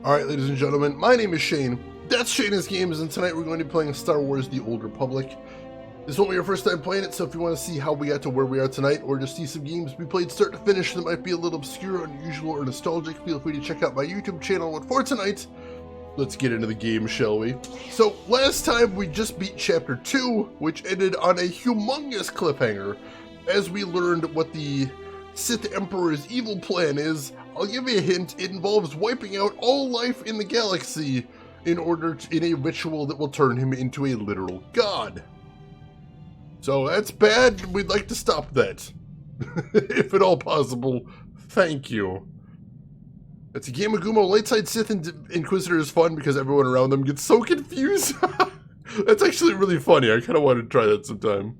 Alright, ladies and gentlemen, my name is Shane. That's Shane's Games, and tonight we're going to be playing Star Wars The Old Republic. This won't be your first time playing it, so if you want to see how we got to where we are tonight, or just see some games we played start to finish that might be a little obscure, unusual, or nostalgic, feel free to check out my YouTube channel. But for tonight, let's get into the game, shall we? So, last time we just beat Chapter 2, which ended on a humongous cliffhanger, as we learned what the Sith Emperor's evil plan is. I'll give you a hint, it involves wiping out all life in the galaxy in a ritual that will turn him into a literal god. So that's bad, we'd like to stop that. If at all possible, thank you. It's a game of Gumo. Light side Sith Inquisitor is fun because everyone around them gets so confused. That's actually really funny, I kind of want to try that sometime.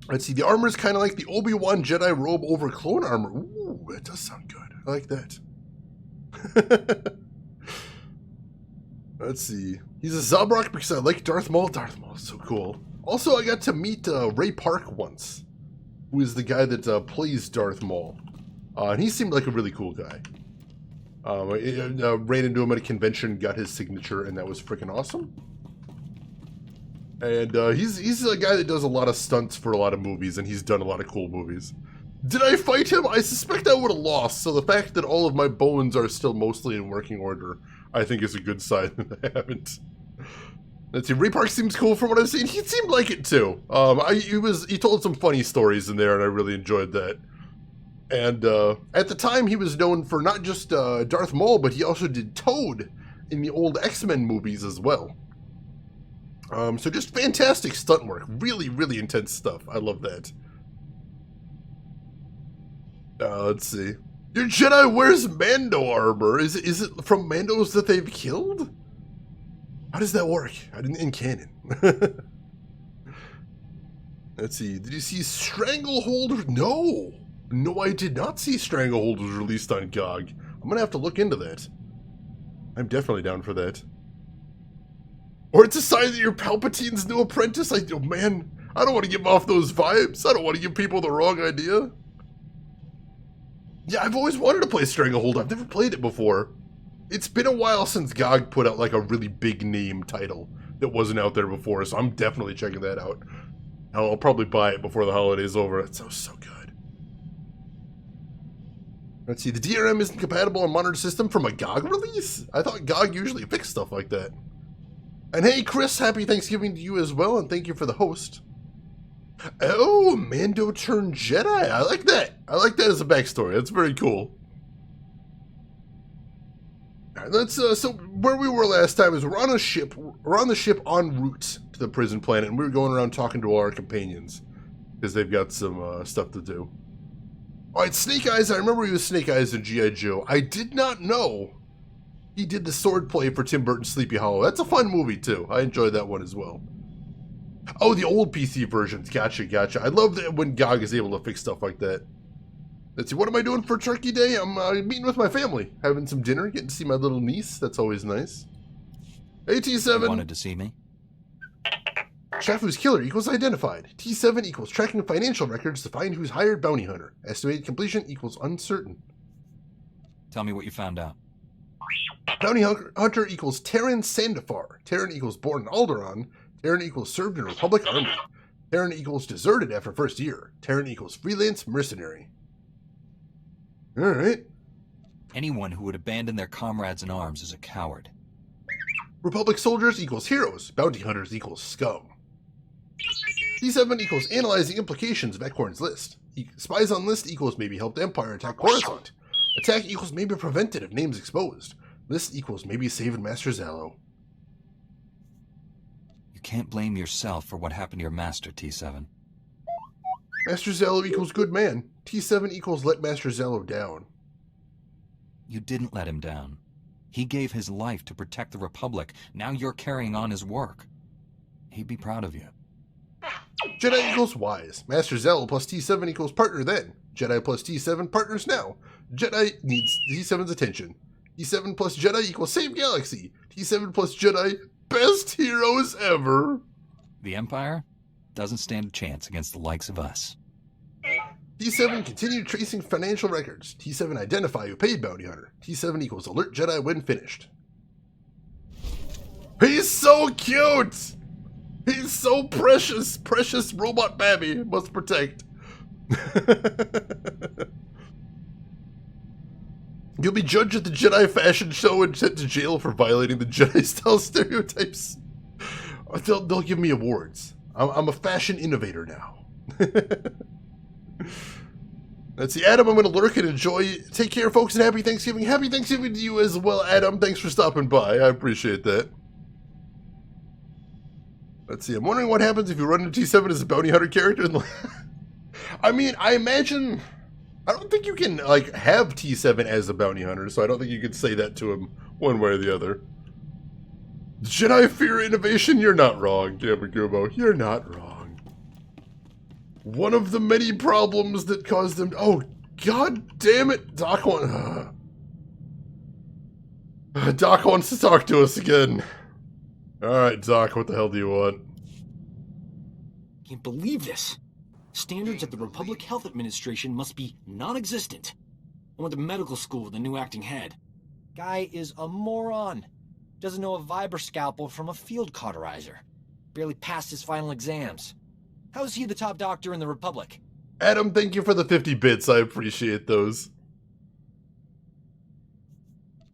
Let's see, the armor is kind of like the Obi-Wan Jedi robe over clone armor. Ooh, that does sound good. I like that. Let's see. He's a Zabrak because I like Darth Maul. Darth Maul is so cool. Also, I got to meet Ray Park once, who is the guy that plays Darth Maul. And he seemed like a really cool guy. I ran into him at a convention, got his signature, and that was freaking awesome. And he's a guy that does a lot of stunts for a lot of movies, and he's done a lot of cool movies. Did I fight him? I suspect I would have lost, so the fact that all of my bones are still mostly in working order, I think is a good sign that I haven't. Let's see, Ray Park seems cool from what I've seen. He seemed like it too. He told some funny stories in there, and I really enjoyed that. And at the time, he was known for not just Darth Maul, but he also did Toad in the old X-Men movies as well. So just fantastic stunt work. Really, really intense stuff. I love that. Let's see. Your Jedi wears Mando armor. Is it from Mandos that they've killed? How does that work? In canon. Let's see. Did you see Stranglehold? No. No, I did not see Stranglehold was released on GOG. I'm going to have to look into that. I'm definitely down for that. Or it's a sign that you're Palpatine's new apprentice. Oh man, I don't want to give off those vibes. I don't want to give people the wrong idea. Yeah, I've always wanted to play Stranglehold. I've never played it before. It's been a while since GOG put out like a really big name title that wasn't out there before, so I'm definitely checking that out. I'll probably buy it before the holiday's over. It sounds so good. Let's see, the DRM isn't compatible on modern system from a GOG release? I thought GOG usually fixed stuff like that. And hey, Chris, happy Thanksgiving to you as well, and thank you for the host. Oh, Mando turned Jedi. I like that. I like that as a backstory. That's very cool. All right, let's, so where we were last time is we're on a ship. We're on the ship en route to the prison planet, and we were going around talking to all our companions because they've got some stuff to do. All right, Snake Eyes. I remember he was Snake Eyes in G.I. Joe. I did not know he did the sword play for Tim Burton's Sleepy Hollow. That's a fun movie, too. I enjoyed that one as well. Oh, the old PC versions. Gotcha, gotcha. I love that when GOG is able to fix stuff like that. Let's see, what am I doing for Turkey Day? I'm meeting with my family, having some dinner, getting to see my little niece. That's always nice. Hey, T7. You wanted to see me? Shafu's killer equals identified. T7 equals tracking financial records to find who's hired bounty hunter. Estimated completion equals uncertain. Tell me what you found out. Bounty hunter equals Terran Sandafar. Terran equals born in Alderaan. Terran equals served in Republic Army. Terran equals deserted after first year. Terran equals freelance mercenary. Alright. Anyone who would abandon their comrades in arms is a coward. Republic soldiers equals heroes. Bounty hunters equals scum. T7 equals analyzing implications of Ekhorn's list. Spies on list equals maybe helped Empire attack Coruscant. Attack equals maybe prevented if names exposed. List equals maybe saving Master Zallo. You can't blame yourself for what happened to your master, T7. Master Zallo equals good man. T7 equals let Master Zallo down. You didn't let him down. He gave his life to protect the Republic. Now you're carrying on his work. He'd be proud of you. Jedi equals wise. Master Zallo plus T7 equals partner then. Jedi plus T7 partners now. Jedi needs T7's attention. T7 plus Jedi equals save galaxy. T7 plus Jedi, best heroes ever. The Empire doesn't stand a chance against the likes of us. T7, continue tracing financial records. T7, identify who paid bounty hunter. T7 equals alert Jedi when finished. He's so cute! He's so precious! Precious robot Babby must protect. You'll be judged at the Jedi fashion show and sent to jail for violating the Jedi-style stereotypes. They'll give me awards. I'm a fashion innovator now. Let's see, Adam, I'm going to lurk and enjoy. Take care, folks, and happy Thanksgiving. Happy Thanksgiving to you as well, Adam. Thanks for stopping by. I appreciate that. Let's see, I'm wondering what happens if you run into T7 as a bounty hunter character. I mean, I imagine... I don't think you can, like, have T7 as a bounty hunter, so I don't think you could say that to him one way or the other. Jedi fear innovation? You're not wrong, Yamagumo. You're not wrong. One of the many problems that caused them... Oh, god damn it! Doc wants to talk to us again. Alright, Doc, what the hell do you want? Can't believe this. Standards at the Republic Health Administration must be non-existent. I went to medical school with a new acting head. Guy is a moron. Doesn't know a vibra scalpel from a field cauterizer. Barely passed his final exams. How is he the top doctor in the Republic? Adam, thank you for the 50 bits. I appreciate those.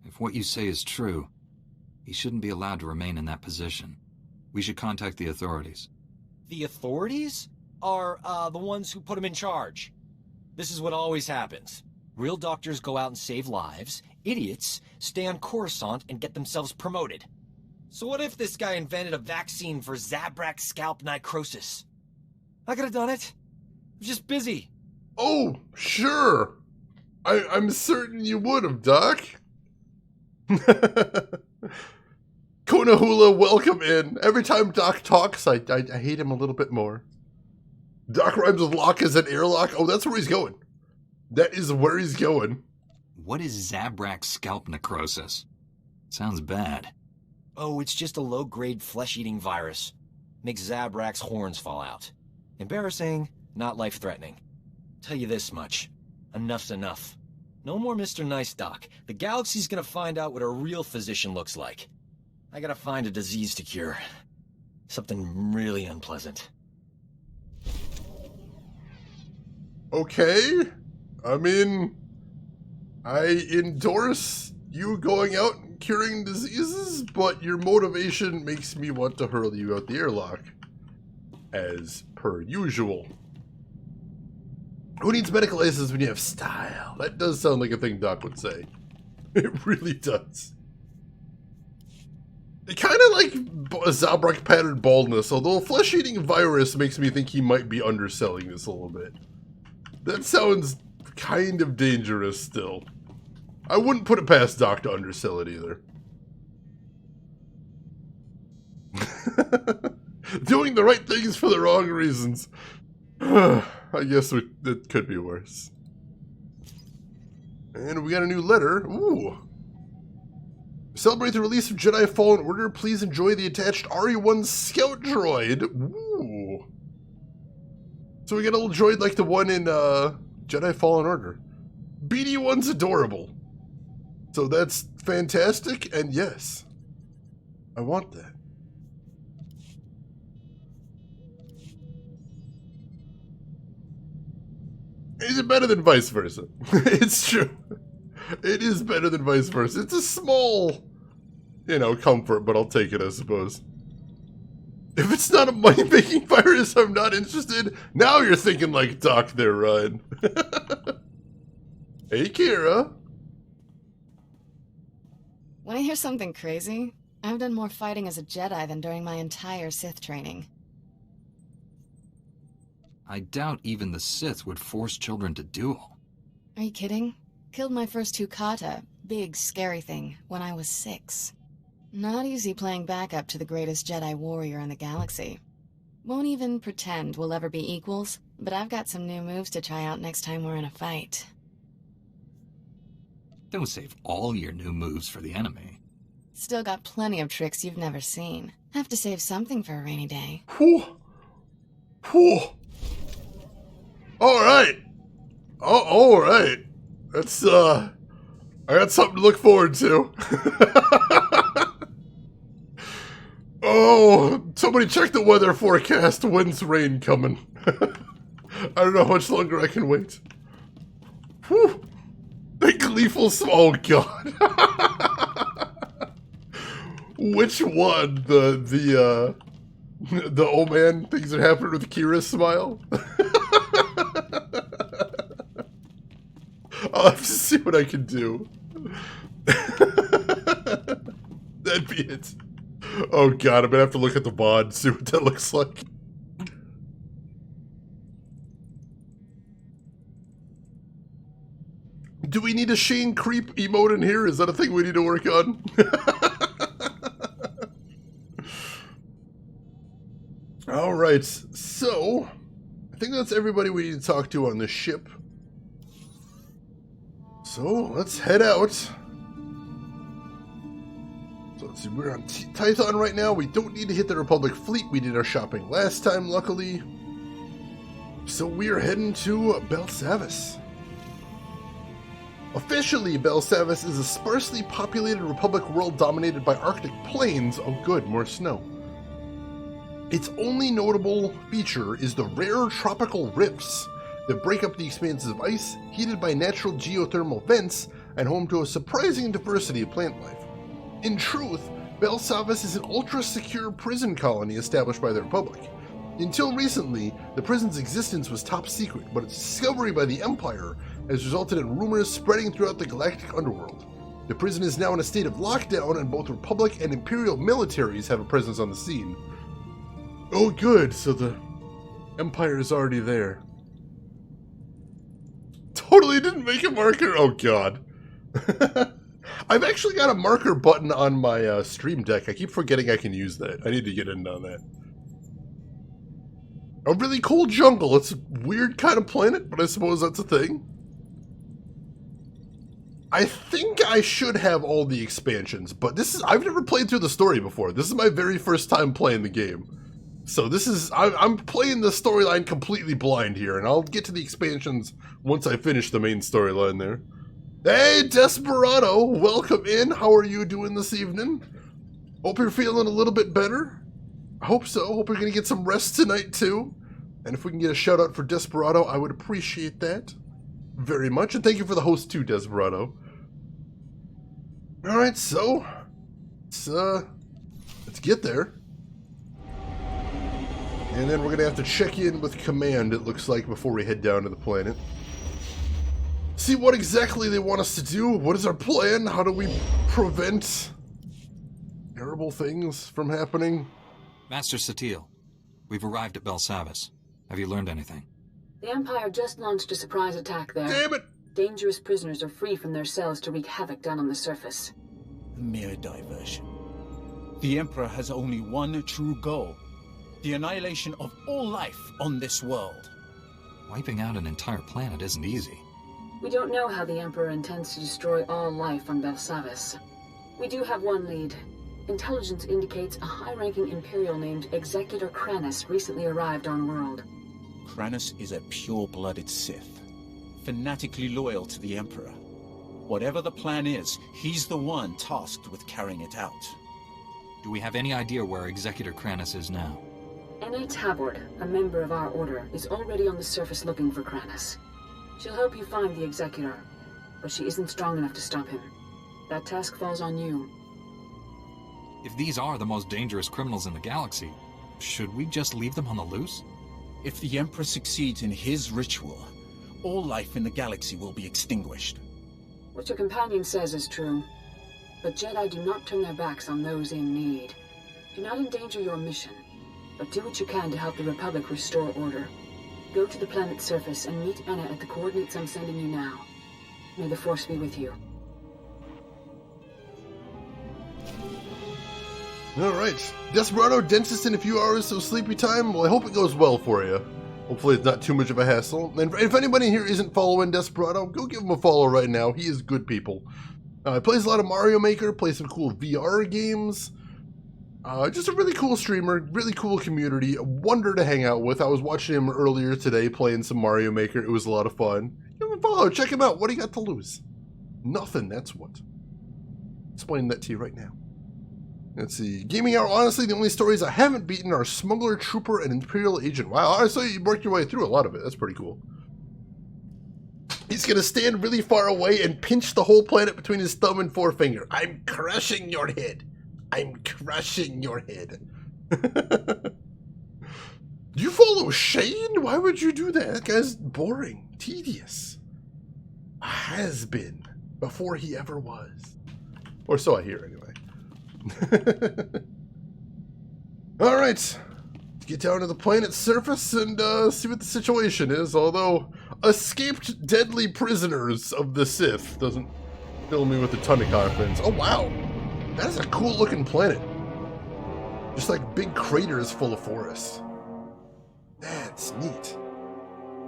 If what you say is true, he shouldn't be allowed to remain in that position. We should contact the authorities. The authorities are the ones who put him in charge. This is what always happens. Real doctors go out and save lives. Idiots stay on Coruscant and get themselves promoted. So what if this guy invented a vaccine for Zabrak scalp necrosis? I could have done it. I'm just busy. Oh, sure. I'm certain you would have, Doc. Konahula, welcome in. Every time Doc talks, I hate him a little bit more. Doc rhymes with lock as an airlock. Oh, that's where he's going. That is where he's going. What is Zabrak scalp necrosis? Sounds bad. Oh, it's just a low-grade flesh-eating virus. Makes Zabrak's horns fall out. Embarrassing, not life-threatening. Tell you this much. Enough's enough. No more Mr. Nice Doc. The galaxy's gonna find out what a real physician looks like. I gotta find a disease to cure. Something really unpleasant. Okay. I mean, I endorse you going out and curing diseases, but your motivation makes me want to hurl you out the airlock. As per usual. Who needs medical license when you have style? That does sound like a thing Doc would say. It really does. It kind of like Zabrak patterned baldness, although a flesh-eating virus makes me think he might be underselling this a little bit. That sounds kind of dangerous still. I wouldn't put it past Doc to undersell it either. Doing the right things for the wrong reasons. I guess it could be worse. And we got a new letter. Ooh. Celebrate the release of Jedi Fallen Order. Please enjoy the attached RE1 Scout Droid. Ooh. So we got a little droid like the one in Jedi Fallen Order. BD1's adorable. So that's fantastic, and yes, I want that. Is it better than vice versa? It's true. It is better than vice versa. It's a small, comfort, but I'll take it, I suppose. If it's not a money-making virus, I'm not interested. Now you're thinking like Doc there, Ryan. Hey, Kira. Want to hear something crazy? I've done more fighting as a Jedi than during my entire Sith training. I doubt even the Sith would force children to duel. Are you kidding? Killed my first 2 kata, big scary thing, when I was 6. Not easy playing backup to the greatest Jedi warrior in the galaxy. Won't even pretend we'll ever be equals, but I've got some new moves to try out next time we're in a fight. Don't save all your new moves for the enemy. Still got plenty of tricks you've never seen. Have to save something for a rainy day. Whew. Whew. Alright. Oh, all right. That's, I got something to look forward to. Oh, somebody check the weather forecast. When's rain coming? I don't know how much longer I can wait. Whew. The gleeful oh god. Which one? The oh man, things are happening with Kira's smile? I'll have to see what I can do. That'd be it. Oh god, I'm gonna have to look at the mod, see what that looks like. Do we need a Shane creep emote in here? Is that a thing we need to work on? Alright, so I think that's everybody we need to talk to on this ship. So let's head out. So let's see, we're on Tython right now. We don't need to hit the Republic fleet. We did our shopping last time, luckily. So we are heading to Belsavis. Officially, Belsavis is a sparsely populated Republic world dominated by Arctic plains. Oh good, more snow. Its only notable feature is the rare tropical rifts that break up the expanses of ice, heated by natural geothermal vents, and home to a surprising diversity of plant life. In truth, Belsavis is an ultra-secure prison colony established by the Republic. Until recently, the prison's existence was top secret, but its discovery by the Empire has resulted in rumors spreading throughout the galactic underworld. The prison is now in a state of lockdown, and both Republic and Imperial militaries have a presence on the scene. Oh good, so the Empire is already there. Totally didn't make a marker, oh god. I've actually got a marker button on my stream deck. I keep forgetting I can use that. I need to get in on that. A really cool jungle. It's a weird kind of planet, but I suppose that's a thing. I think I should have all the expansions, but I've never played through the story before. This is my very first time playing the game. So I'm playing the storyline completely blind here, and I'll get to the expansions once I finish the main storyline there. Hey, Desperado, welcome in. How are you doing this evening? Hope you're feeling a little bit better. I hope so. Hope you're going to get some rest tonight, too. And if we can get a shout out for Desperado, I would appreciate that very much. And thank you for the host, too, Desperado. Alright, so let's get there. And then we're going to have to check in with Command, it looks like, before we head down to the planet. See what exactly they want us to do. What is our plan? How do we prevent terrible things from happening? Master Satil, we've arrived at Belsavis. Have you learned anything? The Empire just launched a surprise attack there. Damn it! Dangerous prisoners are free from their cells to wreak havoc down on the surface. A mere diversion. The Emperor has only one true goal. The annihilation of all life on this world. Wiping out an entire planet isn't easy. We don't know how the Emperor intends to destroy all life on Belsavis. We do have one lead. Intelligence indicates a high-ranking Imperial named Executor Kranis recently arrived on world. Kranis is a pure-blooded Sith, fanatically loyal to the Emperor. Whatever the plan is, he's the one tasked with carrying it out. Do we have any idea where Executor Kranis is now? N.A. Tabord, a member of our order, is already on the surface looking for Kranis. She'll help you find the Executor, but she isn't strong enough to stop him. That task falls on you. If these are the most dangerous criminals in the galaxy, should we just leave them on the loose? If the Emperor succeeds in his ritual, all life in the galaxy will be extinguished. What your companion says is true, but Jedi do not turn their backs on those in need. Do not endanger your mission, but do what you can to help the Republic restore order. Go to the planet's surface and meet Anna at the coordinates I'm sending you now. May the Force be with you. Alright. Desperado, dentist in a few hours, so sleepy time? Well, I hope it goes well for you. Hopefully it's not too much of a hassle. And if anybody here isn't following Desperado, go give him a follow right now. He is good people. He plays a lot of Mario Maker, plays some cool VR games. Just a really cool streamer, really cool community, a wonder to hang out with. I was watching him earlier today playing some Mario Maker. It was a lot of fun. Give him a follow. Check him out. What do you got to lose? Nothing, that's what. Explaining that to you right now. Let's see. Gaming Hour, honestly, the only stories I haven't beaten are Smuggler, Trooper, and Imperial Agent. Wow, honestly, you worked your way through a lot of it. That's pretty cool. He's going to stand really far away and pinch the whole planet between his thumb and forefinger. I'm crushing your head. I'm crushing your head. Do you follow Shane? Why would you do that? That guy's boring, tedious. Has been before he ever was. Or so I hear, anyway. Alright. Let's get down to the planet's surface and see what the situation is. Although, escaped deadly prisoners of the Sith doesn't fill me with a ton of confidence. Oh, wow. That is a cool looking planet. Just like big craters full of forests. That's neat.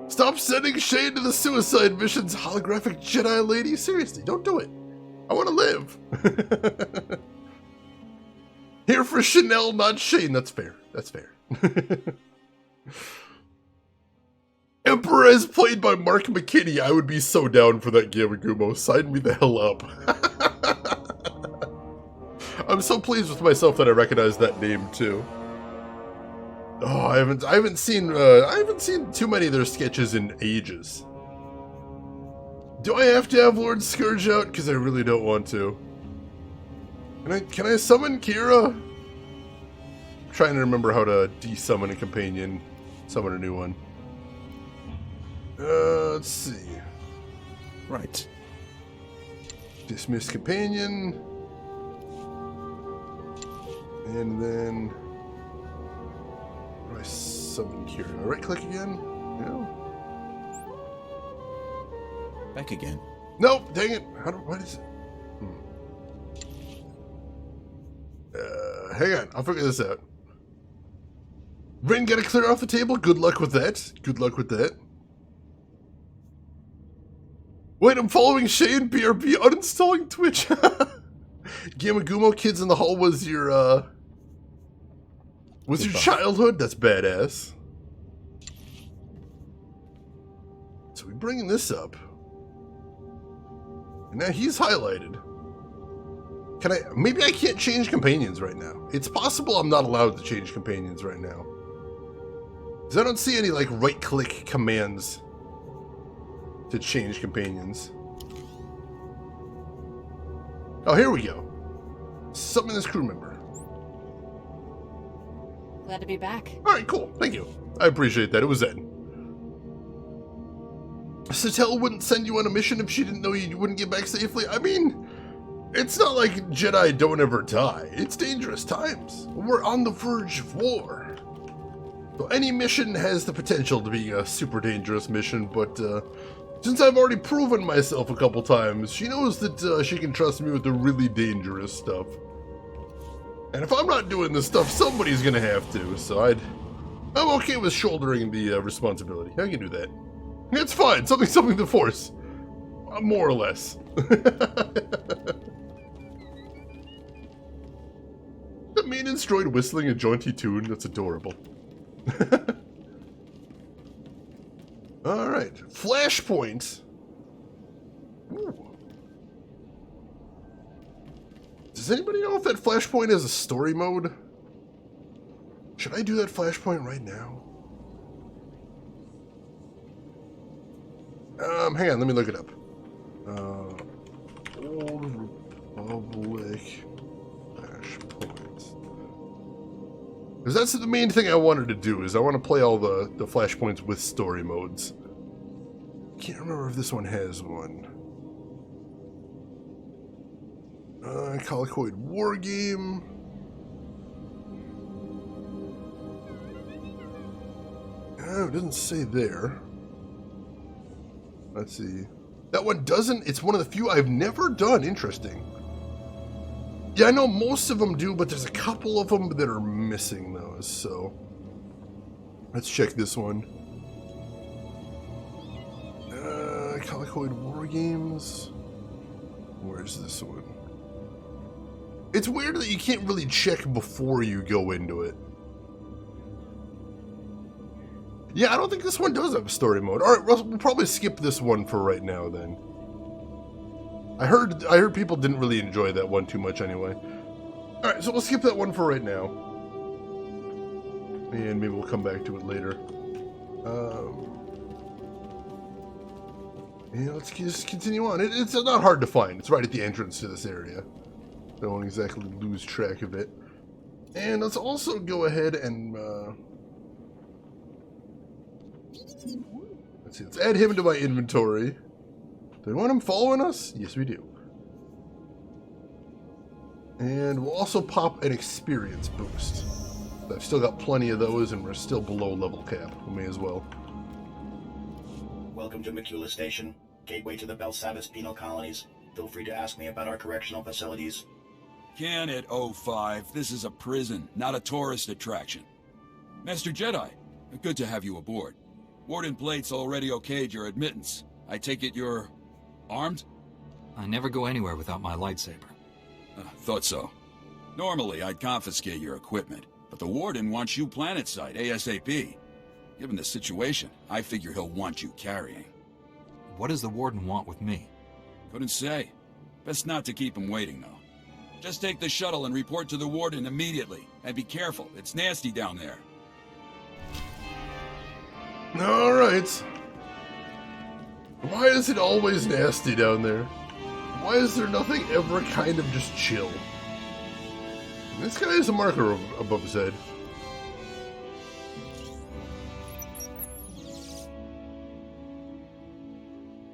Stop sending Shane to the suicide missions, holographic Jedi lady. Seriously, don't do it. I want to live. Here for Chanel, not Shane. That's fair. That's fair. Emperor is played by Mark McKinney. I would be so down for that Gamagumo. Sign me the hell up. I'm so pleased with myself that I recognize that name too. Oh, I haven't seen too many of their sketches in ages. Do I have to have Lord Scourge out? Because I really don't want to. Can I summon Kira? I'm trying to remember how to de-summon a companion. Summon a new one. Let's see. Right. Dismiss companion. And then... I summon Kira. Do I right-click again? No. Back again. Nope, dang it. What is it? Hang on, I'll figure this out. Ren, gotta clear off the table? Good luck with that. Good luck with that. Wait, I'm following Shane, BRB, uninstalling Twitch. Gamagumo Kids in the Hall was your, childhood? That's badass. So we bringing this up. And now he's highlighted. Maybe I can't change companions right now. It's possible I'm not allowed to change companions right now. Because I don't see any, like, right-click commands to change companions. Oh, here we go. Summon this crew member. Glad to be back. Alright, cool. Thank you. I appreciate that. It was Ed. Satella wouldn't send you on a mission if she didn't know you wouldn't get back safely. I mean, it's not like Jedi don't ever die. It's dangerous times. We're on the verge of war. So any mission has the potential to be a super dangerous mission, but since I've already proven myself a couple times, she knows that she can trust me with the really dangerous stuff. And if I'm not doing this stuff, somebody's gonna have to, so I'm okay with shouldering the responsibility. I can do that. It's fine. Something to force. More or less. The maintenance droid whistling a jaunty tune. That's adorable. Alright. Flashpoint. Ooh. Does anybody know if that flashpoint has a story mode? Should I do that flashpoint right now? Hang on, let me look it up. Old Republic flashpoints. Because that's the main thing I wanted to do, is I want to play all the flashpoints with story modes. Can't remember if this one has one. Colicoid War Game. Oh, it doesn't say there. Let's see. That one doesn't. It's one of the few I've never done. Interesting. Yeah, I know most of them do, but there's a couple of them that are missing those, so. Let's check this one. Colicoid War Games. Where's this one? It's weird that you can't really check before you go into it. Yeah, I don't think this one does have a story mode. Alright, we'll probably skip this one for right now then. I heard people didn't really enjoy that one too much anyway. Alright, so we'll skip that one for right now. And maybe we'll come back to it later. Yeah, let's just continue on. It's not hard to find. It's right at the entrance to this area. Don't exactly lose track of it. And let's also go ahead and... let's see, let's add him to my inventory. Do we want him following us? Yes, we do. And we'll also pop an experience boost. I've still got plenty of those, and we're still below level cap. We may as well. Welcome to Macula Station, gateway to the Belsavis penal colonies. Feel free to ask me about our correctional facilities. Can it, 05? This is a prison, not a tourist attraction. Master Jedi, good to have you aboard. Warden Blate's already okayed your admittance. I take it you're... armed? I never go anywhere without my lightsaber. Thought so. Normally, I'd confiscate your equipment, but the Warden wants you planetside ASAP. Given the situation, I figure he'll want you carrying. What does the Warden want with me? Couldn't say. Best not to keep him waiting, though. Just take the shuttle and report to the Warden immediately. And be careful, it's nasty down there. Alright. Why is it always nasty down there? Why is there nothing ever kind of just chill? This guy has a marker above his head.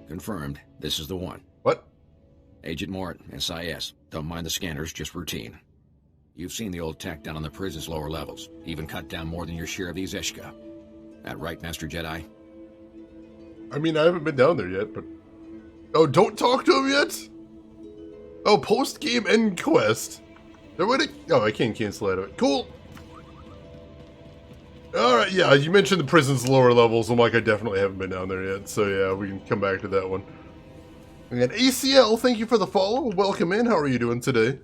Confirmed. This is the one. What? Agent Mort, SIS. Don't mind the scanners, just routine. You've seen the old tech down on the prison's lower levels. Even cut down more than your share of these Ishka. That right, Master Jedi? I mean, I haven't been down there yet, but... Oh, don't talk to him yet? Oh, post-game end quest. They're waiting... Oh, I can't cancel out of it. Cool. Alright, yeah, you mentioned the prison's lower levels. I'm like, I definitely haven't been down there yet. So yeah, we can come back to that one. And ACL, thank you for the follow. Welcome in. How are you doing today?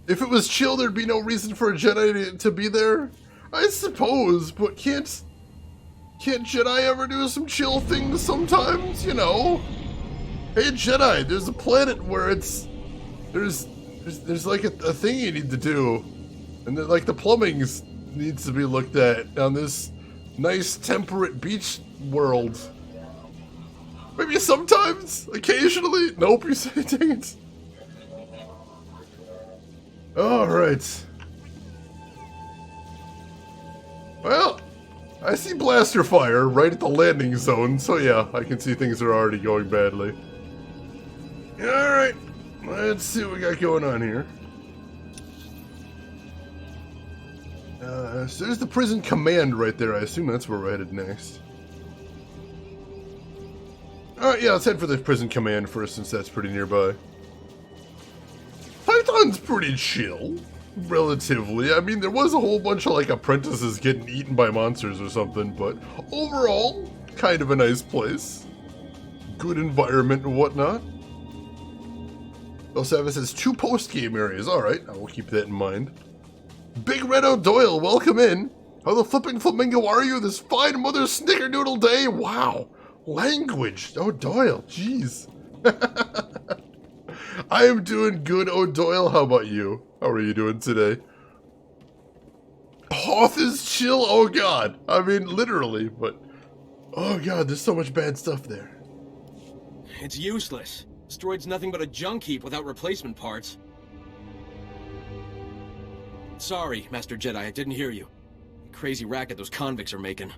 If it was chill, there'd be no reason for a Jedi to be there. I suppose, but can't Jedi ever do some chill things sometimes, you know? Hey Jedi, there's a planet where it's... There's like a thing you need to do. And then, like, the plumbing's needs to be looked at on this nice temperate beach world. Maybe sometimes? Occasionally? Nope, you say, dang it. Alright. Well, I see blaster fire right at the landing zone, so yeah, I can see things are already going badly. Alright, let's see what we got going on here. So there's the prison command right there. I assume that's where we're headed next. Alright, yeah, let's head for the prison command first, since that's pretty nearby. Python's pretty chill, relatively. I mean, there was a whole bunch of, like, apprentices getting eaten by monsters or something, but overall, kind of a nice place. Good environment and whatnot. Belsavis has 2 post-game areas. Alright, I will keep that in mind. Big Red O'Doyle, welcome in. How the flipping flamingo are you this fine Mother Snickerdoodle day? Wow. Language. O'Doyle, jeez. I am doing good, O'Doyle. How about you? How are you doing today? Hoth is chill? Oh god. I mean, literally, but... Oh god, there's so much bad stuff there. It's useless. This droid's nothing but a junk heap without replacement parts. Sorry, Master Jedi, I didn't hear you. Crazy racket those convicts are making.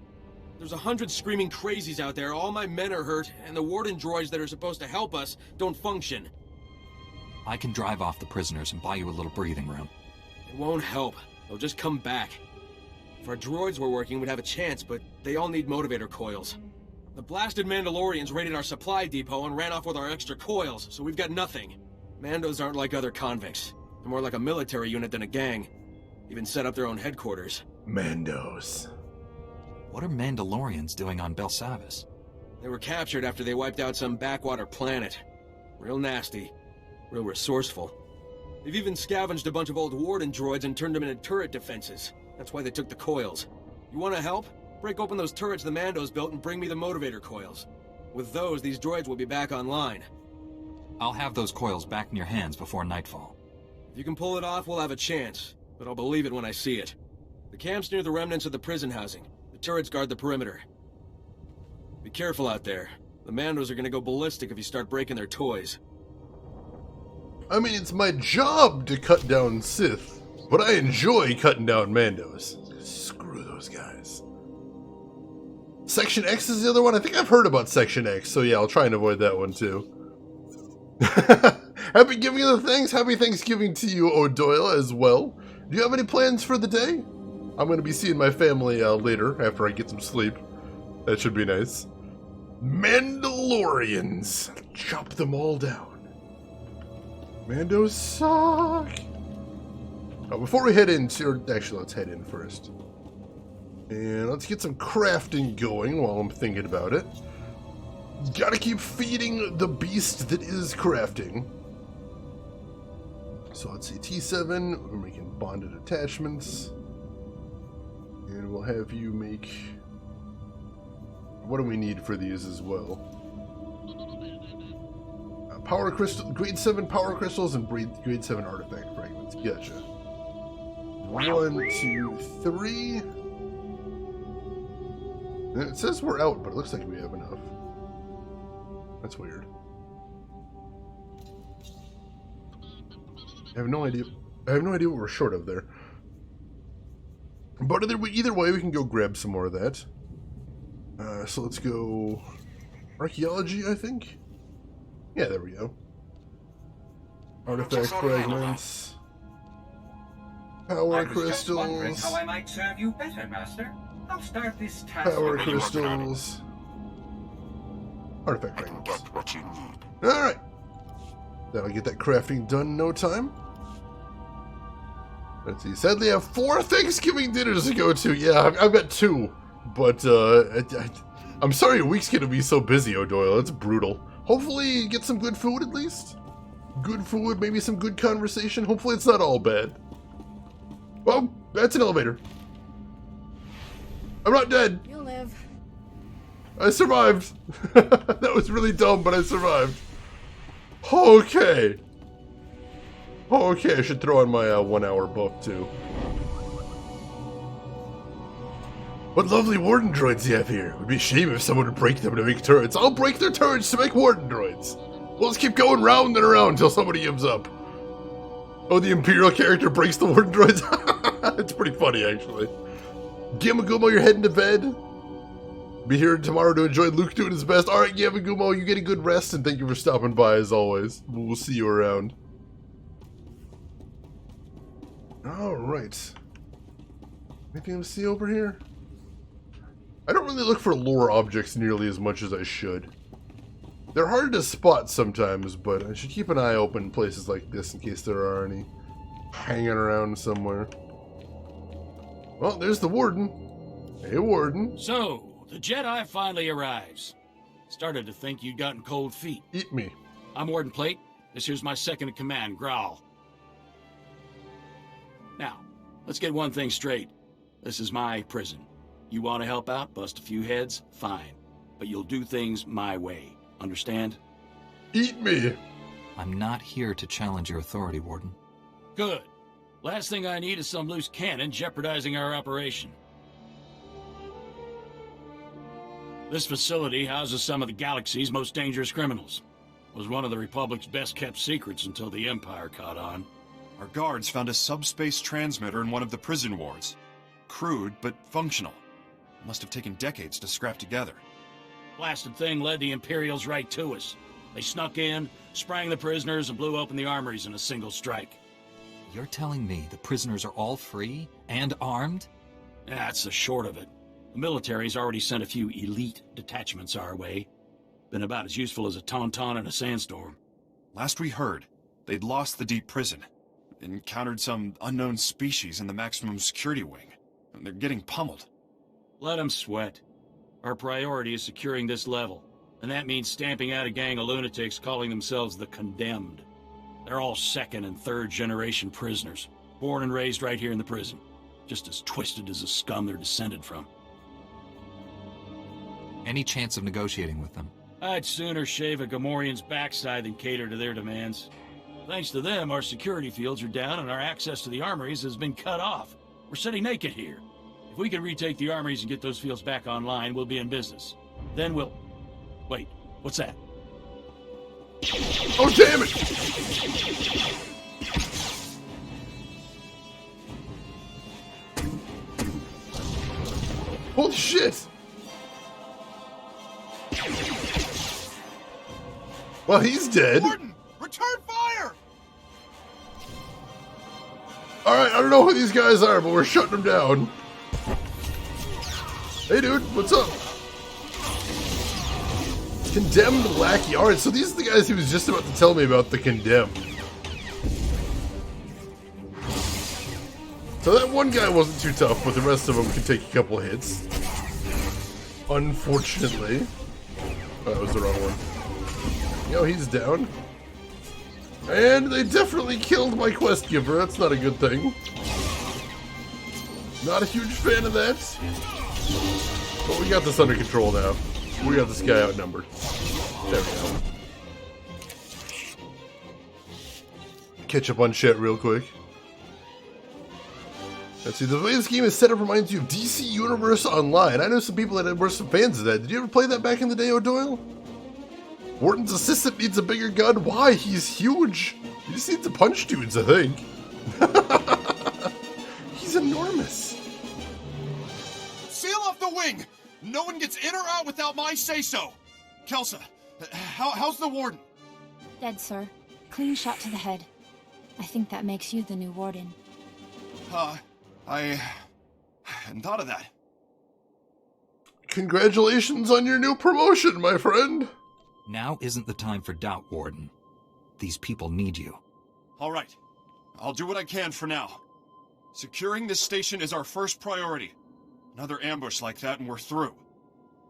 There's 100 screaming crazies out there, all my men are hurt, and the warden droids that are supposed to help us don't function. I can drive off the prisoners and buy you a little breathing room. It won't help. They'll just come back. If our droids were working, we'd have a chance, but they all need motivator coils. The blasted Mandalorians raided our supply depot and ran off with our extra coils, so we've got nothing. Mandos aren't like other convicts. They're more like a military unit than a gang. Even set up their own headquarters. Mandos. What are Mandalorians doing on Belsavis? They were captured after they wiped out some backwater planet. Real nasty. Real resourceful. They've even scavenged a bunch of old warden droids and turned them into turret defenses. That's why they took the coils. You want to help? Break open those turrets the Mandos built and bring me the motivator coils. With those, these droids will be back online. I'll have those coils back in your hands before nightfall. If you can pull it off, we'll have a chance. But I'll believe it when I see it. The camp's near the remnants of the prison housing. The turrets guard the perimeter. Be careful out there. The Mandos are gonna go ballistic if you start breaking their toys. I mean, it's my job to cut down Sith, but I enjoy cutting down Mandos. Screw those guys. Section X is the other one? I think I've heard about Section X, so yeah, I'll try and avoid that one too. Happy giving of the thanks. Happy Thanksgiving to you, O'Doyle, as well. Do you have any plans for the day? I'm going to be seeing my family later, after I get some sleep. That should be nice. Mandalorians. Chop them all down. Mandos suck. Oh, before we head into... Actually, let's head in first. And let's get some crafting going while I'm thinking about it. Gotta keep feeding the beast that is crafting. So let's see, T7, we're making bonded attachments. And we'll have you make... What do we need for these as well? Power crystal, grade 7 power crystals and grade 7 artifact fragments. Gotcha. 1, 2, 3. And it says we're out, but it looks like we have enough. That's weird. I have no idea what we're short of there. But either way, we can go grab some more of that. So let's go... Archaeology, I think? Yeah, there we go. Artifact fragments. Power crystals. How I might serve you better, Master. I'll start this task. Power crystals. Artifact fragments. Get what you need. Alright. That'll get that crafting done in no time. Let's see. Sadly, I have 4 Thanksgiving dinners to go to. Yeah, I've got 2. But, I'm sorry your week's gonna be so busy, O'Doyle. It's brutal. Hopefully, get some good food at least. Good food, maybe some good conversation. Hopefully, it's not all bad. Well, that's an elevator. I'm not dead. You'll live. I survived. That was really dumb, but I survived. Okay. Okay, I should throw in my 1 hour book too. What lovely warden droids you have here. It would be a shame if someone would break them to make turrets. I'll break their turrets to make warden droids. We'll just keep going round and around until somebody gives up. Oh, the Imperial character breaks the warden droids? It's pretty funny, actually. Gamagumo, you're heading to bed. Be here tomorrow to enjoy Luke doing his best. Alright, Gamagumo, you get a good rest, and thank you for stopping by, as always. We'll see you around. Alright. Anything to see over here? I don't really look for lore objects nearly as much as I should. They're hard to spot sometimes, but I should keep an eye open in places like this in case there are any hanging around somewhere. Well, there's the warden. Hey, warden. So, the Jedi finally arrives. Started to think you'd gotten cold feet. Eat me. I'm Warden Plate. This here's my second in command, Growl. Now, let's get one thing straight. This is my prison. You want to help out, bust a few heads, fine. But you'll do things my way. Understand? Eat me! I'm not here to challenge your authority, Warden. Good. Last thing I need is some loose cannon jeopardizing our operation. This facility houses some of the galaxy's most dangerous criminals. Was one of the Republic's best-kept secrets until the Empire caught on. Our guards found a subspace transmitter in one of the prison wards. Crude, but functional. Must have taken decades to scrap together. Blasted thing led the Imperials right to us. They snuck in, sprang the prisoners, and blew open the armories in a single strike. You're telling me the prisoners are all free and armed? That's the short of it. The military's already sent a few elite detachments our way. Been about as useful as a tauntaun in a sandstorm. Last we heard, they'd lost the deep prison. Encountered some unknown species in the maximum security wing. And they're getting pummeled. Let them sweat. Our priority is securing this level. And that means stamping out a gang of lunatics calling themselves the Condemned. They're all second and third generation prisoners. Born and raised right here in the prison. just as twisted as the scum they're descended from. Any chance of negotiating with them? I'd sooner shave a Gamorrean's backside than cater to their demands. Thanks to them, our security fields are down and our access to the armories has been cut off. We're sitting naked here. If we can retake the armories and get those fields back online, we'll be in business. Then we'll... Wait, what's that? Oh, damn it! Holy shit! Well, he's dead. Warden, return fire! Alright, I don't know who these guys are, but we're shutting them down. Hey dude, what's up? Condemned lackey. Alright, so these are the guys he was just about to tell me about, the condemned. So that one guy wasn't too tough, but the rest of them can take a couple hits. Unfortunately. Oh, that was the wrong one. Yo, he's down. And they definitely killed my quest giver. That's not a good thing. Not a huge fan of that. But we got this under control now. We got this guy outnumbered. There we go. Catch up on shit real quick. Let's see, the way this game is set up reminds you of DC Universe Online. I know some people that were some fans of that. Did you ever play that back in the day, O'Doyle? Wharton's assistant needs a bigger gun. Why? He's huge. He just needs to punch dudes, I think. He's enormous. Seal off the wing! No one gets in or out without my say-so! Kelsa, how's the warden? Dead, sir. Clean shot to the head. I think that makes you the new warden. I hadn't thought of that. Congratulations on your new promotion, my friend. Now isn't the time for doubt, Warden. These people need you. All right. I'll do what I can for now. Securing this station is our first priority. Another ambush like that and we're through.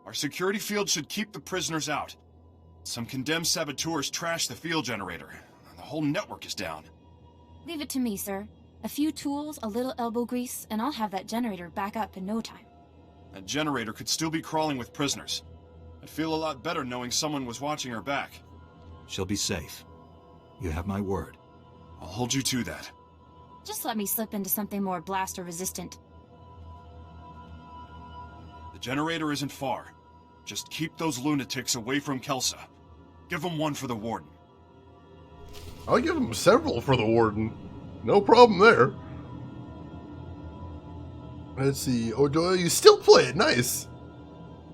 Our security field should keep the prisoners out. Some condemned saboteurs trashed the field generator. The whole network is down. Leave it to me, sir. A few tools, a little elbow grease, and I'll have that generator back up in no time. That generator could still be crawling with prisoners. I'd feel a lot better knowing someone was watching her back. She'll be safe. You have my word. I'll hold you to that. Just let me slip into something more blaster resistant. The generator isn't far. Just keep those lunatics away from Kelsa. Give them one for the warden. I'll give him several for the warden. No problem there. Let's see. O'Doyle, you still play it. Nice.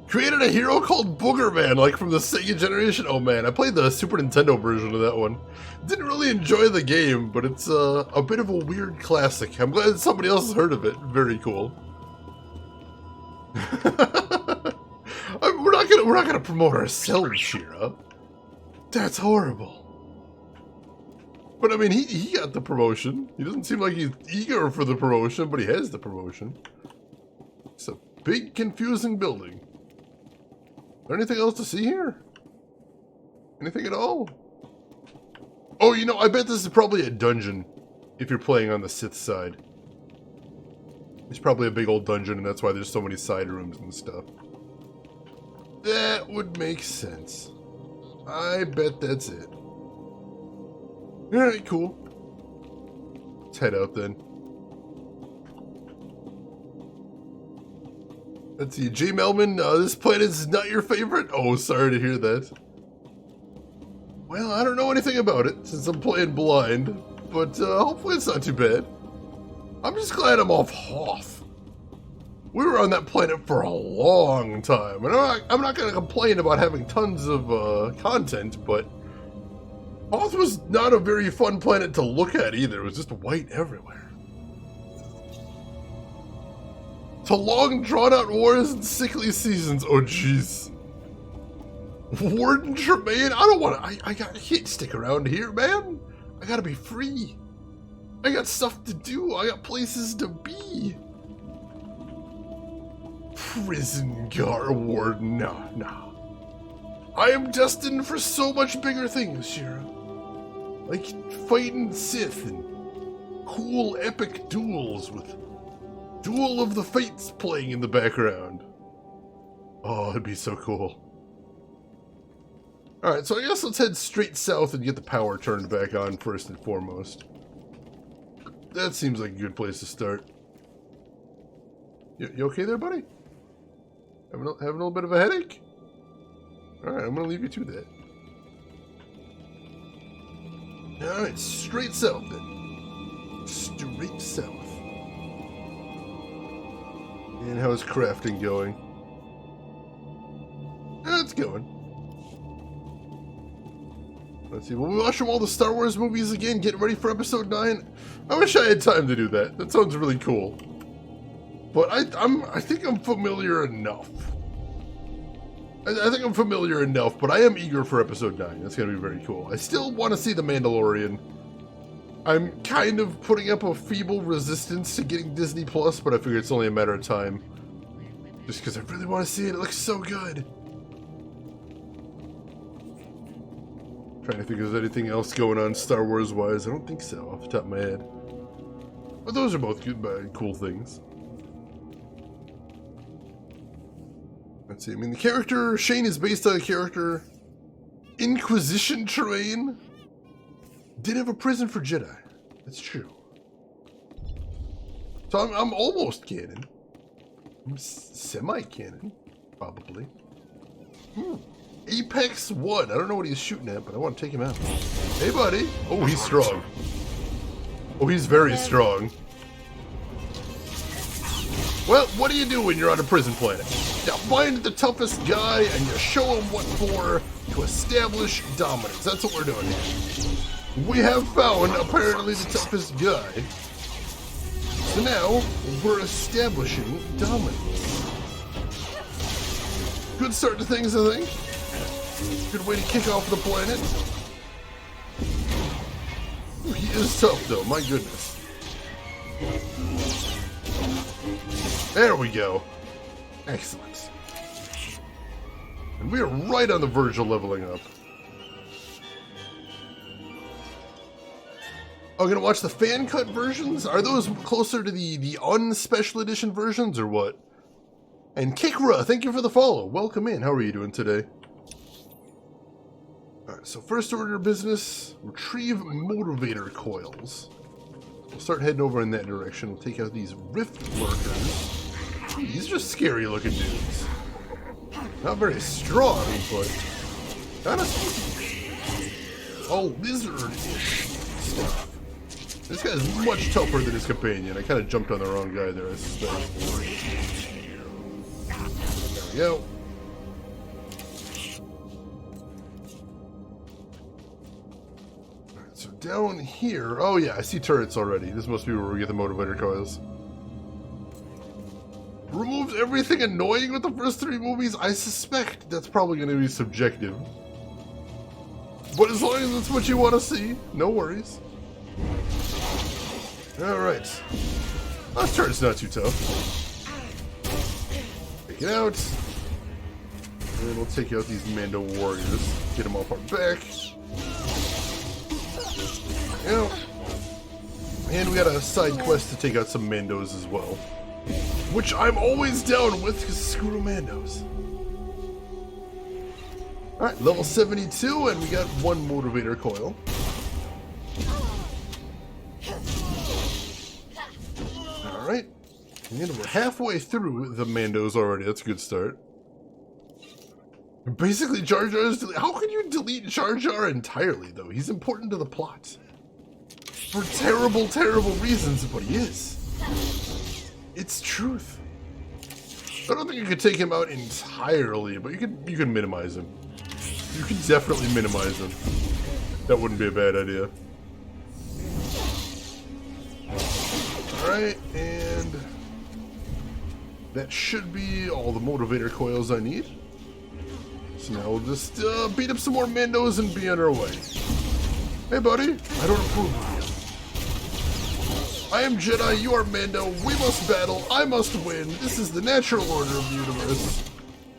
Created a hero called Boogerman, like from the Sega generation. Oh man, I played the Super Nintendo version of that one. Didn't really enjoy the game, but it's a bit of a weird classic. I'm glad somebody else has heard of it. Very cool. We're not gonna promote ourselves, Shira. That's horrible. But I mean, he got the promotion. He doesn't seem like he's eager for the promotion, but he has the promotion. It's a big, confusing building. Is there anything else to see here? Anything at all? Oh, you know, I bet this is probably a dungeon if you're playing on the Sith side. It's probably a big old dungeon, and that's why there's so many side rooms and stuff. That would make sense. I bet that's it. Alright, cool. Let's head out then. Let's see, J. Melman, this planet is not your favorite? Oh, sorry to hear that. Well, I don't know anything about it, since I'm playing blind, but hopefully it's not too bad. I'm just glad I'm off Hoth. We were on that planet for a long time, and I'm not going to complain about having tons of content, but Hoth was not a very fun planet to look at either. It was just white everywhere. To long drawn-out wars and sickly seasons. Oh, jeez. Warden Tremaine? I don't want to... I can't stick around here, man. I gotta be free. I got stuff to do. I got places to be. Prison guard warden. No. I am destined for so much bigger things, Shira. Like fighting Sith and cool epic duels with Duel of the Fates playing in the background. Oh, it'd be so cool. Alright, so I guess let's head straight south and get the power turned back on first and foremost. That seems like a good place to start. You okay there, buddy? Having a little bit of a headache? Alright, I'm gonna leave you to that. Alright, straight south then. Straight south. And how's crafting going? It's going. Let's see, we'll be watching all the Star Wars movies again, getting ready for episode 9. I wish I had time to do that. That sounds really cool. But I think I'm familiar enough. I think I'm familiar enough, but I am eager for episode 9. That's going to be very cool. I still want to see The Mandalorian. I'm kind of putting up a feeble resistance to getting Disney Plus, but I figure it's only a matter of time. Just because I really want to see it. It looks so good. Trying to think if there's anything else going on Star Wars wise. I don't think so off the top of my head. But those are both good, cool things. Let's see. I mean, the character Shane is based on a character Inquisition Terrain did have a prison for Jedi. That's true. So I'm almost canon. I'm semi-canon, probably. Apex 1. I don't know what he's shooting at, but I want to take him out. Hey, buddy. Oh, he's strong. Oh, he's very strong. Well, what do you do when you're on a prison planet? You find the toughest guy and you show him what for to establish dominance. That's what we're doing here. We have found, apparently, the toughest guy. So now, we're establishing dominance. Good start to things, I think. Good way to kick off the planet. Ooh, he is tough, though. My goodness. There we go. Excellent. And we are right on the verge of leveling up. Oh, gonna watch the fan cut versions? Are those closer to the unspecial edition versions or what? And Kikra, thank you for the follow. Welcome in. How are you doing today? Alright, so first order of business, retrieve motivator coils. We'll start heading over in that direction. We'll take out these rift lurkers. These are scary looking dudes. Not very strong, but kind of spooky. Oh, lizard-ish stuff. This guy's much tougher than his companion. I kind of jumped on the wrong guy there, I suspect. There we go. Alright, so down here... Oh yeah, I see turrets already. This must be where we get the motivator coils. Removes everything annoying with the first 3 movies? I suspect that's probably going to be subjective. But as long as it's what you want to see, no worries. Alright. That turret's not too tough. Take it out. And then we'll take out these Mando warriors. Get them off our back. Yeah. And we got a side quest to take out some Mandos as well. Which I'm always down with, because screw Mandos. Alright, level 72, and we got 1 motivator coil. Alright. And we're halfway through the Mandos already. That's a good start. Basically, Jar Jar's... How can you delete Jar Jar entirely, though? He's important to the plot. For terrible, terrible reasons, but he is. It's truth. I don't think you could take him out entirely, but you can minimize him. You can definitely minimize him. That wouldn't be a bad idea. Alright, and that should be all the motivator coils I need. So now we'll just beat up some more Mandos and be on our way. Hey buddy, I don't approve of you. I am Jedi, you are Mando, we must battle, I must win, this is the natural order of the universe.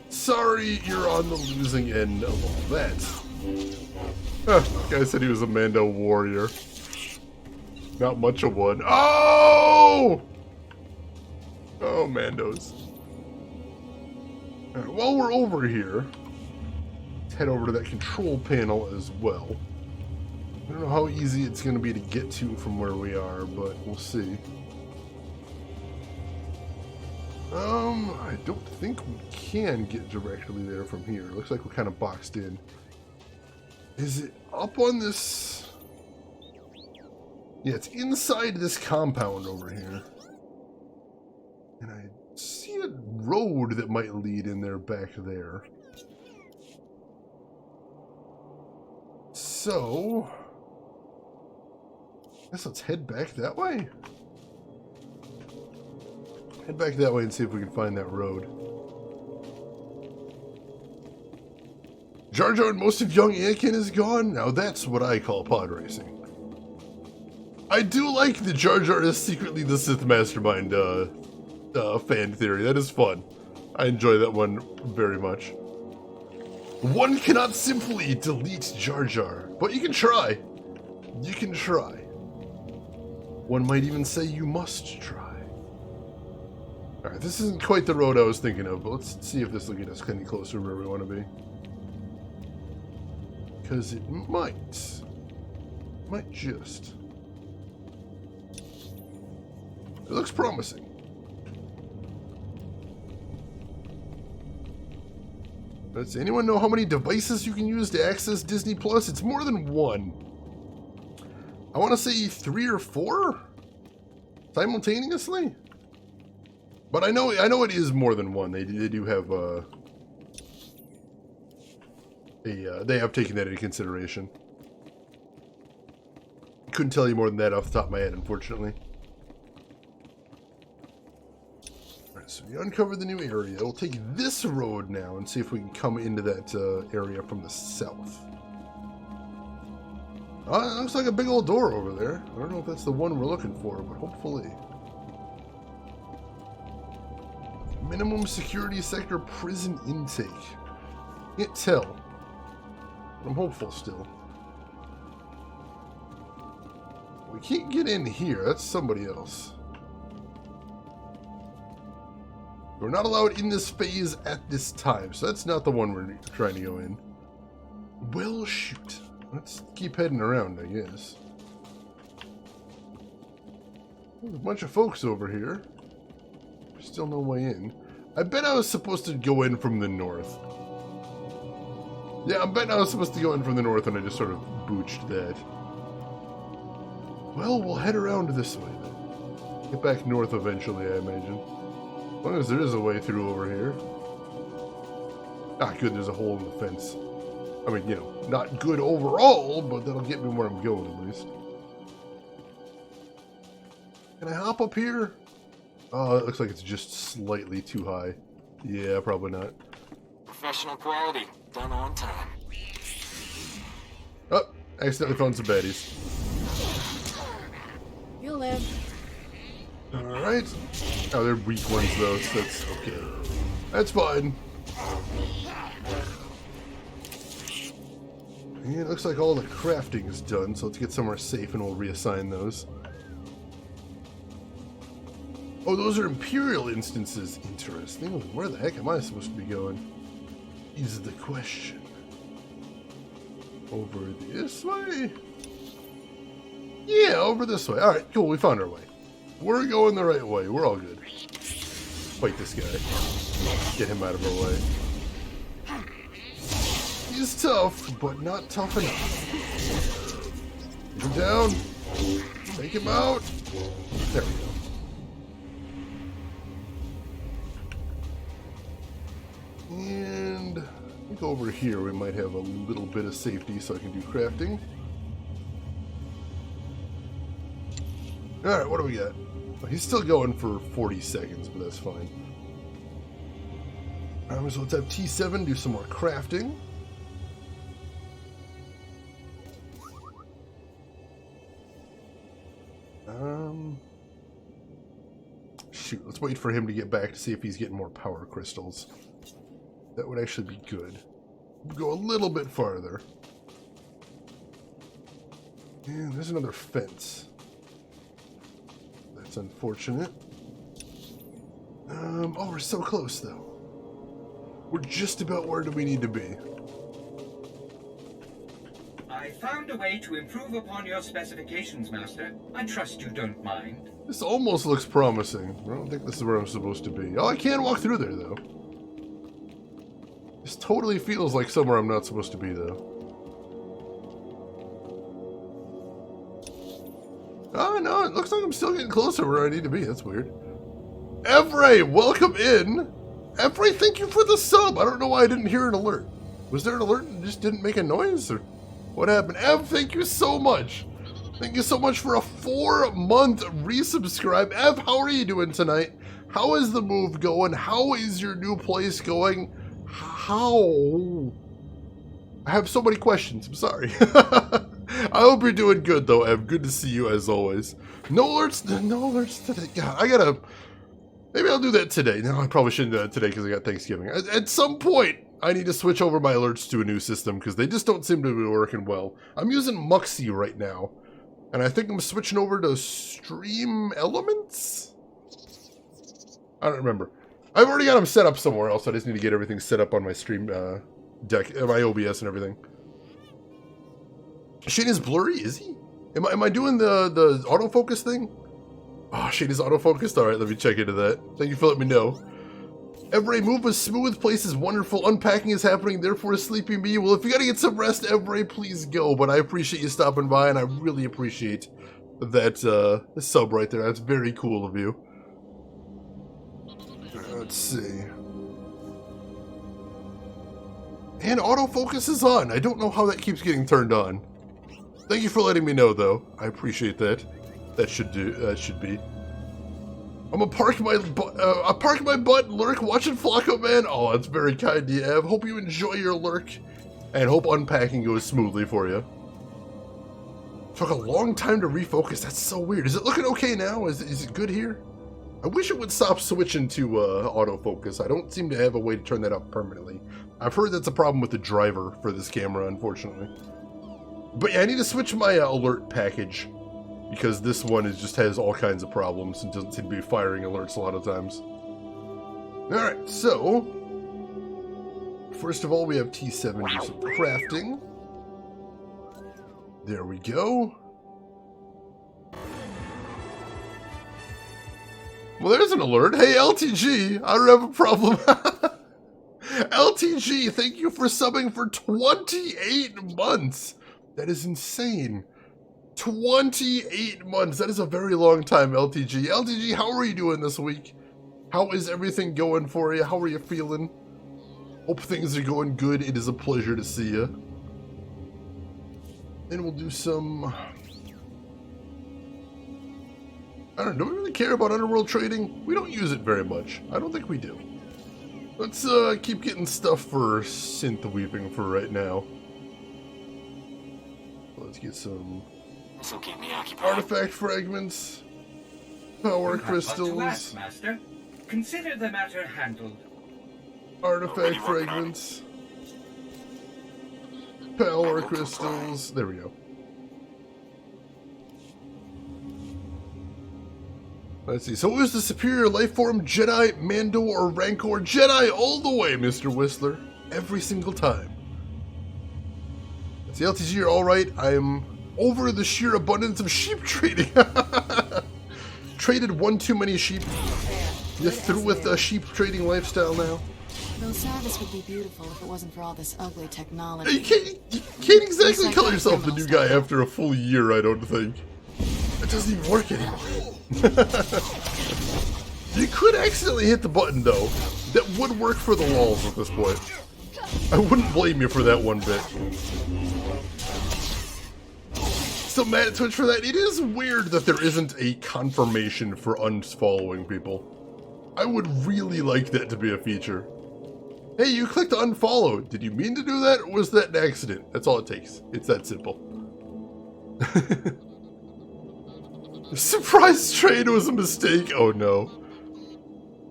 Sorry, you're on the losing end of all that. Guy said he was a Mando warrior. Not much of one. Oh! Oh, Mandos. Alright, while we're over here, let's head over to that control panel as well. I don't know how easy it's going to be to get to from where we are, but we'll see. I don't think we can get directly there from here. Looks like we're kind of boxed in. Is it up on this? Yeah, it's inside this compound over here. And I see a road that might lead in there back there. So, I guess let's head back that way. Head back that way and see if we can find that road. Jar Jar and most of young Anakin is gone? Now that's what I call pod racing. I do like the Jar Jar is secretly the Sith Mastermind fan theory. That is fun. I enjoy that one very much. One cannot simply delete Jar Jar, but you can try. You can try. One might even say you must try. Alright, this isn't quite the road I was thinking of, but let's see if this will get us any closer to where we want to be. Because it might. Might just. It looks promising. Does anyone know how many devices you can use to access Disney Plus? It's more than one. I want to say 3 or 4 simultaneously. But I know it is more than one. They do have they have taken that into consideration. Couldn't tell you more than that off the top of my head, unfortunately. Alright, so we uncovered the new area. We'll take this road now and see if we can come into that area from the south. It looks like a big old door over there. I don't know if that's the one we're looking for, but hopefully. Minimum security sector prison intake. Can't tell. I'm hopeful still. We can't get in here. That's somebody else. We're not allowed in this phase at this time, so that's not the one we're trying to go in. Well, shoot. Let's keep heading around, I guess. There's a bunch of folks over here. Still no way in. I bet I was supposed to go in from the north. Yeah, I bet I was supposed to go in from the north and I just sort of booched that. Well, we'll head around this way then. Get back north eventually, I imagine. As long as there is a way through over here. Ah, good, there's a hole in the fence. I mean, you know, not good overall, but that'll get me where I'm going at least. Can I hop up here? Oh, it looks like it's just slightly too high. Yeah, probably not. Professional quality, done on time. Oh, accidentally found some baddies. You'll live. Alright. Oh, they're weak ones though, so that's okay. That's fine. And it looks like all the crafting is done, so let's get somewhere safe and we'll reassign those. Oh, those are Imperial instances. Interesting. Where the heck am I supposed to be going? Is the question. Over this way? Yeah, over this way. Alright, cool. We found our way. We're going the right way. We're all good. Fight this guy. Get him out of our way. He's tough, but not tough enough. Get him down. Take him out. There we go. And I think over here we might have a little bit of safety so I can do crafting. Alright, what do we got? Well, he's still going for 40 seconds, but that's fine. So let's have T7 do some more crafting. Shoot, let's wait for him to get back to see if he's getting more power crystals. That would actually be good. We'll go a little bit farther. And there's another fence. That's unfortunate. Oh, we're so close, though. We're just about where do we need to be. I found a way to improve upon your specifications, Master. I trust you don't mind. This almost looks promising. I don't think this is where I'm supposed to be. Oh, I can walk through there, though. This totally feels like somewhere I'm not supposed to be, though. Oh, no, it looks like I'm still getting closer where I need to be. That's weird. Evray, welcome in. Evray, thank you for the sub. I don't know why I didn't hear an alert. Was there an alert and just didn't make a noise? Or what happened? Ev, thank you so much. Thank you so much for a 4-month resubscribe. Ev, how are you doing tonight? How is the move going? How is your new place going? How? I have so many questions. I'm sorry. I hope you're doing good, though, Ev. Good to see you, as always. No alerts today. God, I gotta... Maybe I'll do that today. No, I probably shouldn't do that today because I got Thanksgiving. At some point, I need to switch over my alerts to a new system because they just don't seem to be working well. I'm using Muxy right now, and I think I'm switching over to Stream Elements? I don't remember. I've already got them set up somewhere else. I just need to get everything set up on my stream deck, my OBS and everything. Shane is blurry, is he? Am I doing the autofocus thing? Oh, Shane is autofocused? Alright, let me check into that. Thank you for letting me know. Every move was smooth, place is wonderful, unpacking is happening, therefore is sleeping me. Well, if you gotta get some rest, Every, please go. But I appreciate you stopping by, and I really appreciate that sub right there. That's very cool of you. Let's see. And autofocus is on. I don't know how that keeps getting turned on. Thank you for letting me know, though. I appreciate that. That should be. I'm gonna park my butt and lurk watching Flacco Man. Oh, that's very kind of you, Ev. Hope you enjoy your lurk, and hope unpacking goes smoothly for you. Took a long time to refocus. That's so weird. Is it looking okay now? Is it good here? I wish it would stop switching to autofocus. I don't seem to have a way to turn that up permanently. I've heard that's a problem with the driver for this camera, unfortunately. But yeah, I need to switch my alert package, because this one just has all kinds of problems and doesn't seem to be firing alerts a lot of times. Alright, so... First of all, we have T7 do some crafting. There we go. Well, there's an alert. Hey, LTG, I don't have a problem. LTG, thank you for subbing for 28 months. That is insane. 28 months. That is a very long time, LTG. LTG, how are you doing this week? How is everything going for you? How are you feeling? Hope things are going good. It is a pleasure to see you. Then we'll do some... I don't know, do we really care about underworld trading? We don't use it very much. I don't think we do. Let's keep getting stuff for synth weaving for right now. Let's get some This'll keep me occupied. artifact fragments, power crystals. What to ask, Master? Consider the matter handled. Artifact fragments, power crystals. There we go. Let's see. So it was the superior life form, Jedi, Mando, or Rancor? Jedi all the way, Mr. Whistler. Every single time. Let's see, LTG, you're alright. I'm over the sheer abundance of sheep trading. Traded one too many sheep. You're through with the sheep trading lifestyle now. Belsavis would be beautiful if it wasn't for all this ugly technology. You can't exactly call yourself the new guy after a full year, I don't think. It doesn't even work anymore. You could accidentally hit the button, though. That would work for the walls at this point. I wouldn't blame you for that one bit. Still mad at Twitch for that. It is weird that there isn't a confirmation for unfollowing people. I would really like that to be a feature. Hey, you clicked unfollow. Did you mean to do that, or was that an accident? That's all it takes. It's that simple. Surprise trade was a mistake. Oh no.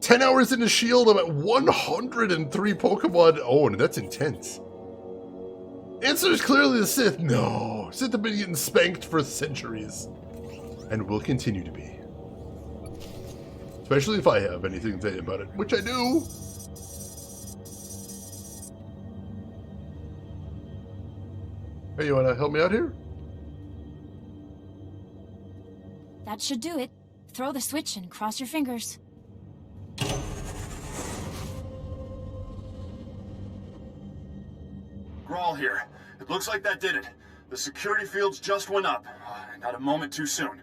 10 hours into Shield, I'm at 103 Pokemon. Oh, and that's intense. Answer is clearly the Sith. No. Sith have been getting spanked for centuries. And will continue to be. especially if I have anything to say about it, which I do. Hey, you wanna help me out here? That should do it. Throw the switch and cross your fingers. Grawl here. It looks like that did it. The security fields just went up. Not a moment too soon.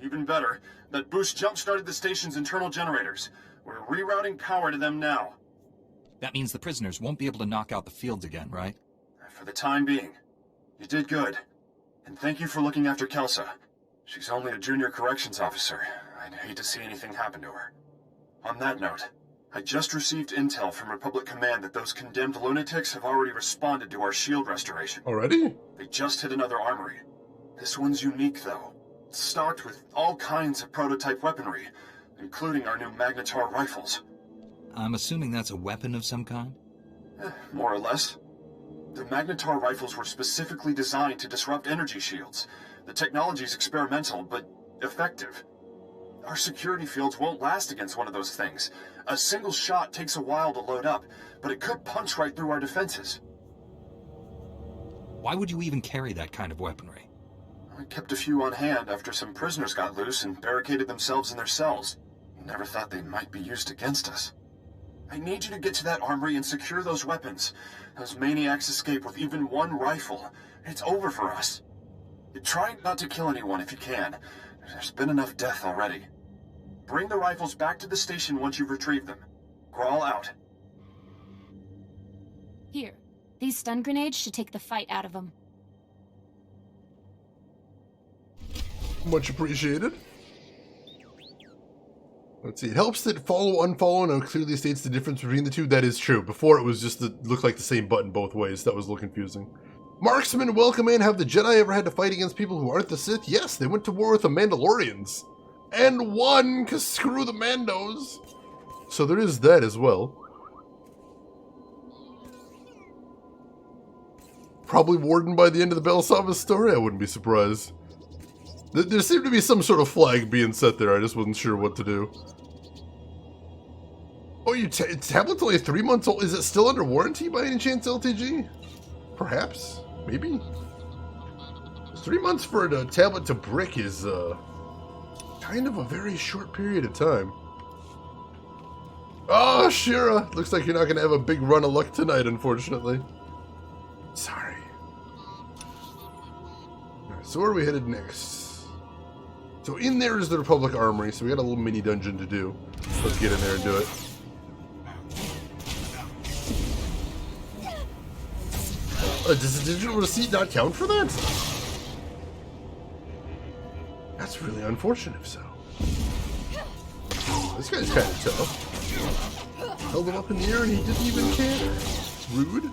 Even better, that boost jump-started the station's internal generators. We're rerouting power to them now. That means the prisoners won't be able to knock out the fields again, right? For the time being. You did good. And thank you for looking after Kelsa. She's only a junior corrections officer. I'd hate to see anything happen to her. On that note, I just received intel from Republic Command that those condemned lunatics have already responded to our shield restoration. Already? They just hit another armory. This one's unique, though. It's stocked with all kinds of prototype weaponry, including our new Magnetar rifles. I'm assuming that's a weapon of some kind? More or less. The Magnetar rifles were specifically designed to disrupt energy shields. The technology's experimental, but effective. Our security fields won't last against one of those things. A single shot takes a while to load up, but it could punch right through our defenses. Why would you even carry that kind of weaponry? I kept a few on hand after some prisoners got loose and barricaded themselves in their cells. Never thought they might be used against us. I need you to get to that armory and secure those weapons. Those maniacs escape with even one rifle. It's over for us. Try not to kill anyone if you can. There's been enough death already. Bring the rifles back to the station once you've retrieved them. Grawl out. Here, these stun grenades should take the fight out of them. Much appreciated. Let's see. It helps that follow, unfollow now clearly states the difference between the two. That is true. Before it was just looked like the same button both ways. That was a little confusing. Marksman, welcome in. Have the Jedi ever had to fight against people who aren't the Sith? Yes, they went to war with the Mandalorians. And won, because screw the Mandos. So there is that as well. Probably Warden by the end of the Belsavis story, I wouldn't be surprised. There seemed to be some sort of flag being set there, I just wasn't sure what to do. Oh, your tablet's only 3 months old. Is it still under warranty by any chance, LTG? Perhaps? Maybe? 3 months for a tablet to brick is, kind of a very short period of time. Oh, Shira! Looks like you're not gonna have a big run of luck tonight, unfortunately. Sorry. Alright, so where are we headed next? So in there is the Republic Armory, so we got a little mini dungeon to do. Let's get in there and do it. Does the digital receipt not count for that? That's really unfortunate if so. This guy's kind of tough. Held him up in the air and he didn't even care. Rude.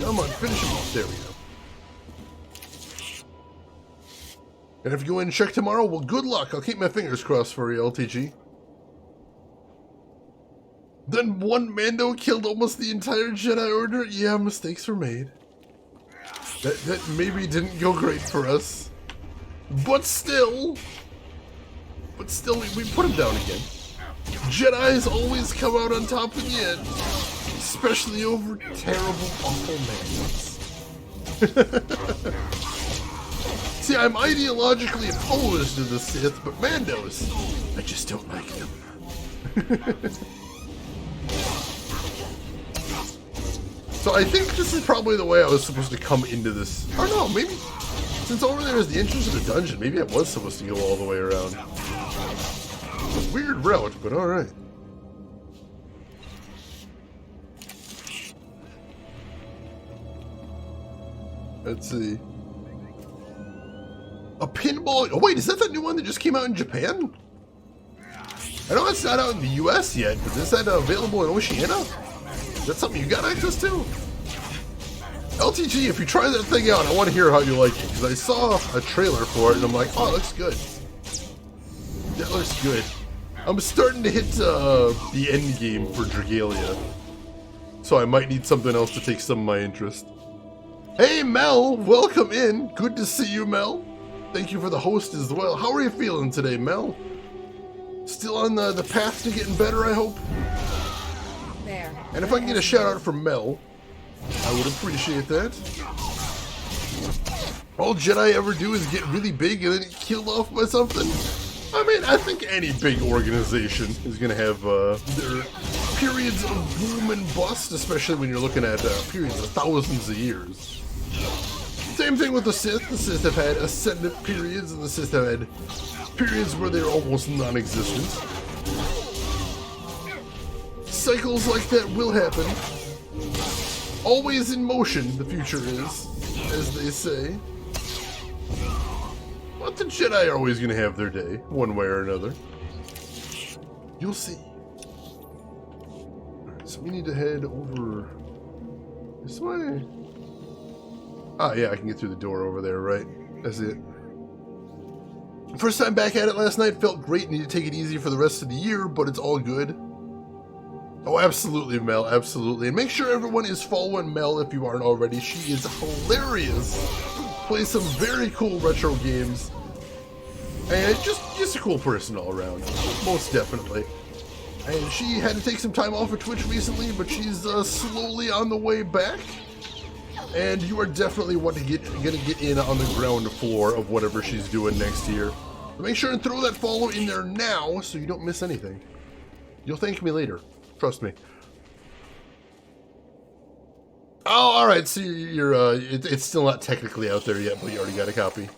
Come on, finish him off. There we go. And if you go in and check tomorrow, well, good luck. I'll keep my fingers crossed for you, LTG. Then one Mando killed almost the entire Jedi Order? Yeah, mistakes were made. That maybe didn't go great for us. But still, we put him down again. Jedis always come out on top in the end. Especially over terrible, awful Mandos. See, I'm ideologically opposed to the Sith, but Mandos, I just don't like them. So I think this is probably the way I was supposed to come into this. Or no, maybe, since over there is the entrance to the dungeon, maybe I was supposed to go all the way around. Weird route, but alright. Let's see. A pinball. Oh, wait, is that the new one that just came out in Japan? I know it's not out in the US yet, but is that available in Oceania? Is that something you got access to? LTG, if you try that thing out, I want to hear how you like it, because I saw a trailer for it and I'm like, oh, it looks good. That looks good. I'm starting to hit the end game for Dragalia, so I might need something else to take some of my interest. Hey, Mel, welcome in. Good to see you, Mel. Thank you for the host as well. How are you feeling today, Mel? Still on the path to getting better, I hope? There. And if I can get a shout out from Mel, I would appreciate that. All Jedi ever do is get really big and then get killed off by something. I mean, I think any big organization is going to have their periods of boom and bust, especially when you're looking at periods of thousands of years. Same thing with the Sith. The Sith have had ascendant periods, and the Sith have had periods where they're almost non-existent. Cycles like that will happen. Always in motion, the future is, as they say. But the Jedi are always going to have their day, one way or another. You'll see. Alright, so we need to head over this way. Ah, yeah, I can get through the door over there, right? That's it. First time back at it last night, felt great. Need to take it easy for the rest of the year, but it's all good. Oh, absolutely, Mel, absolutely. And make sure everyone is following Mel if you aren't already. She is hilarious. Plays some very cool retro games. And just a cool person all around. Most definitely. And she had to take some time off of Twitch recently, but she's slowly on the way back. And you are definitely gonna get in on the ground floor of whatever she's doing next year. So make sure and throw that follow in there now so you don't miss anything. You'll thank me later. Trust me. Oh, alright, so it's still not technically out there yet, but you already got a copy.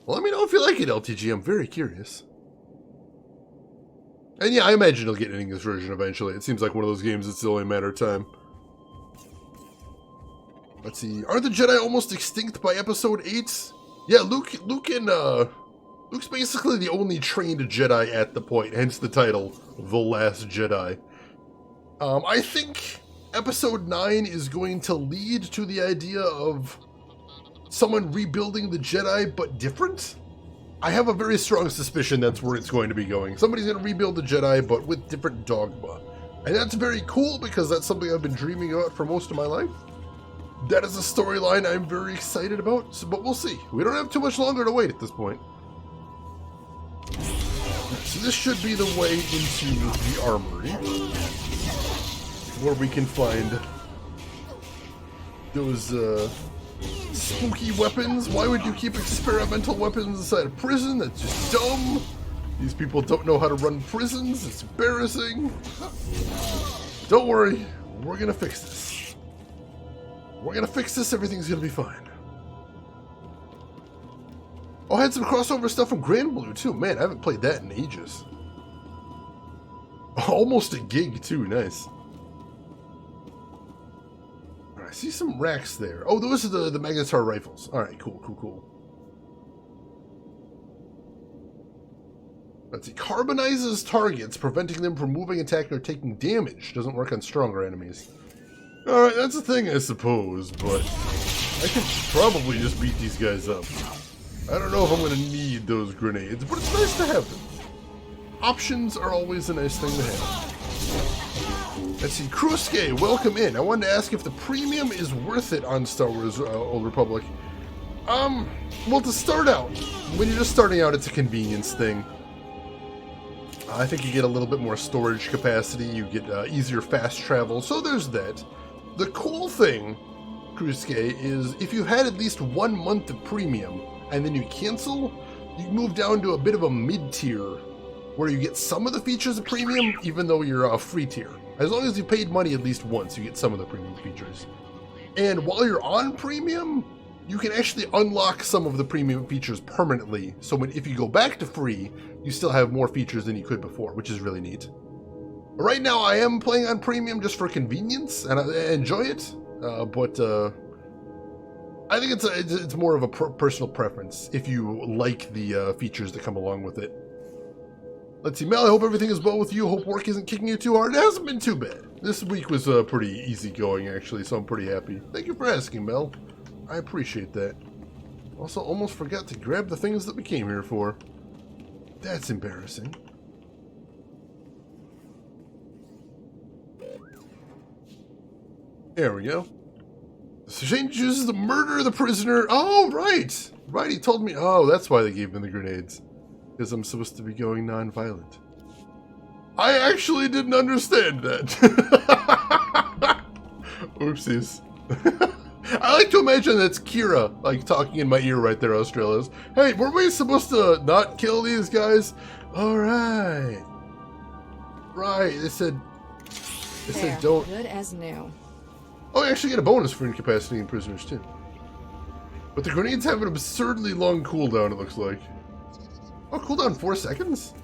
Well, let me know if you like it, LTG. I'm very curious. And yeah, I imagine you'll get an English version eventually. It seems like one of those games that's only a matter of time. Let's see. Aren't the Jedi almost extinct by episode 8? Yeah, Luke's basically the only trained Jedi at the point, hence the title, The Last Jedi. I think episode 9 is going to lead to the idea of someone rebuilding the Jedi, but different? I have a very strong suspicion that's where it's going to be going. Somebody's going to rebuild the Jedi, but with different dogma. And that's very cool, because that's something I've been dreaming about for most of my life. That is a storyline I'm very excited about, but we'll see. We don't have too much longer to wait at this point. So this should be the way into the armory, where we can find those spooky weapons. Why would you keep experimental weapons inside a prison? That's just dumb. These people don't know how to run prisons. It's embarrassing. Don't worry, we're gonna fix this. We're gonna fix this, everything's gonna be fine. Oh, I had some crossover stuff from Grand Blue too. Man, I haven't played that in ages. Almost a gig too, nice. I see some racks there. Oh, those are the Magnetar rifles. Alright, cool, cool, cool. Let's see. Carbonizes targets, preventing them from moving, attacking, or taking damage. Doesn't work on stronger enemies. Alright, that's a thing, I suppose, but I could probably just beat these guys up. I don't know if I'm going to need those grenades, but it's nice to have them. Options are always a nice thing to have. Let's see, Kruske, welcome in. I wanted to ask if the premium is worth it on Star Wars Old Republic. Well, to start out, when you're just starting out, it's a convenience thing. I think you get a little bit more storage capacity, you get easier fast travel, so there's that. The cool thing, Kruske, is if you had at least 1 month of premium, and then you cancel, you move down to a bit of a mid-tier, where you get some of the features of premium, even though you're a free tier. As long as you paid money at least once, you get some of the premium features. And while you're on premium, you can actually unlock some of the premium features permanently, so if you go back to free, you still have more features than you could before, which is really neat. Right now, I am playing on premium just for convenience, and I enjoy it, but I think it's more of a personal preference if you like the features that come along with it. Let's see, Mel, I hope everything is well with you. Hope work isn't kicking you too hard. It hasn't been too bad. This week was pretty easy going, actually, so I'm pretty happy. Thank you for asking, Mel. I appreciate that. Also, almost forgot to grab the things that we came here for. That's embarrassing. There we go. So Shane chooses to murder the prisoner. Oh, right. Right, he told me. Oh, that's why they gave him the grenades. Because I'm supposed to be going non-violent. I actually didn't understand that. Oopsies. I like to imagine that's Kira, like, talking in my ear right there, Australians. Hey, were we supposed to not kill these guys? Alright. Right, they said don't. Good as new. Oh, you actually get a bonus for incapacitating prisoners, too. But the grenades have an absurdly long cooldown, it looks like. Oh, cooldown 4 seconds?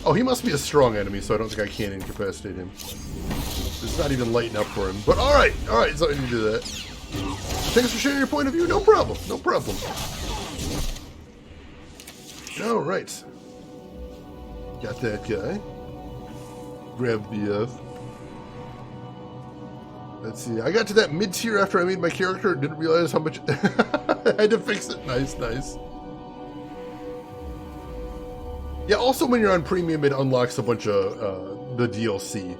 Oh, he must be a strong enemy, so I don't think I can incapacitate him. It's not even lighting up for him. But alright, so I need to do that. Thanks for sharing your point of view. No problem, no problem. Alright. Got that guy. Grab the let's see. I got to that mid-tier after I made my character and didn't realize how much I had to fix it. Nice, nice. Yeah, also when you're on premium, it unlocks a bunch of the DLC.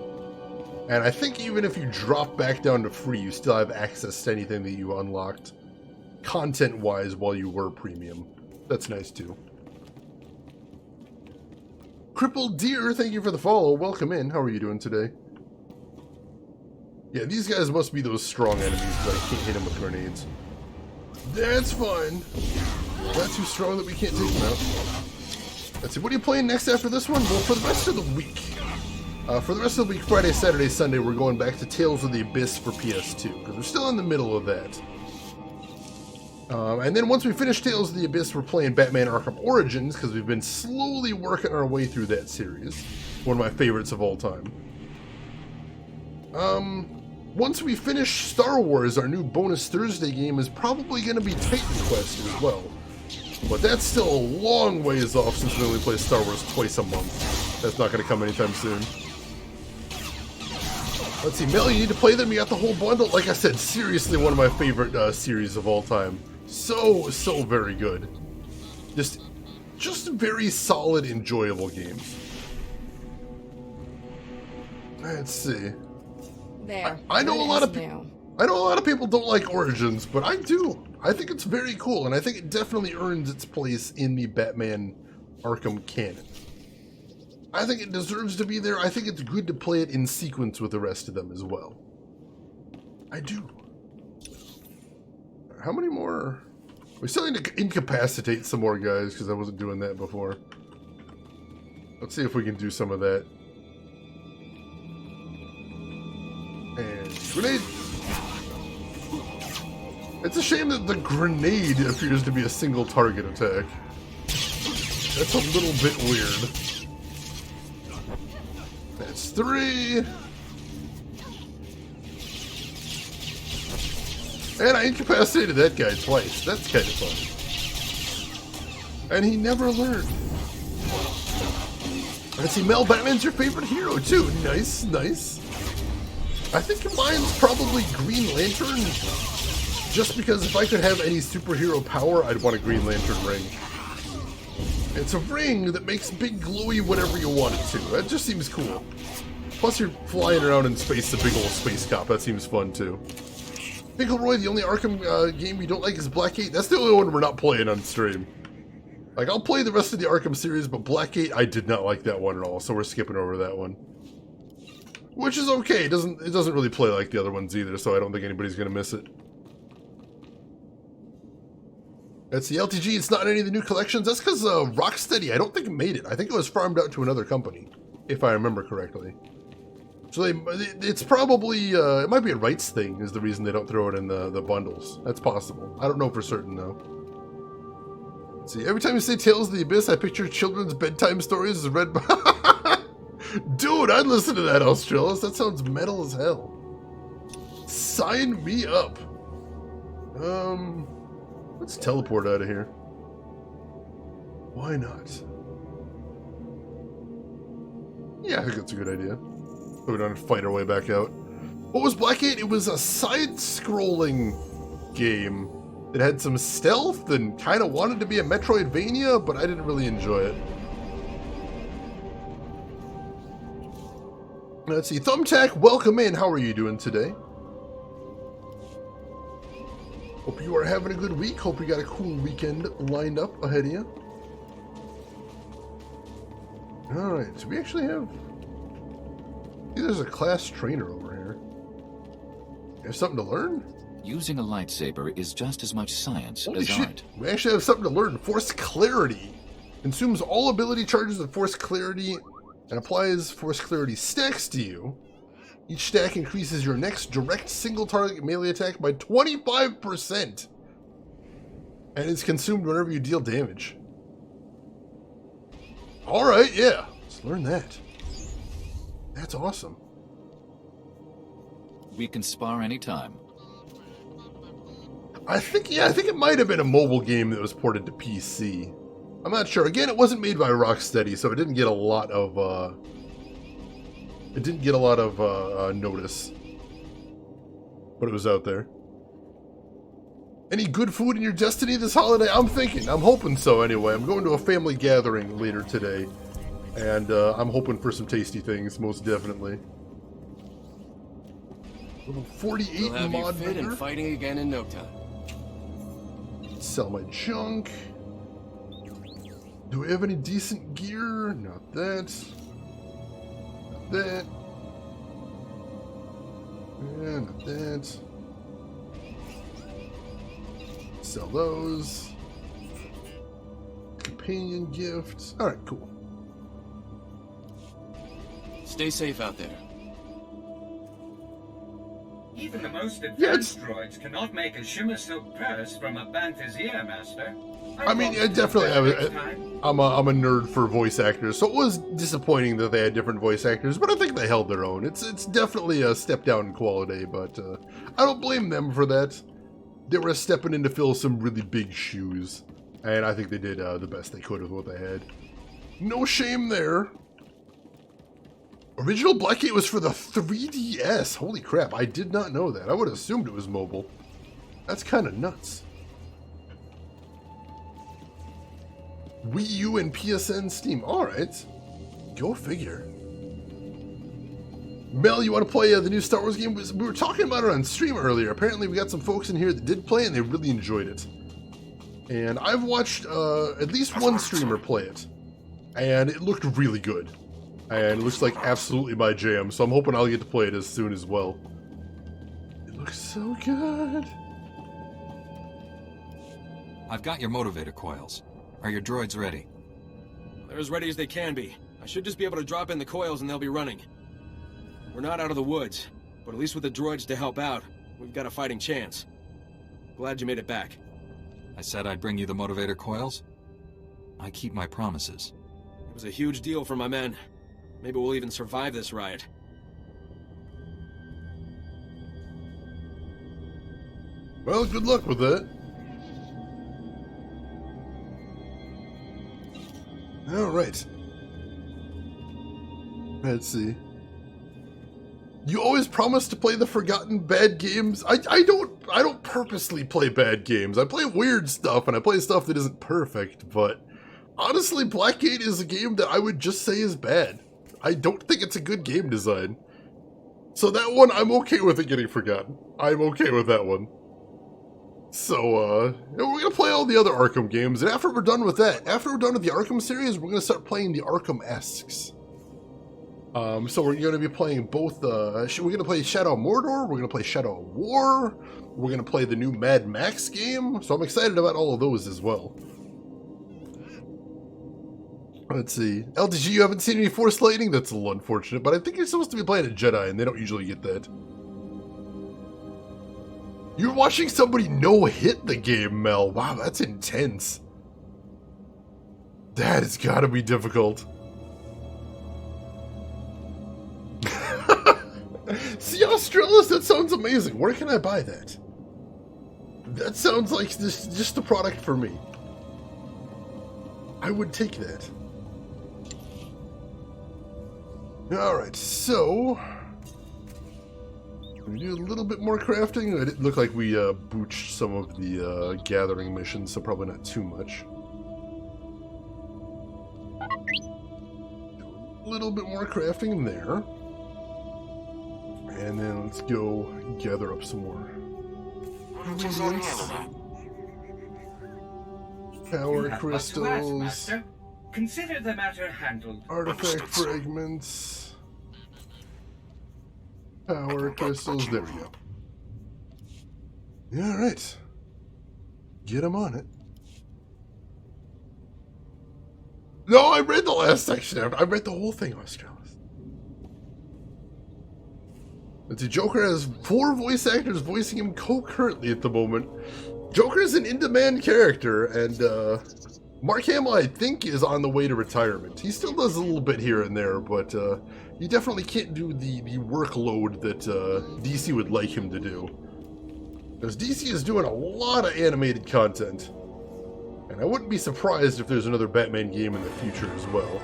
And I think even if you drop back down to free, you still have access to anything that you unlocked content-wise while you were premium. That's nice, too. Crippled Deer, thank you for the follow. Welcome in. How are you doing today? Yeah, these guys must be those strong enemies, but I can't hit them with grenades. That's fine. Not too strong that we can't take them out. Let's see, what are you playing next after this one? Well, for the rest of the week. For the rest of the week, Friday, Saturday, Sunday, we're going back to Tales of the Abyss for PS2, because we're still in the middle of that. And then once we finish Tales of the Abyss, we're playing Batman Arkham Origins, because we've been slowly working our way through that series. One of my favorites of all time. Once we finish Star Wars, our new bonus Thursday game is probably going to be Titan Quest as well. But that's still a long ways off since we only play Star Wars twice a month. That's not going to come anytime soon. Let's see, Mel, you need to play them. You got the whole bundle. Like I said, seriously one of my favorite series of all time. So very good. Just very solid, enjoyable games. Let's see. There. I know a lot of new. I know a lot of people don't like Origins, but I do. I think it's very cool, and I think it definitely earns its place in the Batman Arkham canon. I think it deserves to be there. I think it's good to play it in sequence with the rest of them as well. I do. How many more? We still need to incapacitate some more guys, because I wasn't doing that before. Let's see if we can do some of that. And grenade! It's a shame that the grenade appears to be a single target attack. That's a little bit weird. That's 3. And I incapacitated that guy twice. That's kind of fun. And he never learned. Let's see, Mel, Batman's your favorite hero too. Nice, nice. I think mine's probably Green Lantern. Just because if I could have any superhero power, I'd want a Green Lantern ring. It's a ring that makes big glowy whatever you want it to. That just seems cool. Plus you're flying around in space, a big old space cop. That seems fun too. Pickle Roy, the only Arkham game you don't like is Blackgate. That's the only one we're not playing on stream. Like, I'll play the rest of the Arkham series, but Blackgate, I did not like that one at all, so we're skipping over that one. Which is okay. It doesn't really play like the other ones either, so I don't think anybody's gonna miss it. That's the LTG. It's not in any of the new collections. That's because Rocksteady, I don't think it made it. I think it was farmed out to another company, if I remember correctly. So it's probably, it might be a rights thing is the reason they don't throw it in the bundles. That's possible. I don't know for certain, though. Let's see, every time you say Tales of the Abyss, I picture children's bedtime stories as read by... Dude, I'd listen to that, Australis. That sounds metal as hell. Sign me up. Let's teleport out of here. Why not? Yeah, I think that's a good idea. So we don't have to fight our way back out. What was Blackgate? It was a side-scrolling game that had some stealth and kind of wanted to be a Metroidvania, but I didn't really enjoy it. Let's see. Thumbtack, welcome in. How are you doing today? Hope you are having a good week. Hope you got a cool weekend lined up ahead of you. Alright, so we actually have... See, there's a class trainer over here. You have something to learn? Using a lightsaber is just as much science as art. We actually have something to learn. Force Clarity. Consumes all ability charges of Force Clarity and applies Force Clarity stacks to you. Each stack increases your next direct single target melee attack by 25%. And is consumed whenever you deal damage. Alright, yeah. Let's learn that. That's awesome. We can spar anytime. I think it might have been a mobile game that was ported to PC. I'm not sure. Again, it wasn't made by Rocksteady, so it didn't get a lot of notice. But it was out there. Any good food in your destiny this holiday? I'm hoping so anyway. I'm going to a family gathering later today. And I'm hoping for some tasty things, most definitely. Level 48 We'll have mod you fit maker. and fighting again in no time. Sell my junk. Do we have any decent gear? Not that. Not that. Yeah, not that. Sell those. Companion gifts. Alright, cool. Stay safe out there. Even the most advanced droids cannot make a shimmer silk purse from a Banfizier, Master. I mean, I definitely I'm a nerd for voice actors, so it was disappointing that they had different voice actors, but I think they held their own. It's definitely a step down in quality, but I don't blame them for that. They were stepping in to fill some really big shoes, and I think they did the best they could with what they had. No shame there. Original Blackgate was for the 3DS. Holy crap, I did not know that. I would have assumed it was mobile. That's kind of nuts. Wii U and PSN Steam. Alright. Go figure. Mel, you want to play the new Star Wars game? We were talking about it on stream earlier. Apparently we got some folks in here that did play and they really enjoyed it. And I've watched at least one streamer play it. And it looked really good. And it looks like absolutely my jam, so I'm hoping I'll get to play it as soon as well. It looks so good. I've got your motivator coils. Are your droids ready? They're as ready as they can be. I should just be able to drop in the coils and they'll be running. We're not out of the woods, but at least with the droids to help out, we've got a fighting chance. Glad you made it back. I said I'd bring you the motivator coils. I keep my promises. It was a huge deal for my men. Maybe we'll even survive this riot. Well, good luck with that. Alright. Let's see. You always promise to play the forgotten bad games. I don't purposely play bad games. I play weird stuff and I play stuff that isn't perfect, but honestly, Blackgate is a game that I would just say is bad. I don't think it's a good game design. So that one, I'm okay with it getting forgotten. I'm okay with that one. So, we're gonna play all the other Arkham games, and after we're done with that, after we're done with the Arkham series, we're gonna start playing the Arkham-esques. So we're gonna be playing both, we're gonna play Shadow of Mordor, we're gonna play Shadow of War, we're gonna play the new Mad Max game, so I'm excited about all of those as well. Let's see. LTG, you haven't seen any Force Lightning? That's a little unfortunate, but I think you're supposed to be playing a Jedi, and they don't usually get that. You're watching somebody no-hit the game, Mel. Wow, that's intense. That has got to be difficult. See, Australis, that sounds amazing. Where can I buy that? That sounds like just the product for me. I would take that. Alright, so... we do a little bit more crafting. It looked like we booched some of the gathering missions, so probably not too much. A little bit more crafting in there. And then let's go gather up some more Ingredients. Power crystals. Master. Consider the matter handled. Artifact fragments. Power crystals. There we go. Alright. Get him on it. No, I read the last section. I read the whole thing, Australis. The Joker has 4 voice actors voicing him concurrently at the moment. Joker is an in-demand character, and Mark Hamill, I think, is on the way to retirement. He still does a little bit here and there, but he definitely can't do the workload that DC would like him to do. Because DC is doing a lot of animated content. And I wouldn't be surprised if there's another Batman game in the future as well.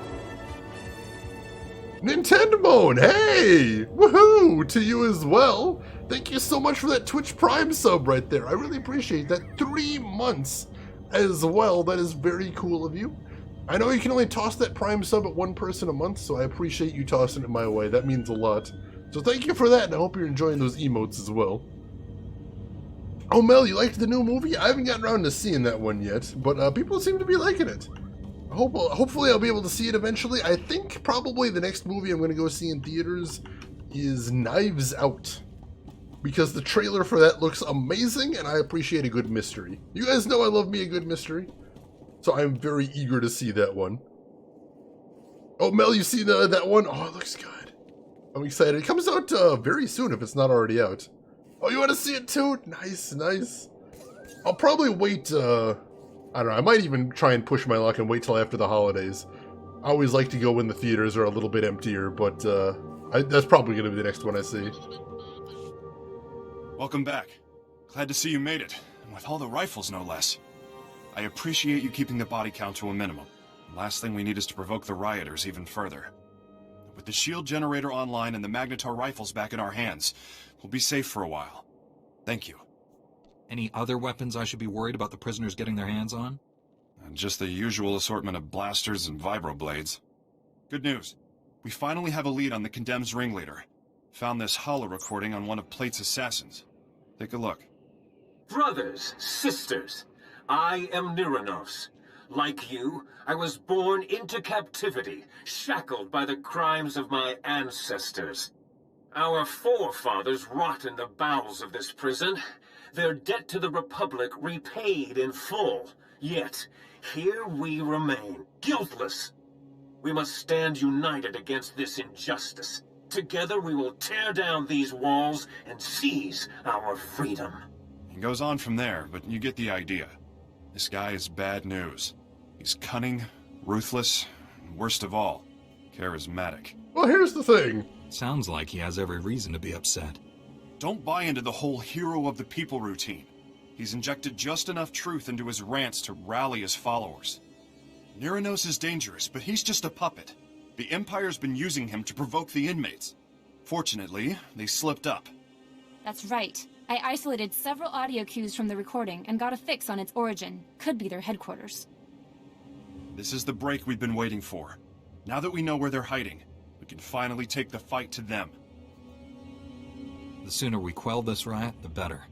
Nintendamone, hey! Woohoo! To you as well. Thank you so much for that Twitch Prime sub right there. I really appreciate that. 3 months as well. That is very cool of you. I know you can only toss that Prime sub at 1 person a month, so I appreciate you tossing it my way. That means a lot. So thank you for that, and I hope you're enjoying those emotes as well. Oh, Mel, you liked the new movie? I haven't gotten around to seeing that one yet, but people seem to be liking it. Hopefully I'll be able to see it eventually. I think probably the next movie I'm going to go see in theaters is Knives Out. Because the trailer for that looks amazing, and I appreciate a good mystery. You guys know I love me a good mystery. So I'm very eager to see that one. Oh, Mel, you seen that one? Oh, it looks good. I'm excited. It comes out very soon if it's not already out. Oh, you want to see it too? Nice, nice. I'll probably wait, I don't know, I might even try and push my luck and wait till after the holidays. I always like to go when the theaters are a little bit emptier, but that's probably going to be the next one I see. Welcome back. Glad to see you made it, and with all the rifles no less. I appreciate you keeping the body count to a minimum. The last thing we need is to provoke the rioters even further. With the shield generator online and the Magnetar rifles back in our hands, we'll be safe for a while. Thank you. Any other weapons I should be worried about the prisoners getting their hands on? Just the usual assortment of blasters and vibroblades. Good news. We finally have a lead on the Condemned's ringleader. Found this holo recording on one of Plate's assassins. Take a look. Brothers, sisters, I am Niranos. Like you, I was born into captivity, shackled by the crimes of my ancestors. Our forefathers rot in the bowels of this prison, their debt to the Republic repaid in full. Yet, here we remain, guiltless. We must stand united against this injustice. Together we will tear down these walls and seize our freedom. It goes on from there, but you get the idea. This guy is bad news. He's cunning, ruthless, and worst of all, charismatic. Well, here's the thing. Sounds like he has every reason to be upset. Don't buy into the whole hero of the people routine. He's injected just enough truth into his rants to rally his followers. Niranos is dangerous, but he's just a puppet. The Empire's been using him to provoke the inmates. Fortunately, they slipped up. That's right. I isolated several audio cues from the recording and got a fix on its origin. Could be their headquarters. This is the break we've been waiting for. Now that we know where they're hiding, we can finally take the fight to them. The sooner we quell this riot, the better.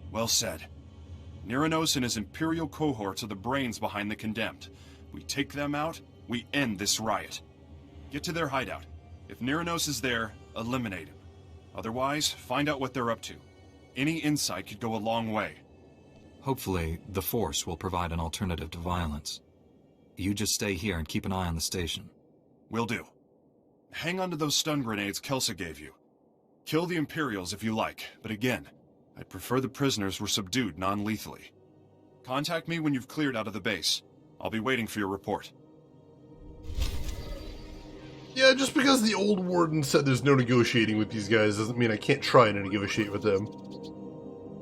Well said. Niranos and his Imperial cohorts are the brains behind the Condemned. We take them out, we end this riot. Get to their hideout. If Niranos is there, eliminate him. Otherwise, find out what they're up to. Any insight could go a long way. Hopefully, the Force will provide an alternative to violence. You just stay here and keep an eye on the station. Will do. Hang on to those stun grenades Kelsa gave you. Kill the Imperials if you like, but again, I'd prefer the prisoners were subdued non-lethally. Contact me when you've cleared out of the base. I'll be waiting for your report. Yeah, just because the old warden said there's no negotiating with these guys doesn't mean I can't try to negotiate with them.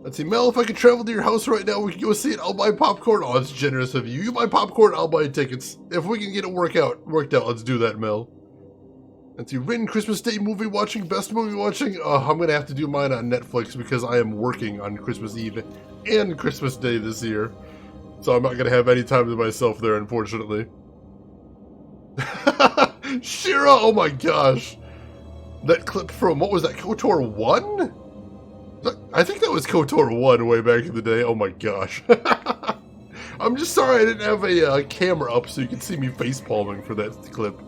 Let's see, Mel, if I could travel to your house right now, we can go see it. I'll buy popcorn. Oh, that's generous of you. You buy popcorn, I'll buy tickets. If we can get it worked out, let's do that, Mel. Let's see, written Christmas Day movie watching, best movie watching. I'm going to have to do mine on Netflix because I am working on Christmas Eve and Christmas Day this year. So I'm not going to have any time to myself there, unfortunately. Shira, oh my gosh. That clip from, what was that, KOTOR 1? I think that was KOTOR 1 way back in the day. Oh my gosh. I'm just sorry I didn't have a camera up so you could see me face palming for that clip.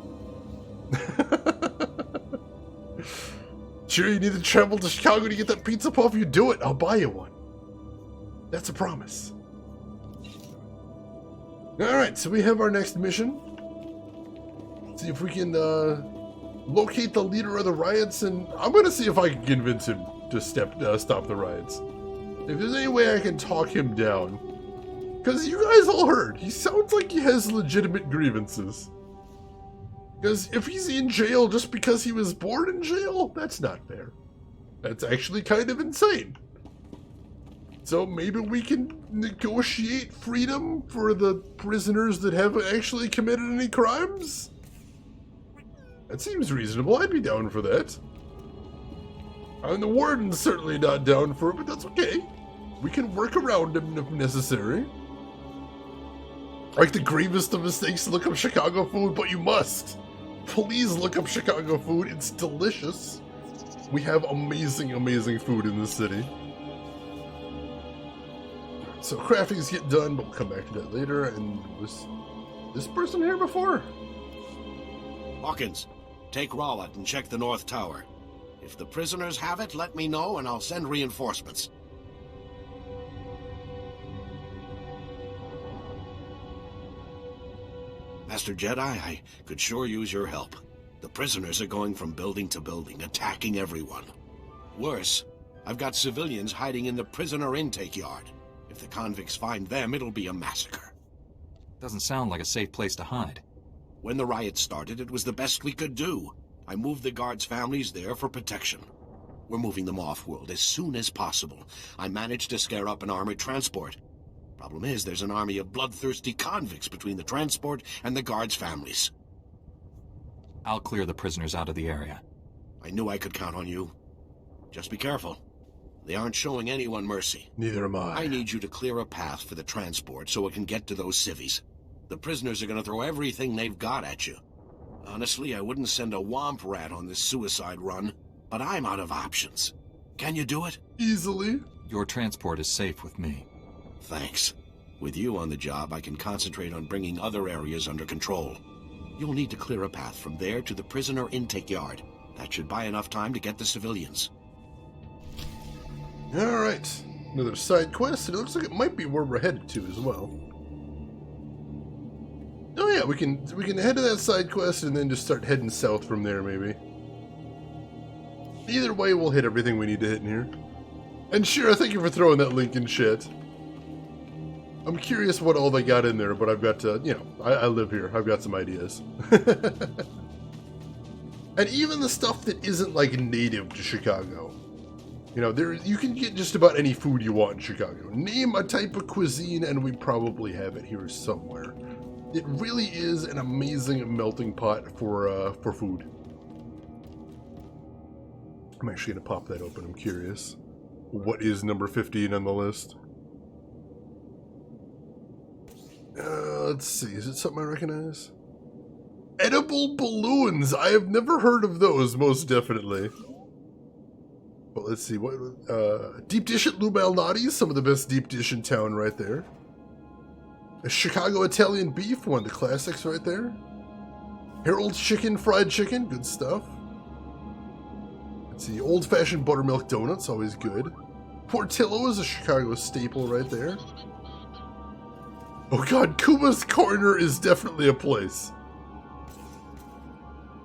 Sure, you need to travel to Chicago to get that pizza puff? You do it. I'll buy you one. That's a promise. Alright, so we have our next mission. See if we can locate the leader of the riots, and I'm going to see if I can convince him to stop the riots. If there's any way I can talk him down. Because you guys all heard, he sounds like he has legitimate grievances. Because if he's in jail just because he was born in jail, that's not fair. That's actually kind of insane. So maybe we can negotiate freedom for the prisoners that haven't actually committed any crimes? That seems reasonable. I'd be down for that. And the warden's certainly not down for it, but that's okay. We can work around him if necessary. Like the gravest of mistakes, look up Chicago food, but you must. Please look up Chicago food. It's delicious. We have amazing, amazing food in this city. So crafting's get done, but we'll come back to that later. And was this person here before? Hawkins, take Rowlett and check the North Tower. If the prisoners have it, let me know and I'll send reinforcements. Master Jedi, I could sure use your help. The prisoners are going from building to building, attacking everyone. Worse, I've got civilians hiding in the prisoner intake yard. If the convicts find them, it'll be a massacre. Doesn't sound like a safe place to hide. When the riot started, it was the best we could do. I moved the guards' families there for protection. We're moving them off-world as soon as possible. I managed to scare up an armored transport. Problem is, there's an army of bloodthirsty convicts between the transport and the guards' families. I'll clear the prisoners out of the area. I knew I could count on you. Just be careful. They aren't showing anyone mercy. Neither am I. I need you to clear a path for the transport so it can get to those civvies. The prisoners are going to throw everything they've got at you. Honestly, I wouldn't send a womp rat on this suicide run, but I'm out of options. Can you do it? Easily. Your transport is safe with me. Thanks. With you on the job, I can concentrate on bringing other areas under control. You'll need to clear a path from there to the prisoner intake yard. That should buy enough time to get the civilians. Alright. Another side quest, and it looks like it might be where we're headed to as well. Oh yeah, we can head to that side quest and then just start heading south from there, maybe. Either way, we'll hit everything we need to hit in here. And sure, thank you for throwing that link in chat. I'm curious what all they got in there, but I've got to, you know, I live here. I've got some ideas. And even the stuff that isn't, like, native to Chicago. You know, you can get just about any food you want in Chicago. Name a type of cuisine and we probably have it here somewhere. It really is an amazing melting pot for food. I'm actually going to pop that open. I'm curious. What is number 15 on the list? Let's see. Is it something I recognize? Edible balloons. I have never heard of those, most definitely. But let's see. What? Deep dish at Lou Malnati's. Some of the best deep dish in town right there. A Chicago Italian beef. One of the classics right there. Harold's chicken, fried chicken. Good stuff. Let's see. Old-fashioned buttermilk donuts. Always good. Portillo is a Chicago staple right there. Oh god, Kuma's Corner is definitely a place.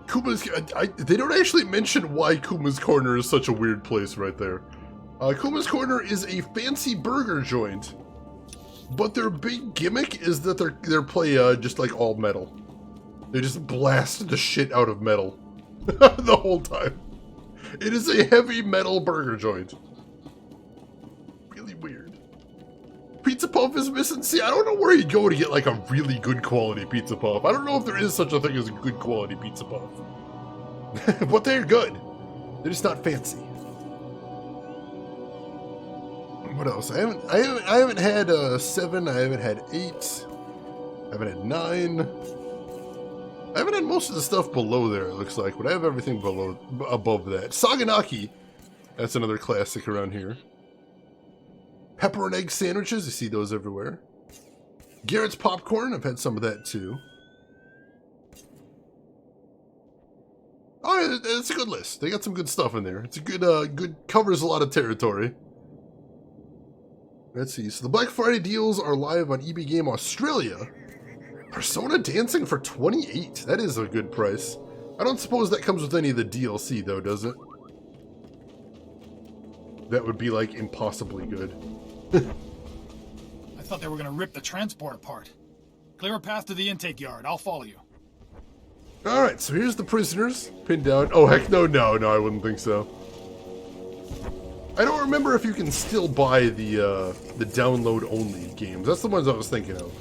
They don't actually mention why Kuma's Corner is such a weird place right there. Kuma's Corner is a fancy burger joint, but their big gimmick is that they're play just like all metal. They just blast the shit out of metal the whole time. It is a heavy metal burger joint. Really weird. Pizza Puff is missing. See, I don't know where you'd go to get like a really good quality Pizza Puff. I don't know if there is such a thing as a good quality Pizza Puff. But they're good. They're just not fancy. What else? I haven't had 7. I haven't had 8. I haven't had 9. I haven't had most of the stuff below there, it looks like, but I have everything above that. Saganaki That's another classic around here. Pepper and egg sandwiches, you see those everywhere. Garrett's popcorn, I've had some of that too. Oh, it's a good list. They got some good stuff in there. It's a good covers a lot of territory. Let's see. So the Black Friday deals are live on EB Game Australia. Persona Dancing for $28. That is a good price. I don't suppose that comes with any of the DLC though, does it? That would be like impossibly good. I thought they were gonna rip the transport apart. Clear a path to the intake yard. I'll follow you. Alright, so here's the prisoners pinned down. Oh, heck no, I wouldn't think so. I don't remember if you can still buy the download-only games. That's the ones I was thinking of.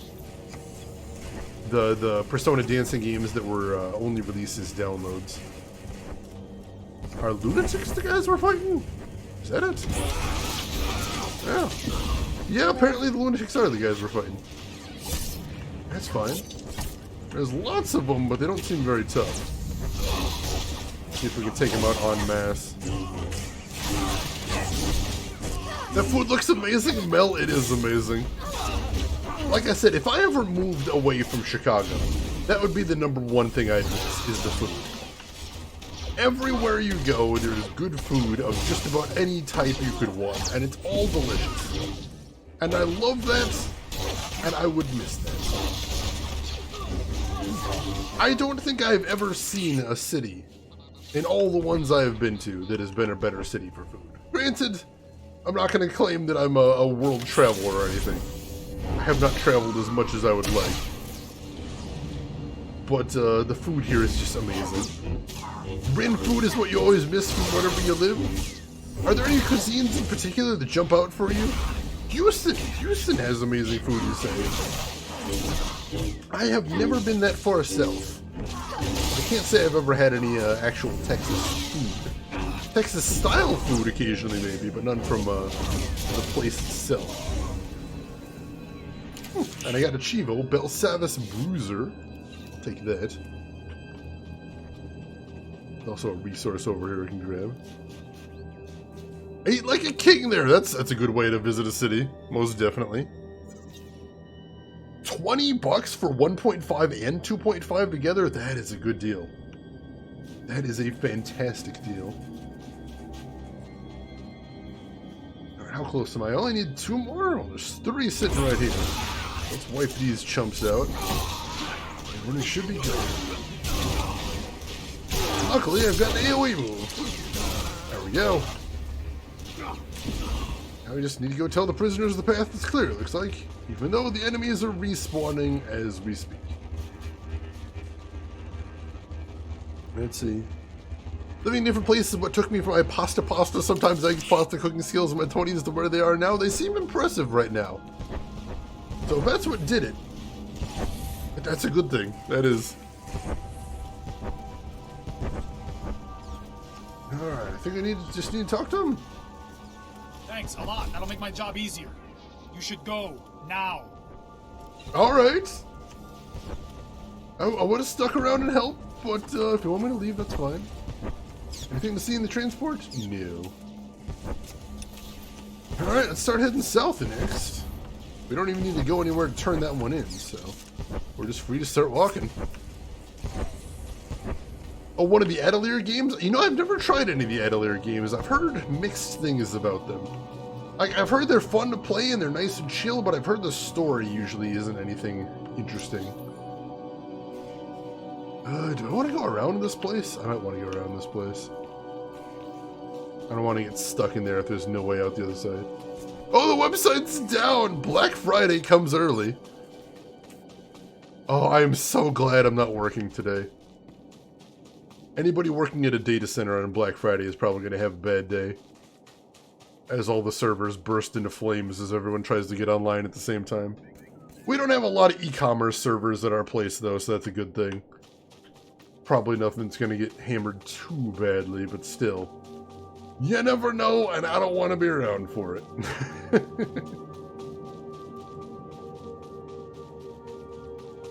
The Persona Dancing games that were only released as downloads. Are lunatics the guys we're fighting? Is that it? Yeah. Yeah, apparently the lunatics are the guys we're fighting. That's fine. There's lots of them, but they don't seem very tough. See if we can take them out en masse. That food looks amazing, Mel. It is amazing. Like I said, if I ever moved away from Chicago, that would be the #1 thing I'd miss, is the food. Everywhere you go, there's good food of just about any type you could want, and it's all delicious. And I love that, and I would miss that. I don't think I've ever seen a city, in all the ones I have been to, that has been a better city for food. Granted, I'm not going to claim that I'm a world traveler or anything. I have not traveled as much as I would like. But the food here is just amazing. Rin food is what you always miss from wherever you live. Are there any cuisines in particular that jump out for you? Houston has amazing food, you say. I have never been that far south. I can't say I've ever had any actual Texas food. Texas-style food occasionally, maybe, but none from the place itself. And I got a Chivo, Belsavis Bruiser. I'll take that. Also a resource over here we can grab. Ate like a king there! That's a good way to visit a city, most definitely. $20 for 1.5 and 2.5 together? That is a good deal. That is a fantastic deal. Alright, how close am I? I only need 2 more? Oh, there's 3 sitting right here. Let's wipe these chumps out. And we should be good. Luckily, I've got an AoE move. There we go. Now we just need to go tell the prisoners the path is clear, it looks like. Even though the enemies are respawning as we speak. Let's see. Living in different places is what took me from my pasta sometimes egg pasta cooking skills in my 20s to where they are now. They seem impressive right now. So if that's what did it, that's a good thing. That is. Alright, I think I just need to talk to him. Thanks a lot. That'll make my job easier. You should go now. Alright. I would have stuck around and helped, but if you want me to leave, that's fine. Anything to see in the transport? No. Alright, let's start heading south next. We don't even need to go anywhere to turn that one in, so we're just free to start walking. Oh, one of the Atelier games? You know, I've never tried any of the Atelier games. I've heard mixed things about them. I've heard they're fun to play and they're nice and chill, but I've heard the story usually isn't anything interesting. Do I want to go around this place? I might want to go around this place. I don't want to get stuck in there if there's no way out the other side. Oh, the website's down! Black Friday comes early. Oh, I am so glad I'm not working today. Anybody working at a data center on Black Friday is probably going to have a bad day. As all the servers burst into flames as everyone tries to get online at the same time. We don't have a lot of e-commerce servers at our place though, so that's a good thing. Probably nothing's going to get hammered too badly, but still. You never know, and I don't want to be around for it.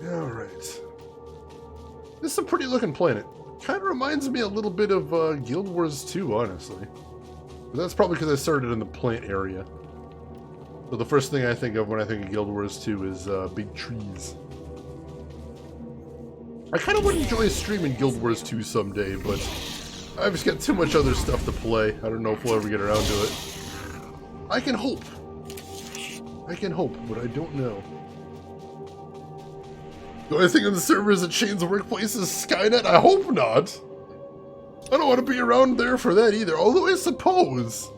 Alright. This is a pretty looking planet. Kind of reminds me a little bit of Guild Wars 2, honestly. But that's probably because I started in the plant area. So the first thing I think of when I think of Guild Wars 2 is big trees. I kind of would enjoy streaming Guild Wars 2 someday, but I've just got too much other stuff to play. I don't know if we'll ever get around to it. I can hope. I can hope, but I don't know. The only thing on the servers at Shane's workplace is Skynet? I hope not. I don't want to be around there for that either, although I suppose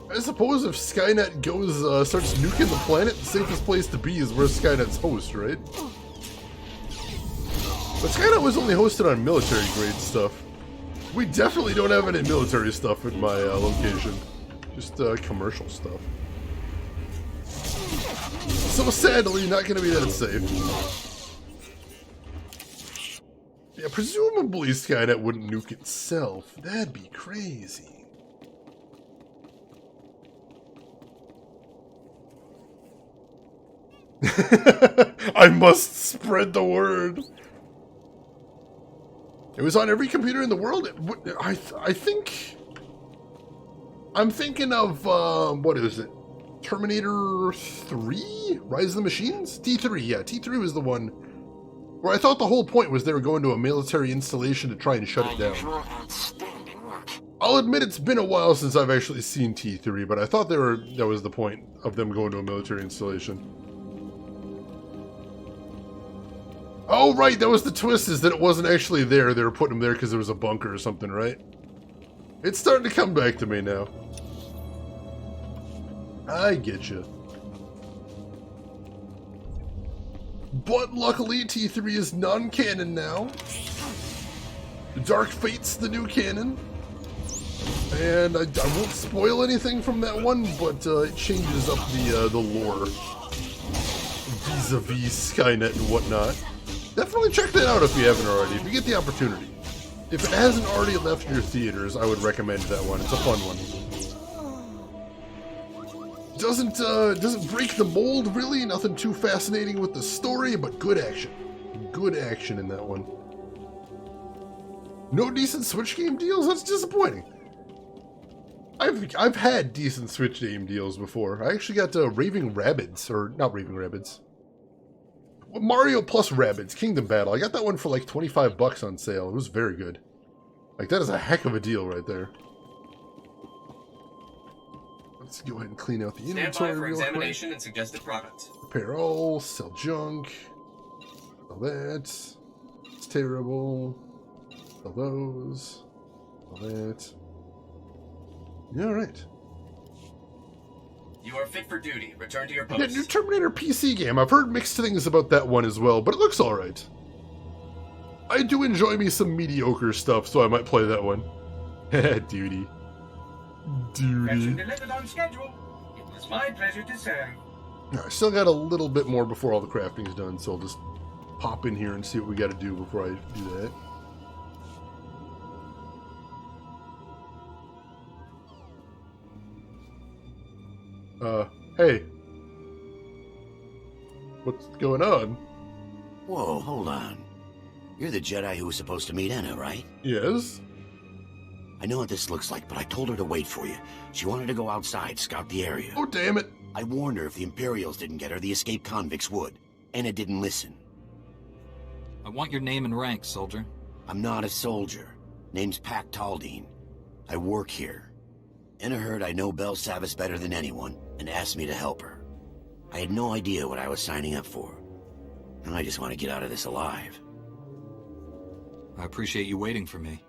if Skynet goes, starts nuking the planet, the safest place to be is where Skynet's host, right? But Skynet was only hosted on military-grade stuff. We definitely don't have any military stuff in my location. Just commercial stuff. So sadly, not going to be that safe. Yeah, presumably Skynet wouldn't nuke itself. That'd be crazy. I must spread the word. It was on every computer in the world. I think... I'm thinking of, what is it? Terminator 3? Rise of the Machines? T3, yeah. T3 was the one where I thought the whole point was they were going to a military installation to try and shut it down. I'll admit it's been a while since I've actually seen T3, but I thought that was the point of them going to a military installation. Oh, right, that was the twist, is that it wasn't actually there. They were putting him there because there was a bunker or something, right? It's starting to come back to me now. I get you. But luckily, T3 is non-canon now. Dark Fate's the new canon. And I won't spoil anything from that one, but it changes up the lore. Vis-a-vis Skynet and whatnot. Definitely check that out if you haven't already, if you get the opportunity. If it hasn't already left your theaters, I would recommend that one. It's a fun one. Doesn't break the mold, really. Nothing too fascinating with the story, but good action. Good action in that one. No decent Switch game deals? That's disappointing. I've had decent Switch game deals before. I actually got Raving Rabbids, or not Raving Rabbids. Mario plus Rabbids, Kingdom Battle. I got that one for like 25 bucks on sale. It was very good. Like, that is a heck of a deal right there. Let's go ahead and clean out the inventory. Stand by for real examination and suggested products. Repair all, sell junk. Sell that. It's terrible. Sell those. Sell that. Yeah, alright. You are fit for duty. Return to your Yeah, post. new Terminator PC game. I've heard mixed things about that one as well, but it looks alright. I do enjoy me some mediocre stuff, so I might play that one. Duty. Duty. Delivered on schedule. It was my pleasure to serve. I still got a little bit more before all the crafting's done, so I'll just pop in here and see what we got to do before I do that. Hey. What's going on? Whoa, hold on. You're the Jedi who was supposed to meet Anna, right? Yes? I know what this looks like, but I told her to wait for you. She wanted to go outside, scout the area. Oh, damn it. I warned her if the Imperials didn't get her, the escaped convicts would. Anna didn't listen. I want your name and rank, soldier. I'm not a soldier. Name's Pac Taldine. I work here. Anna heard I know Belsavis better than anyone, and asked me to help her. I had no idea what I was signing up for. And I just want to get out of this alive. I appreciate you waiting for me.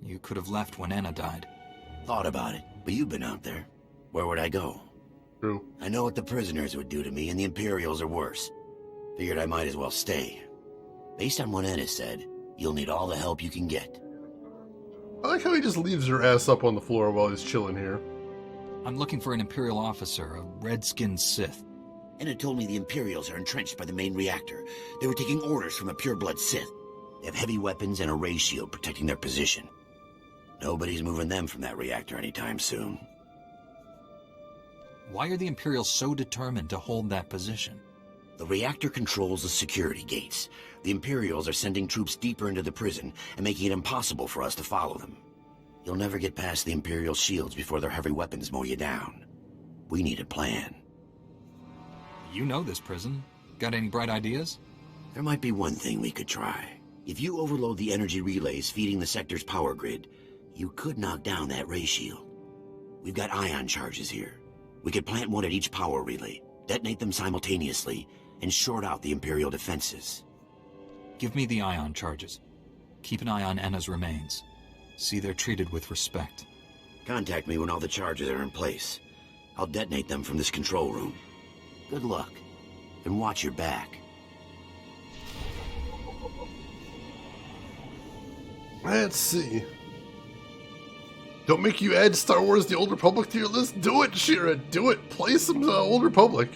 You could have left when Anna died. Thought about it, but you've been out there. Where would I go? True. I know what the prisoners would do to me, and the Imperials are worse. Figured I might as well stay. Based on what Anna said, you'll need all the help you can get. I like how he just leaves her ass up on the floor while he's chilling here. I'm looking for an Imperial officer, a red-skinned Sith. Anna told me the Imperials are entrenched by the main reactor. They were taking orders from a pure-blood Sith. They have heavy weapons and a ray shield protecting their position. Nobody's moving them from that reactor anytime soon. Why are the Imperials so determined to hold that position? The reactor controls the security gates. The Imperials are sending troops deeper into the prison and making it impossible for us to follow them. You'll never get past the Imperial shields before their heavy weapons mow you down. We need a plan. You know this prison. Got any bright ideas? There might be one thing we could try. If you overload the energy relays feeding the sector's power grid, you could knock down that ray shield. We've got ion charges here. We could plant one at each power relay, detonate them simultaneously, and short out the Imperial defenses. Give me the ion charges. Keep an eye on Enna's remains. See they're treated with respect. Contact me when all the charges are in place. I'll detonate them from this control room. Good luck, and watch your back. Let's see. Don't make you add Star Wars The Old Republic to your list? Do it, Shira, do it. Play some Old Republic.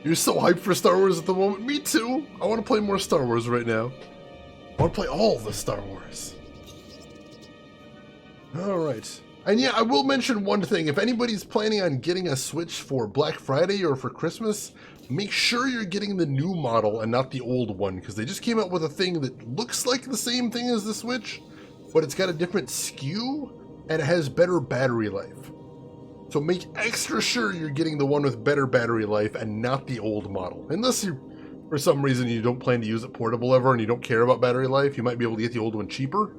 You're so hyped for Star Wars at the moment. Me too. I want to play more Star Wars right now. I want to play all the Star Wars. Alright. And yeah, I will mention one thing. If anybody's planning on getting a Switch for Black Friday or for Christmas, make sure you're getting the new model and not the old one, because they just came out with a thing that looks like the same thing as the Switch, but it's got a different SKU and it has better battery life. So make extra sure you're getting the one with better battery life and not the old model. Unless you, for some reason, you don't plan to use it portable ever and you don't care about battery life, you might be able to get the old one cheaper.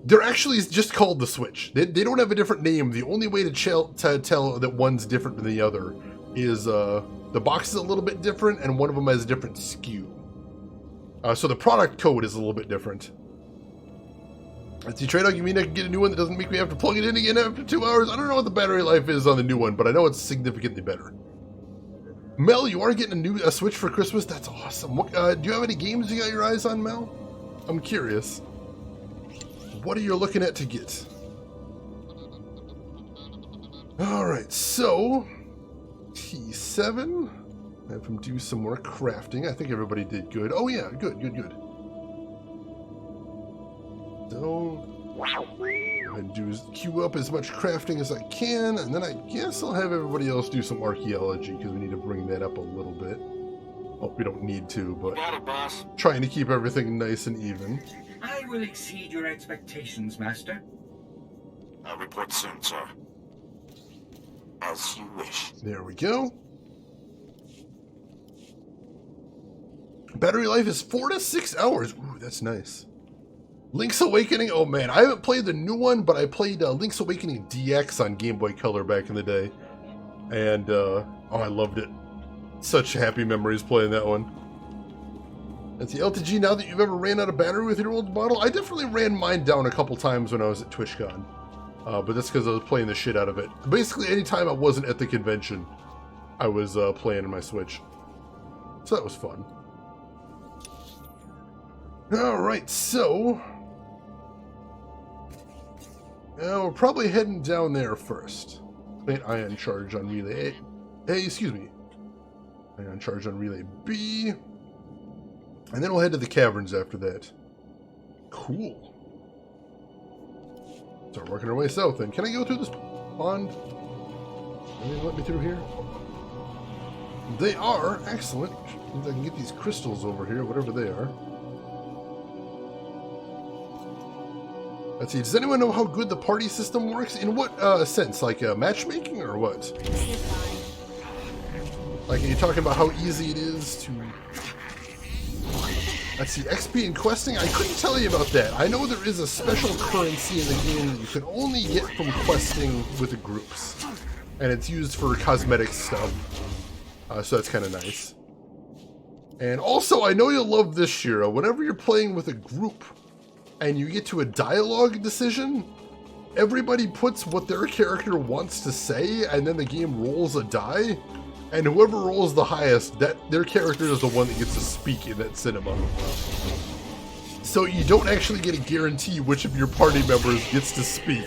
They're actually just called the Switch. They don't have a different name. The only way to tell that one's different than the other is the box is a little bit different and one of them has a different SKU. So the product code is a little bit different. Let's see, Trade-off, you mean I can get a new one that doesn't make me have to plug it in again after 2 hours? I don't know what the battery life is on the new one, but I know it's significantly better. Mel, you are getting a Switch for Christmas? That's awesome. What, do you have any games you got your eyes on, Mel? I'm curious. What are you looking at to get? Alright, so T7. Have him do some more crafting. I think everybody did good. Oh yeah, good. So, go ahead and queue up as much crafting as I can, and then I guess I'll have everybody else do some archaeology, because we need to bring that up a little bit. Well, we don't need to, but trying to keep everything nice and even. I will exceed your expectations, Master. I'll report soon, sir. As you wish. There we go. Battery life is 4 to 6 hours. Ooh, that's nice. Link's Awakening. Oh man, I haven't played the new one, but I played Link's Awakening DX on Game Boy Color back in the day. And, oh, I loved it. Such happy memories playing that one. That's the LTG. Now that you've ever ran out of battery with your old model, I definitely ran mine down a couple times when I was at TwitchCon. But that's because I was playing the shit out of it. Basically, anytime I wasn't at the convention, I was playing on my Switch. So that was fun. Alright, so we're probably heading down there first. Plant ion charge on relay A. Excuse me. Ion charge on relay B. And then we'll head to the caverns after that. Cool. Start working our way south then. Can I go through this pond? Are they let me through here? They are. Excellent. Means I can get these crystals over here, whatever they are. Let's see, does anyone know how good the party system works? In what sense? Like matchmaking or what? Like, are you talking about how easy it is to... Let's see, XP and questing? I couldn't tell you about that. I know there is a special currency in the game that you can only get from questing with the groups. And it's used for cosmetic stuff. So that's kind of nice. And also, I know you'll love this, Shira. Whenever you're playing with a group, and you get to a dialogue decision, everybody puts what their character wants to say, and then the game rolls a die, and whoever rolls the highest, their character is the one that gets to speak in that cinema. So you don't actually get a guarantee which of your party members gets to speak.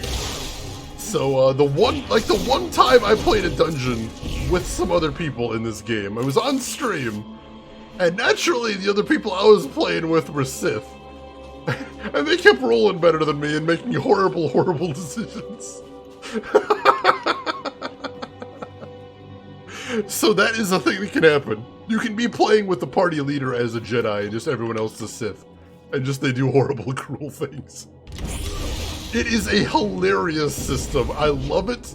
So the one time I played a dungeon with some other people in this game, I was on stream, and naturally the other people I was playing with were Sith. And they kept rolling better than me and making horrible, horrible decisions. So that is a thing that can happen. You can be playing with the party leader as a Jedi and just everyone else is a Sith. And just they do horrible, cruel things. It is a hilarious system. I love it.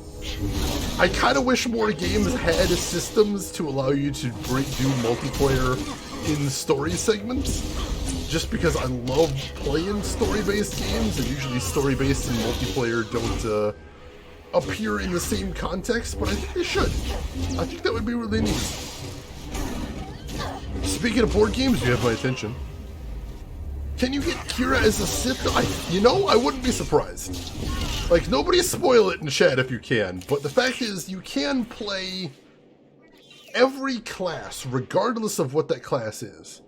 I kind of wish more games had systems to allow you to do multiplayer in story segments. Just because I love playing story-based games, and usually story-based and multiplayer don't appear in the same context, but I think they should. I think that would be really neat. Speaking of board games, you have my attention. Can you get Kira as a Sith? I wouldn't be surprised. Like, nobody spoil it in chat if you can, but the fact is, you can play every class, regardless of what that class is.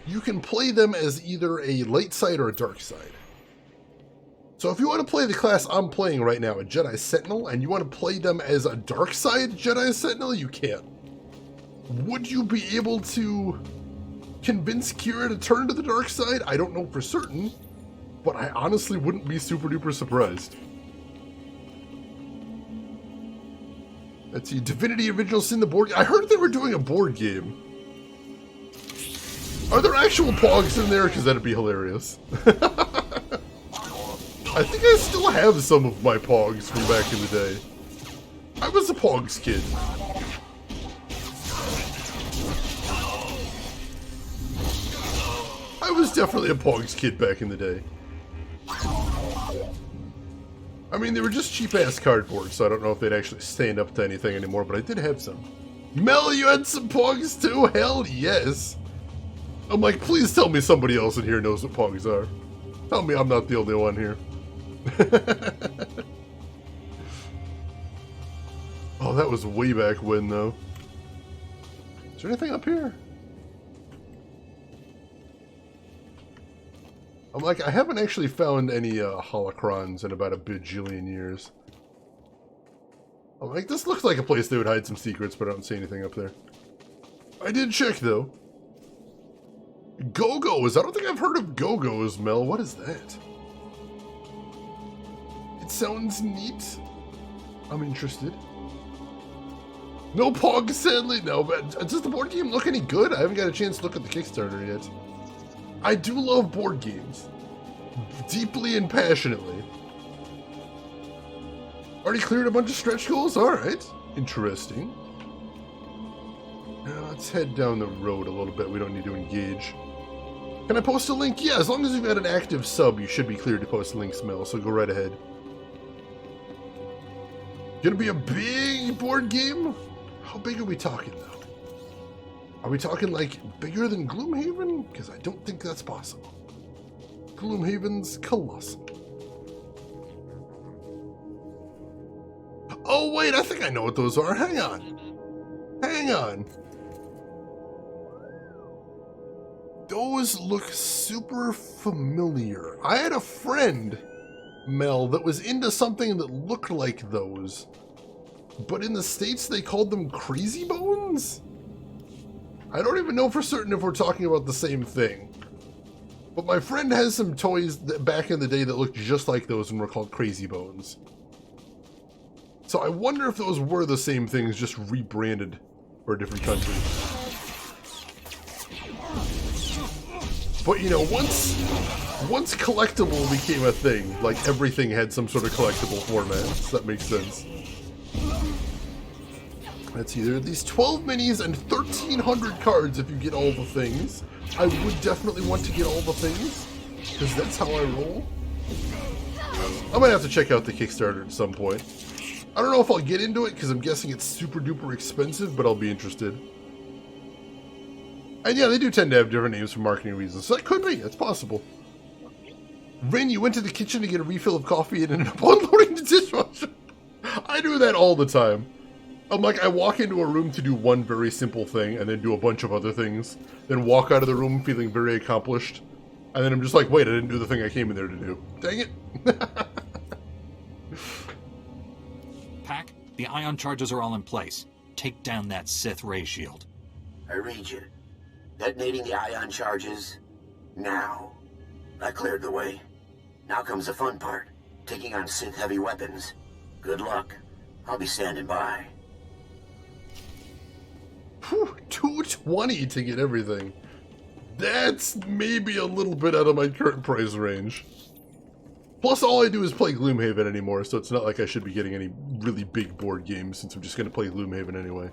You can play them as either a light side or a dark side. So if you want to play the class I'm playing right now, a Jedi Sentinel, and you want to play them as a dark side Jedi Sentinel, you can. Would you be able to convince Kira to turn to the dark side? I don't know for certain, but I honestly wouldn't be super duper surprised. Let's see, Divinity Original Sin, the board game. I heard they were doing a board game. Are there actual Pogs in there? Because that'd be hilarious. I think I still have some of my Pogs from back in the day. I was a Pogs kid. I was definitely a Pogs kid back in the day. I mean, they were just cheap-ass cardboard, so I don't know if they'd actually stand up to anything anymore, but I did have some. Mel, you had some Pogs too? Hell yes! I'm like, please tell me somebody else in here knows what Pogs are. Tell me I'm not the only one here. Oh, that was way back when, though. Is there anything up here? I'm like, I haven't actually found any holocrons in about a bajillion years. I'm like, this looks like a place they would hide some secrets, but I don't see anything up there. I did check, though. Go-Go's. I don't think I've heard of Go-Go's, Mel. What is that? It sounds neat. I'm interested. No Pog, sadly. No, but does the board game look any good? I haven't got a chance to look at the Kickstarter yet. I do love board games. Deeply and passionately. Already cleared a bunch of stretch goals? Alright. Interesting. Now let's head down the road a little bit. We don't need to engage. Can I post a link? Yeah, as long as you've got an active sub, you should be cleared to post links, Mel, so go right ahead. Gonna be a big board game? How big are we talking, though? Are we talking, like, bigger than Gloomhaven? Because I don't think that's possible. Gloomhaven's colossal. Oh, wait, I think I know what those are. Hang on. Hang on. Those look super familiar. I had a friend, Mel, that was into something that looked like those. But in the States, they called them Crazy Bones? I don't even know for certain if we're talking about the same thing. But my friend has some toys that back in the day that looked just like those and were called Crazy Bones. So I wonder if those were the same things, just rebranded for a different country. But you know, once collectible became a thing, like everything had some sort of collectible format, so that makes sense. Let's see, there are these 12 minis and 1,300 cards if you get all the things. I would definitely want to get all the things, because that's how I roll. I might have to check out the Kickstarter at some point. I don't know if I'll get into it, because I'm guessing it's super duper expensive, but I'll be interested. And yeah, they do tend to have different names for marketing reasons, so that could be, it's possible. Rin, you went to the kitchen to get a refill of coffee and ended up unloading the dishwasher. I do that all the time. I'm like, I walk into a room to do one very simple thing and then do a bunch of other things, then walk out of the room feeling very accomplished, and then I'm just like, wait, I didn't do the thing I came in there to do. Dang it. Pack, the ion charges are all in place. Take down that Sith ray shield. I read you. Detonating the ion charges now. I cleared the way. Now comes the fun part. Taking on Sith heavy weapons. Good luck. I'll be standing by. Whew, 220 to get everything. That's maybe a little bit out of my current price range. Plus, all I do is play Gloomhaven anymore, so it's not like I should be getting any really big board games since I'm just going to play Gloomhaven anyway.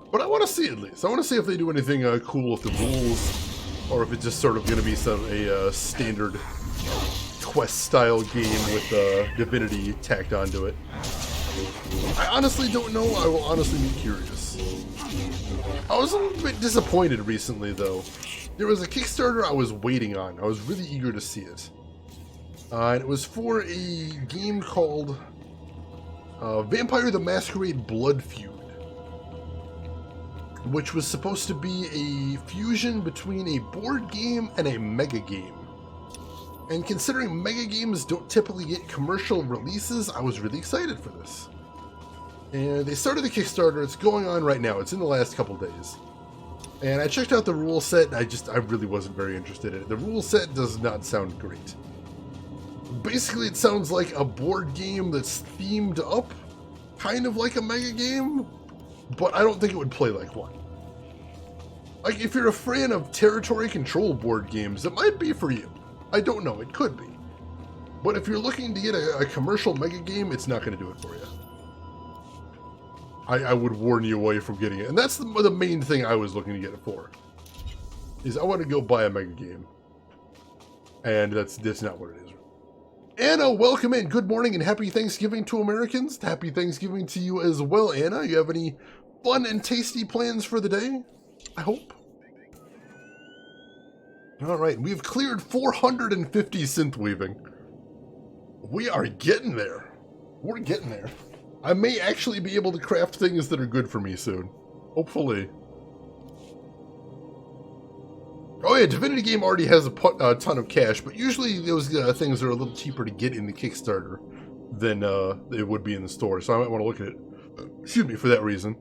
But I want to see at least. I want to see if they do anything cool with the rules, or if it's just sort of going to be a standard quest-style game with Divinity tacked onto it. I honestly don't know. I will honestly be curious. I was a little bit disappointed recently, though. There was a Kickstarter I was waiting on. I was really eager to see it. And it was for a game called Vampire the Masquerade Blood Feud, which was supposed to be a fusion between a board game and a mega game. And considering mega games don't typically get commercial releases, I was really excited for this. And they started the Kickstarter. It's going on right now. It's in the last couple days. And I checked out the rule set, and I really wasn't very interested in it. The rule set does not sound great. Basically, it sounds like a board game that's themed up, kind of like a mega game, but I don't think it would play like one. Like, if you're a fan of territory control board games, it might be for you. I don't know, it could be. But if you're looking to get a commercial mega game, it's not going to do it for you. I would warn you away from getting it. And that's the main thing I was looking to get it for. Is I want to go buy a mega game. And that's not what it is. Anna, welcome in. Good morning and happy Thanksgiving to Americans. Happy Thanksgiving to you as well, Anna. You have any fun and tasty plans for the day? I hope. Alright, we've cleared 450 synth weaving. We are getting there. We're getting there. I may actually be able to craft things that are good for me soon. Hopefully. Oh yeah, Divinity Game already has a ton of cash, but usually those things are a little cheaper to get in the Kickstarter than it would be in the store, so I might want to look at it, excuse me, for that reason.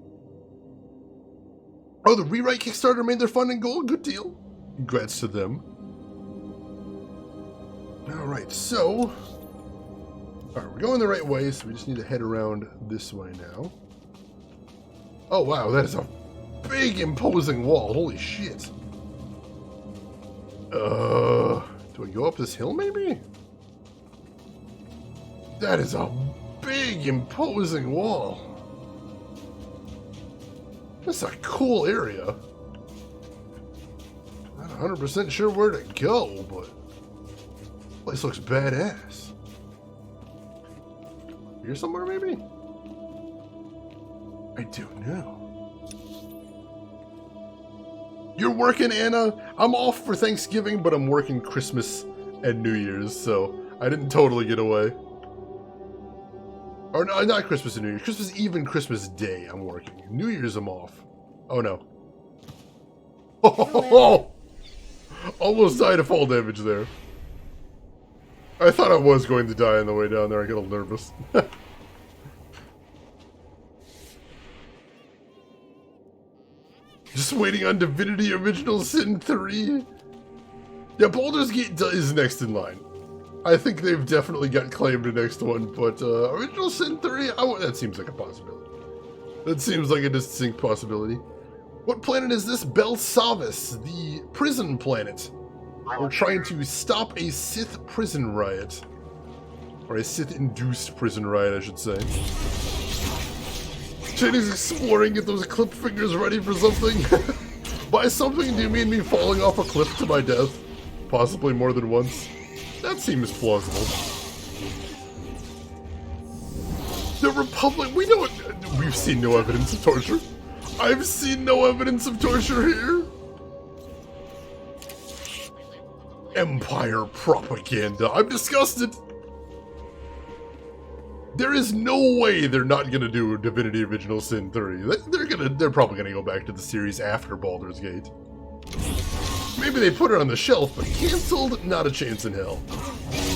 Oh, the Rewrite Kickstarter made their funding goal? Good deal. Congrats to them. Alright, so... Alright, we're going the right way, so we just need to head around this way now. Oh wow, that is a big imposing wall, holy shit. Do I go up this hill, maybe? That is a big, imposing wall. That's a cool area. Not 100% sure where to go, but this place looks badass. Here somewhere, maybe? I don't know. You're working, Anna? I'm off for Thanksgiving, but I'm working Christmas and New Year's, so I didn't totally get away. Or no, not Christmas and New Year's. Christmas Eve and Christmas Day I'm working. New Year's I'm off. Oh no. Oh! Almost died of fall damage there. I thought I was going to die on the way down there. I get a little nervous. Just waiting on Divinity Original Sin 3. Yeah, Baldur's Gate is next in line. I think they've definitely got claimed the next one, but Original Sin 3, that seems like a possibility. That seems like a distinct possibility. What planet is this? Belsavis, the prison planet. We're trying to stop a Sith prison riot. Or a Sith-induced prison riot, I should say. Shady's exploring, get those clip fingers ready for something. By something, do you mean me falling off a cliff to my death? Possibly more than once. That seems plausible. The Republic, we've seen no evidence of torture. I've seen no evidence of torture here. Empire propaganda. I'm disgusted. There is no way they're not gonna do Divinity Original Sin 3. They're probably gonna go back to the series after Baldur's Gate. Maybe they put it on the shelf, but canceled? Not a chance in hell.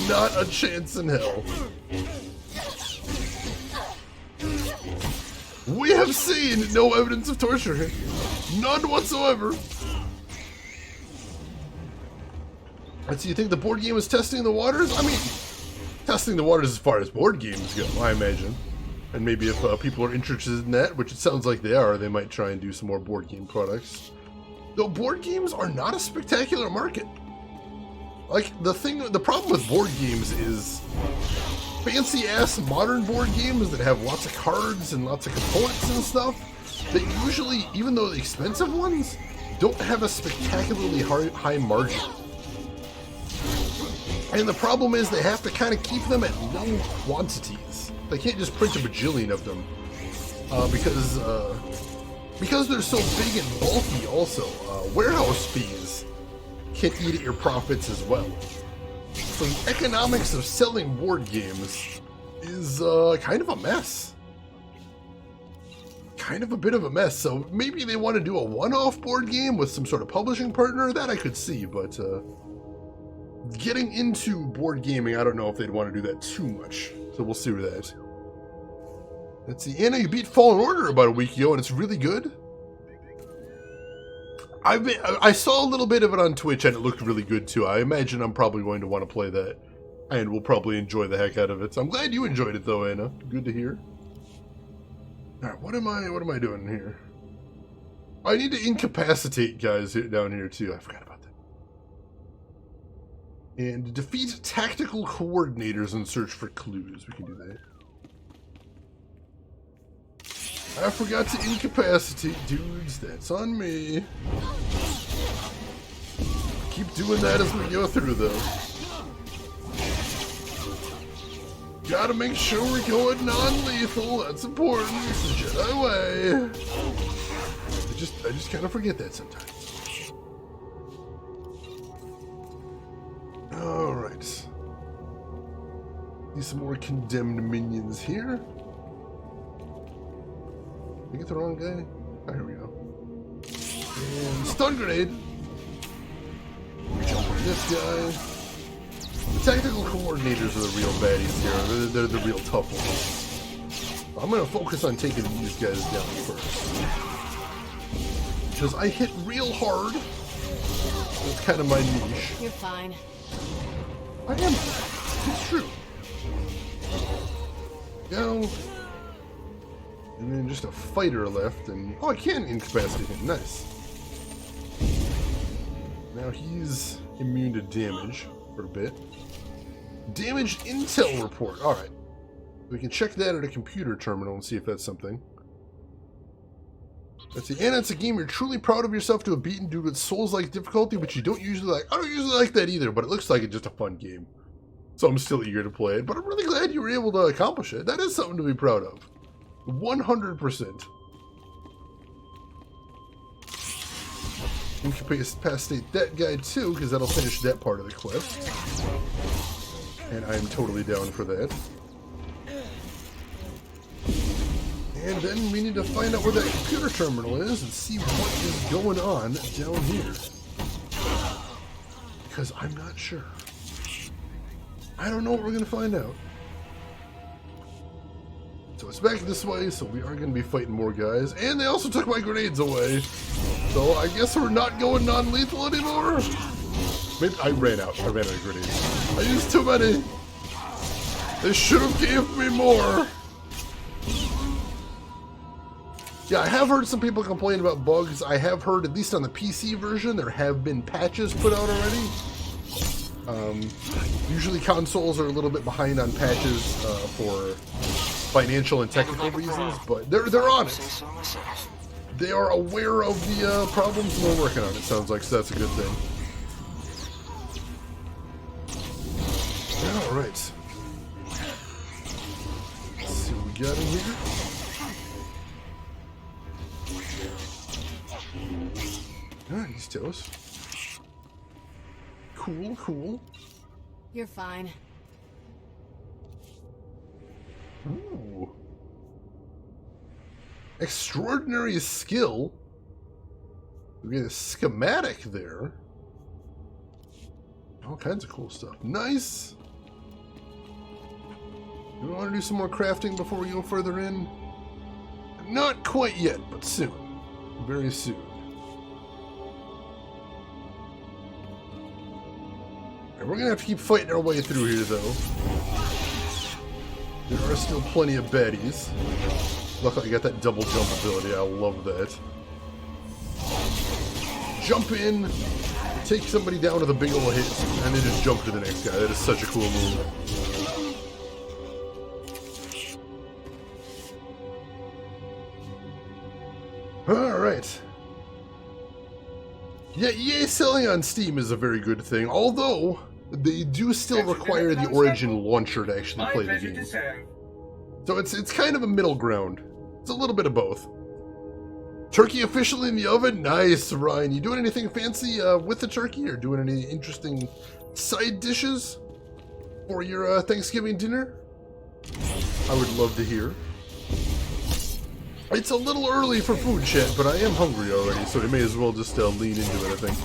Not a chance in hell. We have seen no evidence of torture here. None whatsoever. Let's see, you think the board game is testing the waters? I mean, testing the waters as far as board games go, I imagine. And maybe if people are interested in that, which it sounds like they are, they might try and do some more board game products. Though board games are not a spectacular market. Like, the problem with board games is fancy-ass modern board games that have lots of cards and lots of components and stuff, that usually, even though the expensive ones, don't have a spectacularly high margin. And the problem is they have to kind of keep them at low quantities. They can't just print a bajillion of them, because they're so big and bulky also. Warehouse fees can eat at your profits as well. So the economics of selling board games is kind of a mess. Kind of a bit of a mess. So maybe they want to do a one-off board game with some sort of publishing partner. That I could see, but getting into board gaming, I don't know if they'd want to do that too much. So we'll see with that. Let's see. Anna, you beat Fallen Order about a week ago, and it's really good. I saw a little bit of it on Twitch, and it looked really good too. I imagine I'm probably going to want to play that, and we'll probably enjoy the heck out of it. So I'm glad you enjoyed it, though, Anna. Good to hear. All right, what am I doing here? I need to incapacitate guys down here too. I forgot about that. And defeat tactical coordinators and search for clues. We can do that. I forgot to incapacitate dudes. That's on me. Keep doing that as we go through, though. Gotta make sure we're going non-lethal. That's important. It's the Jedi way. I just kind of forget that sometimes. All right. See some more condemned minions here. Did I get the wrong guy? Oh, here we go. And stun grenade. Jump on this guy. The technical coordinators are the real baddies here. They're the real tough ones. I'm going to focus on taking these guys down first. Because I hit real hard. That's kind of my niche. You're fine. I am. It's true. Go. And then just a fighter left, and oh, I can incapacitate him. Nice. Now he's immune to damage for a bit. Damaged intel report. All right, we can check that at a computer terminal and see if that's something. Let's see. And it's a game you're truly proud of yourself to have beaten due to its Souls-like difficulty, which you don't usually like. I don't usually like that either, but it looks like it's just a fun game, so I'm still eager to play it. But I'm really glad you were able to accomplish it. That is something to be proud of. 100%. Incapacitate that guy too, because that'll finish that part of the quest. And I'm totally down for that. And then we need to find out where that computer terminal is and see what is going on down here. Because I'm not sure. I don't know what we're going to find out. So it's back this way, so we are going to be fighting more guys. And they also took my grenades away. So I guess we're not going non-lethal anymore? Maybe I ran out of grenades. I used too many. They should have gave me more. Yeah, I have heard some people complain about bugs. I have heard, at least on the PC version, there have been patches put out already. Usually consoles are a little bit behind on patches for financial and technical reasons, but they're on it. They are aware of the problems and they're working on it, sounds like, so that's a good thing. Alright. Let's see what we got in here. Alright, these toes. Cool, cool. You're fine. Ooh. Extraordinary skill. We get a schematic there. All kinds of cool stuff. Nice. Do we want to do some more crafting before we go further in? Not quite yet, but soon. Very soon. We're going to have to keep fighting our way through here, though. There are still plenty of baddies. Luckily, I got that double jump ability. I love that. jump in, take somebody down with a big ol' hit, and then just jump to the next guy. That is such a cool move. Alright. Yeah, EA selling on Steam is a very good thing, although they do still require the Origin launcher to actually play the game. So it's kind of a middle ground. It's a little bit of both. Turkey officially in the oven? Nice, Ryan. You doing anything fancy with the turkey, or doing any interesting side dishes for your Thanksgiving dinner? I would love to hear. It's a little early for food, chat, but I am hungry already, so we may as well just lean into it, I think.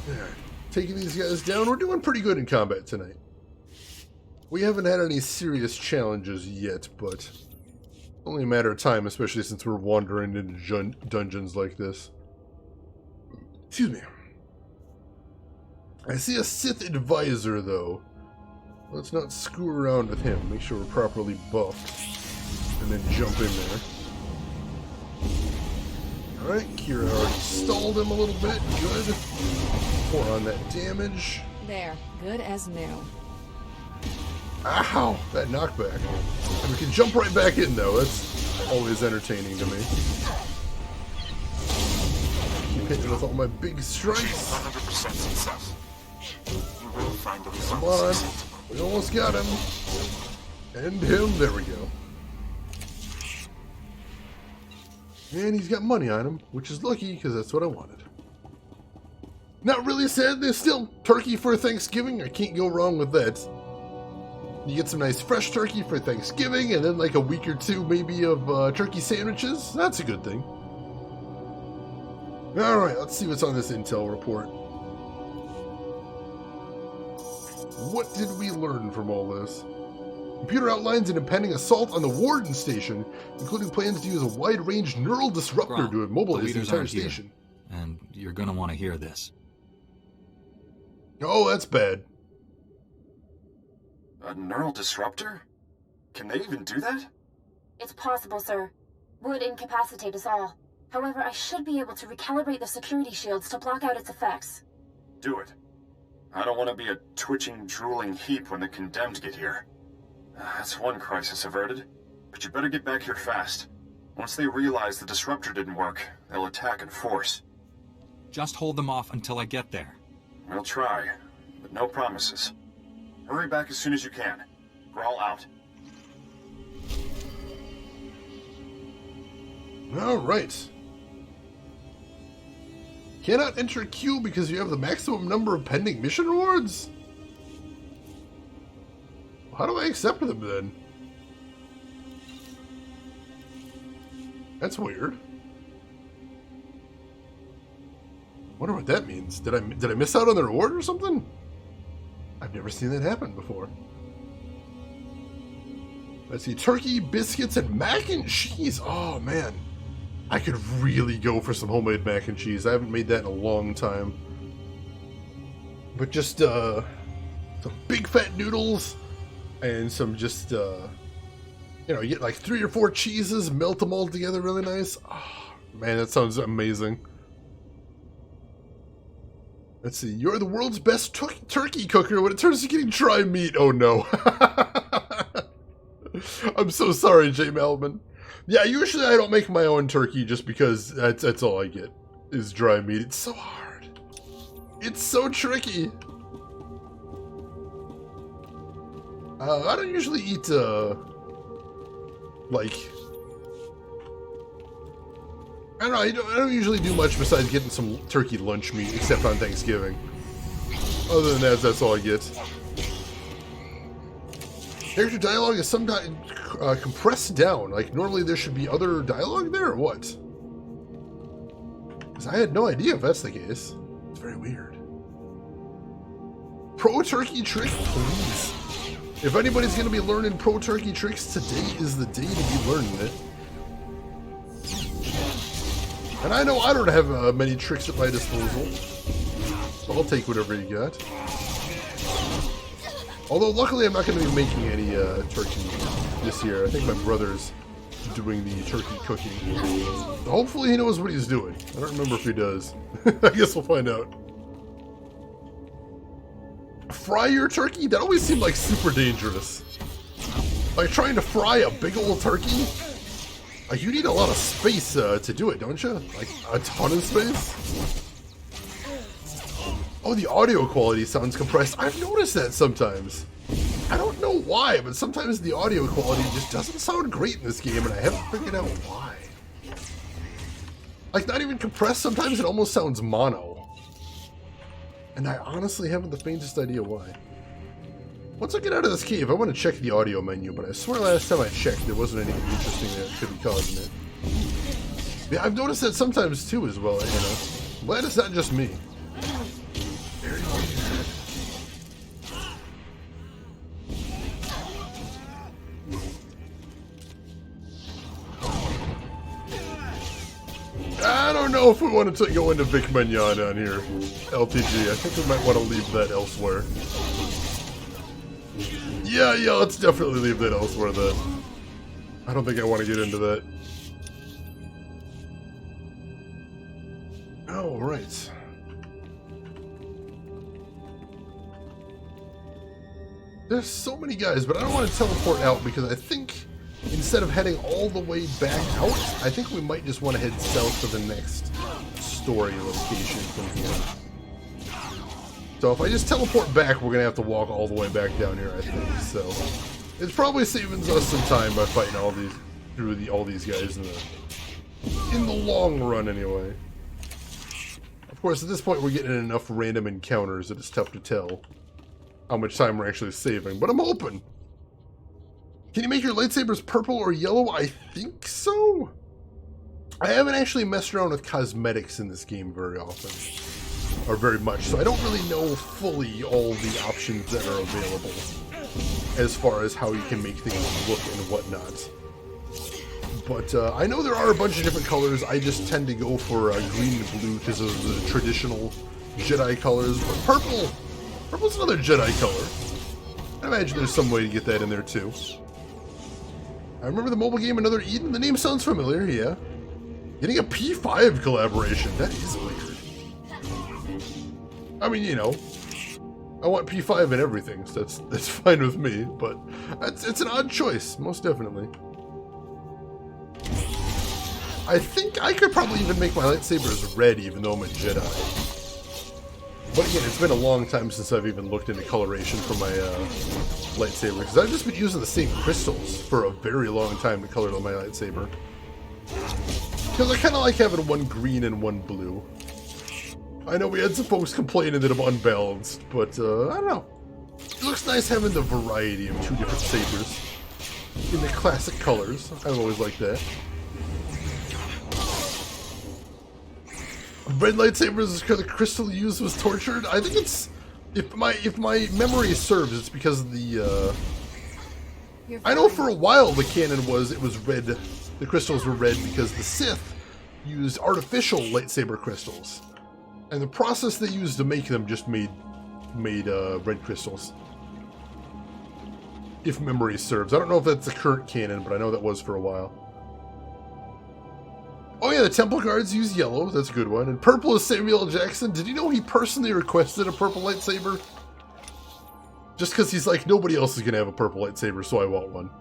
Yeah. Taking these guys down. We're doing pretty good in combat tonight. We haven't had any serious challenges yet, but only a matter of time, especially since we're wandering into dungeons like this. Excuse me. I see a Sith advisor, though. Let's not screw around with him. Make sure we're properly buffed. And then jump in there. Alright, Kira already stalled him a little bit. Good. Pour on that damage. There. Good as new. Ow! That knockback. And we can jump right back in, though. That's always entertaining to me. Keep hitting with all my big strikes. 100% success. You will find the results. Come on. We almost got him. End him. There we go. And he's got money on him, which is lucky, because that's what I wanted. Not really sad. There's still turkey for Thanksgiving. I can't go wrong with that. You get some nice fresh turkey for Thanksgiving, and then like a week or two maybe of turkey sandwiches. That's a good thing. Alright, let's see what's on this intel report. What did we learn from all this? Computer outlines an impending assault on the Warden Station, including plans to use a wide-range neural disruptor to immobilize the entire station. And you're gonna want to hear this. Oh, that's bad. A neural disruptor? Can they even do that? It's possible, sir. Would incapacitate us all. However, I should be able to recalibrate the security shields to block out its effects. Do it. I don't want to be a twitching, drooling heap when the condemned get here. That's one crisis averted. But you better get back here fast. Once they realize the disruptor didn't work, they'll attack in force. Just hold them off until I get there. We'll try, but no promises. Hurry back as soon as you can. Growl out. Alright. Cannot enter queue because you have the maximum number of pending mission rewards? How do I accept them then? That's weird. Wonder what that means. Did I miss out on the reward or something? I've never seen that happen before. Let's see, turkey, biscuits, and mac and cheese. Oh man, I could really go for some homemade mac and cheese. I haven't made that in a long time. But just some big fat noodles and some just you know, you get like 3 or 4 cheeses, melt them all together really nice. Oh man, that sounds amazing. Let's see, you're the world's best turkey cooker when it turns to getting dry meat. Oh no. I'm so sorry, Jay Melvin. Yeah, usually I don't make my own turkey just because that's all I get is dry meat. It's so hard. It's so tricky. I don't usually eat, like... I don't know, I don't usually do much besides getting some turkey lunch meat, except on Thanksgiving. Other than that, that's all I get. Character dialogue is sometimes compressed down. Like, normally there should be other dialogue there, or what? Because I had no idea if that's the case. It's very weird. Pro turkey trick, please. If anybody's going to be learning pro turkey tricks, today is the day to be learning it. And I know I don't have many tricks at my disposal, so I'll take whatever you got. Although, luckily, I'm not going to be making any turkey this year. I think my brother's doing the turkey cooking. Hopefully he knows what he's doing. I don't remember if he does. I guess we'll find out. Fry your turkey? That always seemed like super dangerous. Like trying to fry a big old turkey? Like you need a lot of space to do it, don't you? Like a ton of space? Oh, the audio quality sounds compressed. I've noticed that sometimes. I don't know why, but sometimes the audio quality just doesn't sound great in this game, and I haven't figured out why. Like, not even compressed, sometimes it almost sounds mono. And I honestly haven't the faintest idea why. Once I get out of this cave, I want to check the audio menu, but I swear last time I checked, there wasn't anything interesting that could be causing it. Yeah, I've noticed that sometimes too as well, you know. Glad it's not just me. Very weird. I don't know if we want to go into Vic Mignon on here, LTG. I think we might want to leave that elsewhere. Yeah, let's definitely leave that elsewhere then. I don't think I want to get into that. Oh, right. There's so many guys, but I don't want to teleport out because I think instead of heading all the way back out, I think we might just want to head south to the next story location from here. So if I just teleport back, we're going to have to walk all the way back down here, I think. So it's probably saving us some time by fighting all these guys in the long run anyway. Of course, at this point, we're getting enough random encounters that it's tough to tell how much time we're actually saving, but I'm hoping. Can you make your lightsabers purple or yellow? I think so. I haven't actually messed around with cosmetics in this game very often, or very much, so I don't really know fully all the options that are available as far as how you can make things look and whatnot. But I know there are a bunch of different colors. I just tend to go for green and blue because of the traditional Jedi colors, but purple's another Jedi color. I imagine there's some way to get that in there too. I remember the mobile game Another Eden. The name sounds familiar, yeah. Getting a P5 collaboration. That is weird. I mean, you know, I want P5 in everything, so that's fine with me, but it's an odd choice, most definitely. I think I could probably even make my lightsabers red, even though I'm a Jedi. But again, it's been a long time since I've even looked into coloration for my lightsaber, because I've just been using the same crystals for a very long time to color my lightsaber. Because I kind of like having one green and one blue. I know we had some folks complaining that I'm unbalanced, but I don't know. It looks nice having the variety of two different sabers in the classic colors. I've always liked that. Red lightsabers is because the crystal used was tortured. I think it's, if my memory serves, it's because of the I know for a while the canon was it was red. The crystals were red because the Sith used artificial lightsaber crystals, and the process they used to make them just made red crystals. If memory serves, I don't know if that's the current canon, but I know that was for a while. Oh yeah, the Temple Guards use yellow. That's a good one. And purple is Samuel L. Jackson. Did you know he personally requested a purple lightsaber? Just because he's like, nobody else is going to have a purple lightsaber, so I want one.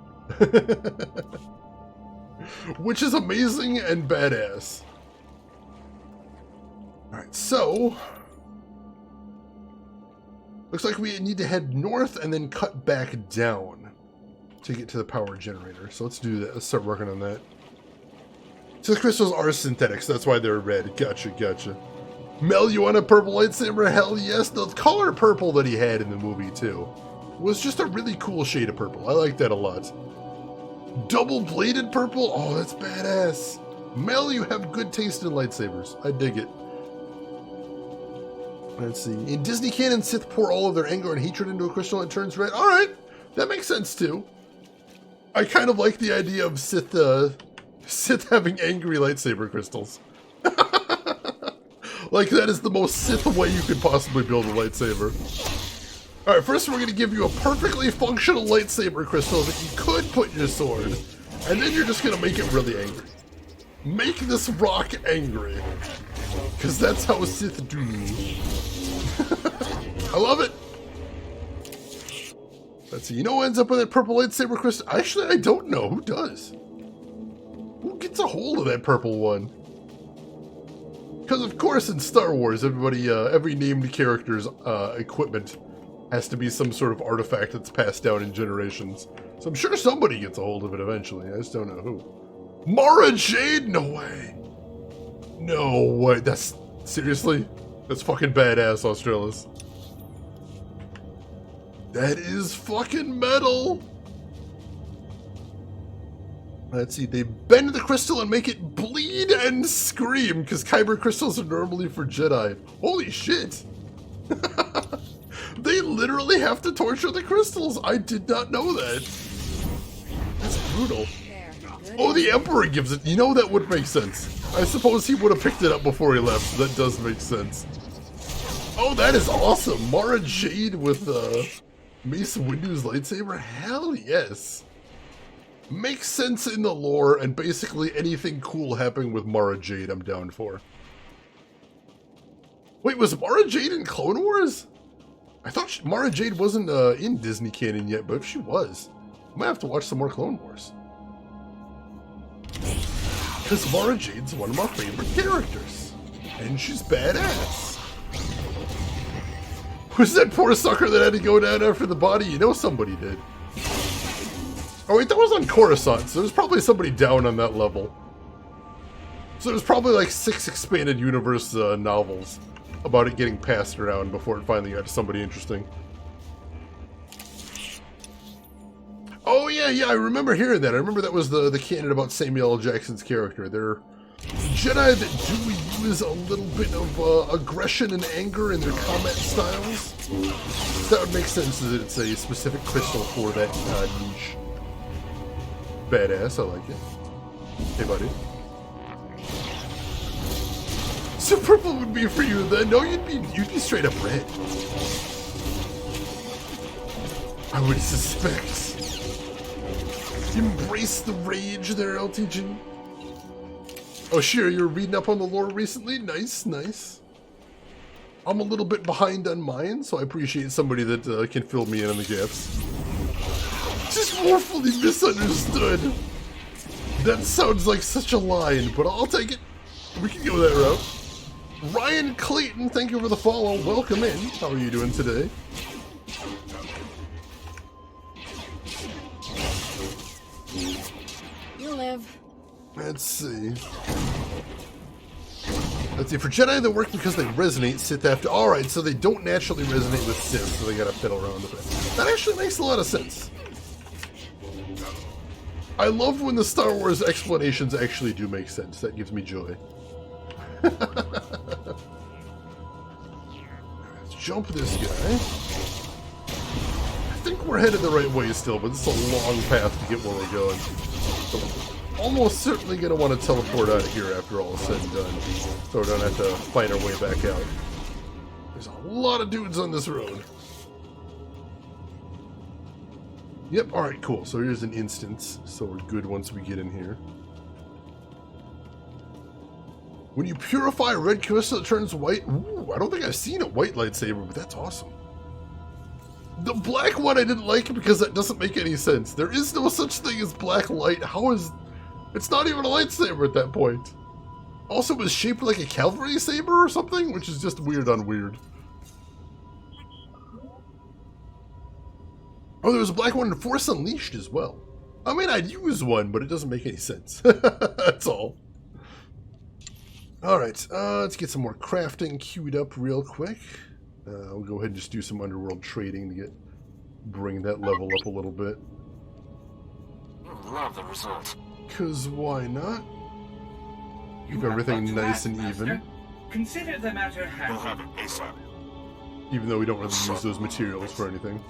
Which is amazing and badass. Alright, so looks like we need to head north and then cut back down to get to the power generator. So let's do that. Let's start working on that. So the crystals are synthetic, so that's why they're red. Gotcha. Mel, you want a purple lightsaber? Hell yes. The color purple that he had in the movie, too, was just a really cool shade of purple. I like that a lot. Double-bladed purple? Oh, that's badass. Mel, you have good taste in lightsabers. I dig it. Let's see. In Disney canon, Sith pour all of their anger and hatred into a crystal and it turns red. Alright, that makes sense, too. I kind of like the idea of Sith having angry lightsaber crystals. Like, that is the most Sith way you could possibly build a lightsaber. Alright, first we're going to give you a perfectly functional lightsaber crystal that you could put in your sword. And then you're just gonna make it really angry. Make this rock angry. Because that's how Sith do. I love it. Let's see, you know what ends up with that purple lightsaber crystal? Actually, I don't know. Who does? Who gets a hold of that purple one? Because of course in Star Wars, everybody, every named character's equipment has to be some sort of artifact that's passed down in generations. So I'm sure somebody gets a hold of it eventually. I just don't know who. Mara Jade? No way. No way. That's... Seriously? That's fucking badass, Australis. That is fucking metal. Let's see. They bend the crystal and make it bleed and scream, because kyber crystals are normally for Jedi. Holy shit. They literally have to torture the crystals. I did not know that. That's brutal. Oh, the Emperor gives it. You know, that would make sense. I suppose he would have picked it up before he left, so that does make sense. Oh, that is awesome. Mara Jade with Mace Windu's lightsaber? Hell yes. Makes sense in the lore, and basically anything cool happening with Mara Jade I'm down for. Wait, was Mara Jade in Clone Wars? I thought Mara Jade wasn't in Disney canon yet, but if she was, I might have to watch some more Clone Wars. Because Mara Jade's one of my favorite characters. And she's badass. Who's that poor sucker that had to go down after the body? You know somebody did. Oh wait, that was on Coruscant, so there's probably somebody down on that level. So there's probably like 6 expanded universe novels about it getting passed around before it finally got to somebody interesting. Oh yeah, I remember hearing that. I remember that was the canon about Samuel L. Jackson's character. They're Jedi that do use a little bit of aggression and anger in their combat styles. That would make sense that it's a specific crystal for that niche. Badass, I like it. Hey buddy. So purple would be for you then? No, you'd be straight up red. I would suspect. Embrace the rage there, LTG. Oh, sure, you're reading up on the lore recently? Nice, nice. I'm a little bit behind on mine, so I appreciate somebody that can fill me in on the gaps. Just woefully misunderstood. That sounds like such a line, but I'll take it. We can go that route. Ryan Clayton, thank you for the follow. Welcome in. How are you doing today? You live. Let's see. Let's see. For Jedi that work because they resonate, Sith have to... Alright, so they don't naturally resonate with Sith, so they gotta fiddle around with it. That actually makes a lot of sense. I love when the Star Wars explanations actually do make sense. That gives me joy. Let's jump this guy. I think we're headed the right way still, but this is a long path to get where we're going. So almost certainly going to want to teleport out of here after all is said and done, so we don't have to find our way back out. There's a lot of dudes on this road. Yep, alright, cool. So here's an instance, so we're good once we get in here. When you purify a red crystal, it turns white. Ooh, I don't think I've seen a white lightsaber, but that's awesome. The black one I didn't like because that doesn't make any sense. There is no such thing as black light. How is... It's not even a lightsaber at that point. Also, it was shaped like a cavalry saber or something, which is just weird on weird. Oh, there was a black one in Force Unleashed as well. I mean, I'd use one, but it doesn't make any sense. That's all. Alright, let's get some more crafting queued up real quick. We'll go ahead and just do some underworld trading to bring that level up a little bit. Love the result. Because why not? Keep everything nice and even. Consider the matter handled. We'll have it ASAP. Even though we don't really use those materials for anything.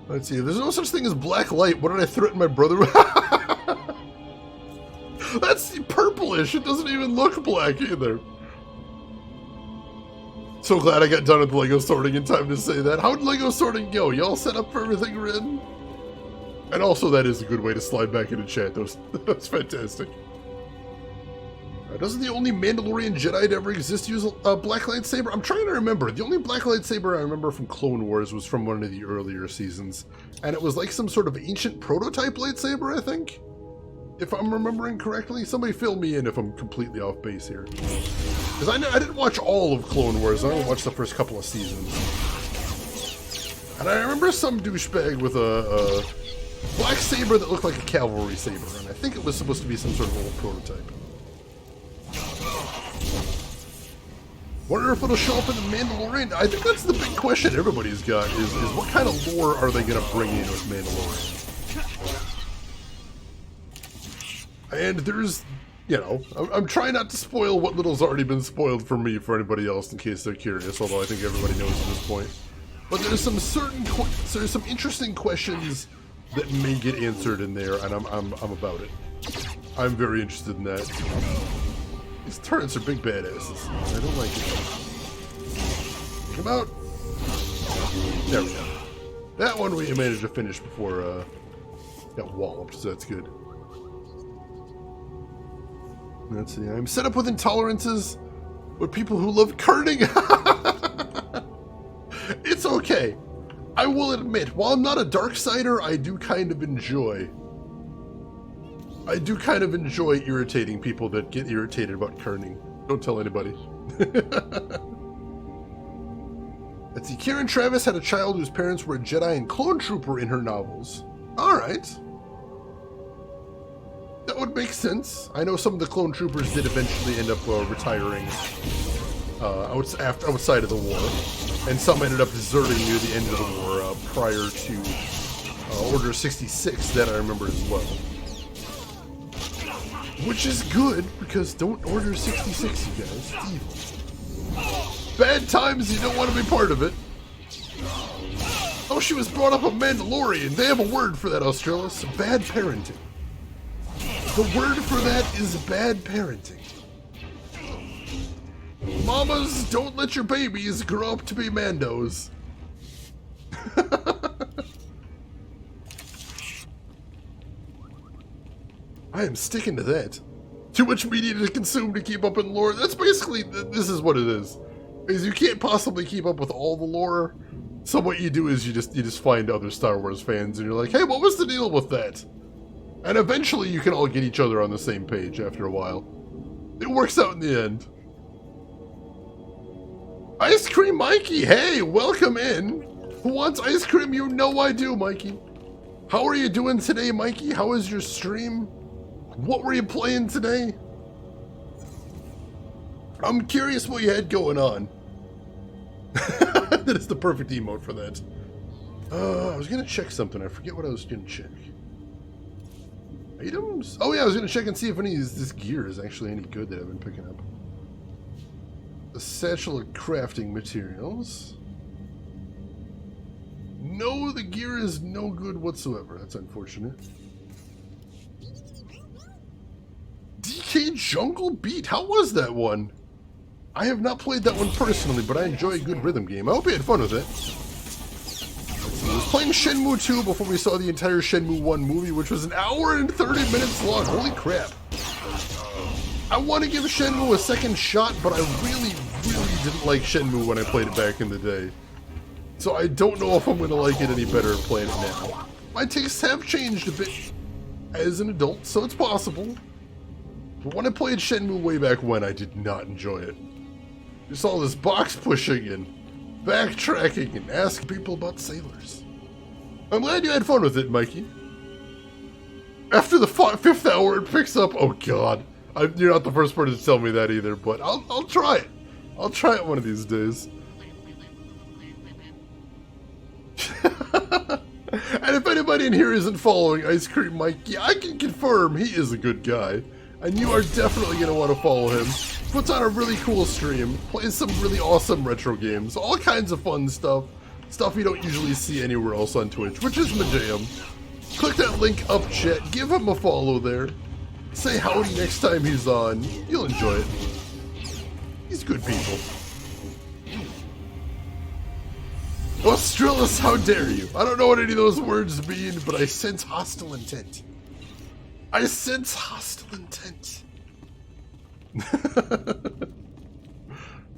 Let's see, if there's no such thing as black light, what did I threaten my brother with? That's purplish, it doesn't even look black either. So glad I got done with the Lego sorting in time to say that. How'd Lego sorting go? Y'all set up for everything, Rin? And also, that is a good way to slide back into chat. That's fantastic. Doesn't the only Mandalorian Jedi to ever exist use a black lightsaber? I'm trying to remember. The only black lightsaber I remember from Clone Wars was from one of the earlier seasons. And it was like some sort of ancient prototype lightsaber, I think? If I'm remembering correctly. Somebody fill me in if I'm completely off base here. Because I didn't watch all of Clone Wars. I only watched the first couple of seasons. And I remember some douchebag with a black saber that looked like a cavalry saber. And I think it was supposed to be some sort of old prototype. Wonder if it'll show up in the Mandalorian. I think that's the big question everybody's got is what kind of lore are they going to bring in with Mandalorian? And there's, you know, I'm trying not to spoil what little's already been spoiled for me for anybody else in case they're curious, although I think everybody knows at this point. But there's some interesting questions that may get answered in there, and I'm about it. I'm very interested in that. These turrets are big badasses. I don't like it. Take them out. There we go. That one we managed to finish before got walloped, so that's good. Let's see. I'm set up with intolerances with people who love kerning. It's okay. I will admit, while I'm not a Darksider, I do kind of enjoy irritating people that get irritated about kerning. Don't tell anybody. Let's see. Kieran Travis had a child whose parents were a Jedi and clone trooper in her novels. Alright. That would make sense. I know some of the clone troopers did eventually end up retiring outside of the war. And some ended up deserting near the end of the war prior to Order 66, that I remember as well. Which is good, because don't Order 66, you guys. It's evil. Bad times, you don't want to be part of it. Oh, she was brought up a Mandalorian. They have a word for that, Australis. Bad parenting. The word for that is bad parenting. Mamas, don't let your babies grow up to be Mandos. I am sticking to that. Too much media to consume to keep up in lore. That's basically, this is what it is. Is you can't possibly keep up with all the lore. So what you do is you just find other Star Wars fans and you're like, hey, what was the deal with that? And eventually you can all get each other on the same page after a while. It works out in the end. Ice Cream Mikey, hey, welcome in. Who wants ice cream? You know I do, Mikey. How are you doing today, Mikey? How was your stream? What were you playing today? I'm curious what you had going on. That is the perfect emote for that. I was gonna check something. I forget what I was gonna check. Items? Oh yeah, I was gonna check and see if any of this gear is actually any good that I've been picking up. A satchel of crafting materials. No, the gear is no good whatsoever. That's unfortunate. DK Jungle Beat. How was that one? I have not played that one personally, but I enjoy a good rhythm game. I hope you had fun with it. I was playing Shenmue 2 before we saw the entire Shenmue 1 movie, which was an hour and 30 minutes long. Holy crap. I want to give Shenmue a second shot, but I really didn't like Shenmue when I played it back in the day. So I don't know if I'm going to like it any better playing it now. My tastes have changed a bit as an adult, so it's possible. But when I played Shenmue way back when, I did not enjoy it. Just all this box pushing and backtracking and asking people about sailors. I'm glad you had fun with it, Mikey. After the 5th hour, it picks up. Oh God, you're not the first person to tell me that either. But I'll try it. I'll try it one of these days. And if anybody in here isn't following Ice Cream Mikey, I can confirm he is a good guy. And you are definitely going to want to follow him. Puts on a really cool stream, plays some really awesome retro games, all kinds of fun stuff. Stuff you don't usually see anywhere else on Twitch, which is my jam. Click that link up, chat, give him a follow there. Say howdy next time he's on. You'll enjoy it. He's good people. Australis, how dare you? I don't know what any of those words mean, but I sense hostile intent. I sense hostile intent.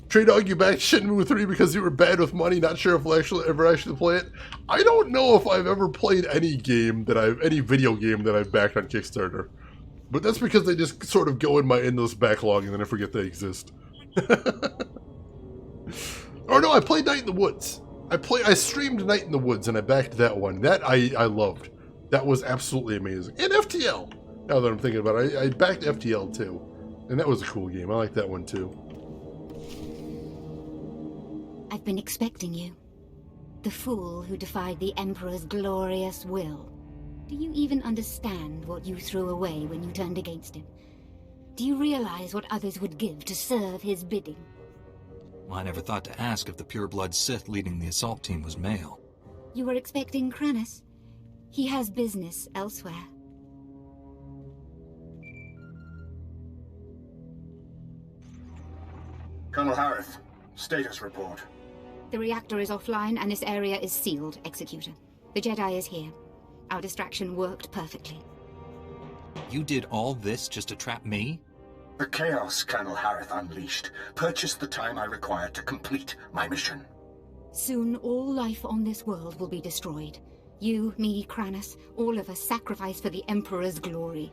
Trey Dog, you backed Shenmue 3 because you were bad with money, not sure if we'll ever actually play it. I don't know if I've ever played any video game that I've backed on Kickstarter. But that's because they just sort of go in my endless backlog and then I forget they exist. Oh no, I played Night in the Woods. I streamed Night in the Woods and I backed that one. That I loved. That was absolutely amazing. And FTL. Now that I'm thinking about it, I backed FTL too. And that was a cool game. I like that one too. I've been expecting you. The fool who defied the Emperor's glorious will. Do you even understand what you threw away when you turned against him? Do you realize what others would give to serve his bidding? Well, I never thought to ask if the pure-blood Sith leading the assault team was male. You were expecting Kranis. He has business elsewhere. Colonel Harith, status report. The reactor is offline and this area is sealed, Executor. The Jedi is here. Our distraction worked perfectly. You did all this just to trap me? The chaos Colonel Harith unleashed purchased the time I required to complete my mission. Soon all life on this world will be destroyed. You, me, Kranis, all of us sacrificed for the Emperor's glory.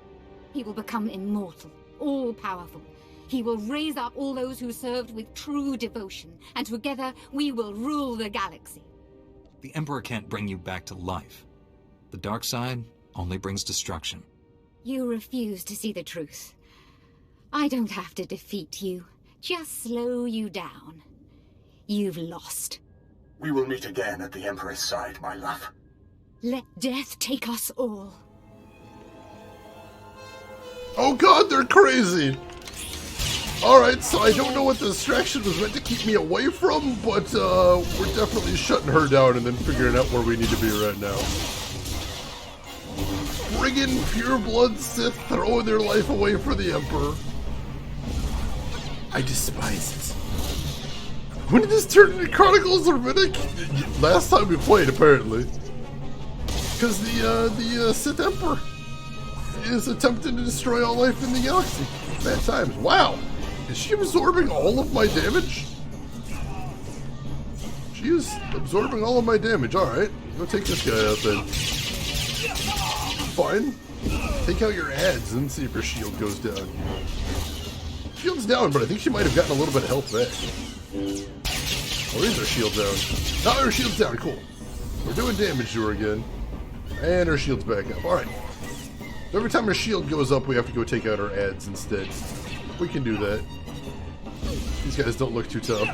He will become immortal, all-powerful. He will raise up all those who served with true devotion, and together we will rule the galaxy. The Emperor can't bring you back to life. The dark side only brings destruction. You refuse to see the truth. I don't have to defeat you, just slow you down. You've lost. We will meet again at the Emperor's side, my love. Let death take us all. Oh god, they're crazy! Alright, so I don't know what the distraction was meant to keep me away from, but we're definitely shutting her down and then figuring out where we need to be right now. Friggin' pure-blood Sith throwing their life away for the Emperor. I despise it. When did this turn into Chronicles of Riddick? Last time we played, apparently. Because the Sith Emperor is attempting to destroy all life in the galaxy. Bad times. Wow! Is she absorbing all of my damage? She is absorbing all of my damage. Alright, go take this guy out then. Fine. Take out your ads and see if her shield goes down. Shield's down, but I think she might have gotten a little bit of health back. Or is her shield down? No, her shield's down. Cool. We're doing damage to her again. And her shield's back up. Alright. So every time her shield goes up, we have to go take out our ads instead. We can do that. These guys don't look too tough.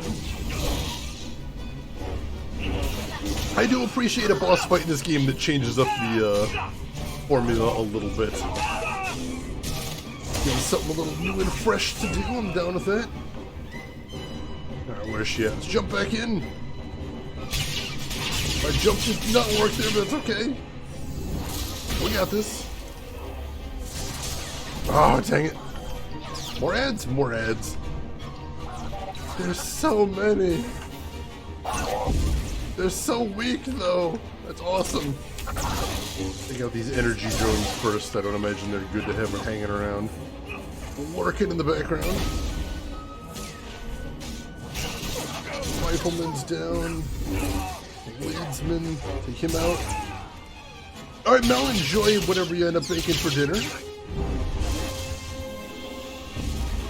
I do appreciate a boss fight in this game that changes up the formula a little bit. Give us something a little new and fresh to do. I'm down with that. Alright, where's she at? Let's jump back in. My jump did not work there, but that's okay. We got this. Oh, dang it. More ads? More ads. There's so many. They're so weak, though. That's awesome. Take out these energy drones first. I don't imagine they're good to have them hanging around. Working in the background. Rifleman's down. Leadsman. Take him out. Alright, Mel, enjoy whatever you end up making for dinner.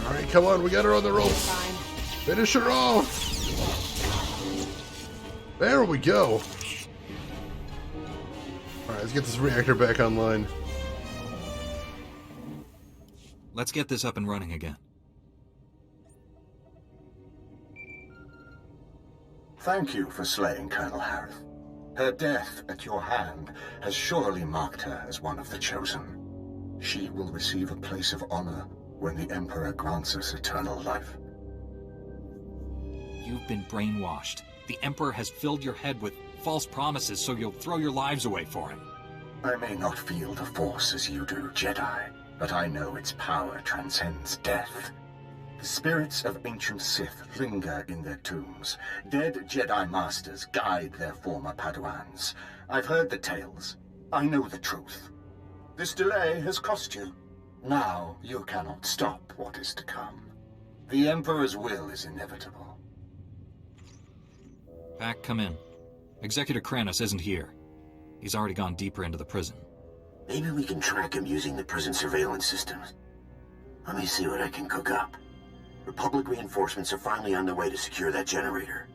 Alright, come on, we got her on the ropes. Finish her off. There we go. Alright, let's get this reactor back online. Let's get this up and running again. Thank you for slaying Colonel Harith. Her death at your hand has surely marked her as one of the chosen. She will receive a place of honor when the Emperor grants us eternal life. You've been brainwashed. The Emperor has filled your head with false promises so you'll throw your lives away for him. I may not feel the Force as you do, Jedi, but I know its power transcends death. The spirits of ancient Sith linger in their tombs. Dead Jedi Masters guide their former Padawans. I've heard the tales. I know the truth. This delay has cost you. Now you cannot stop what is to come. The Emperor's will is inevitable. Pack, come in. Executor Kranis isn't here. He's already gone deeper into the prison. Maybe we can track him using the prison surveillance systems. Let me see what I can cook up. Republic reinforcements are finally on their way to secure that generator.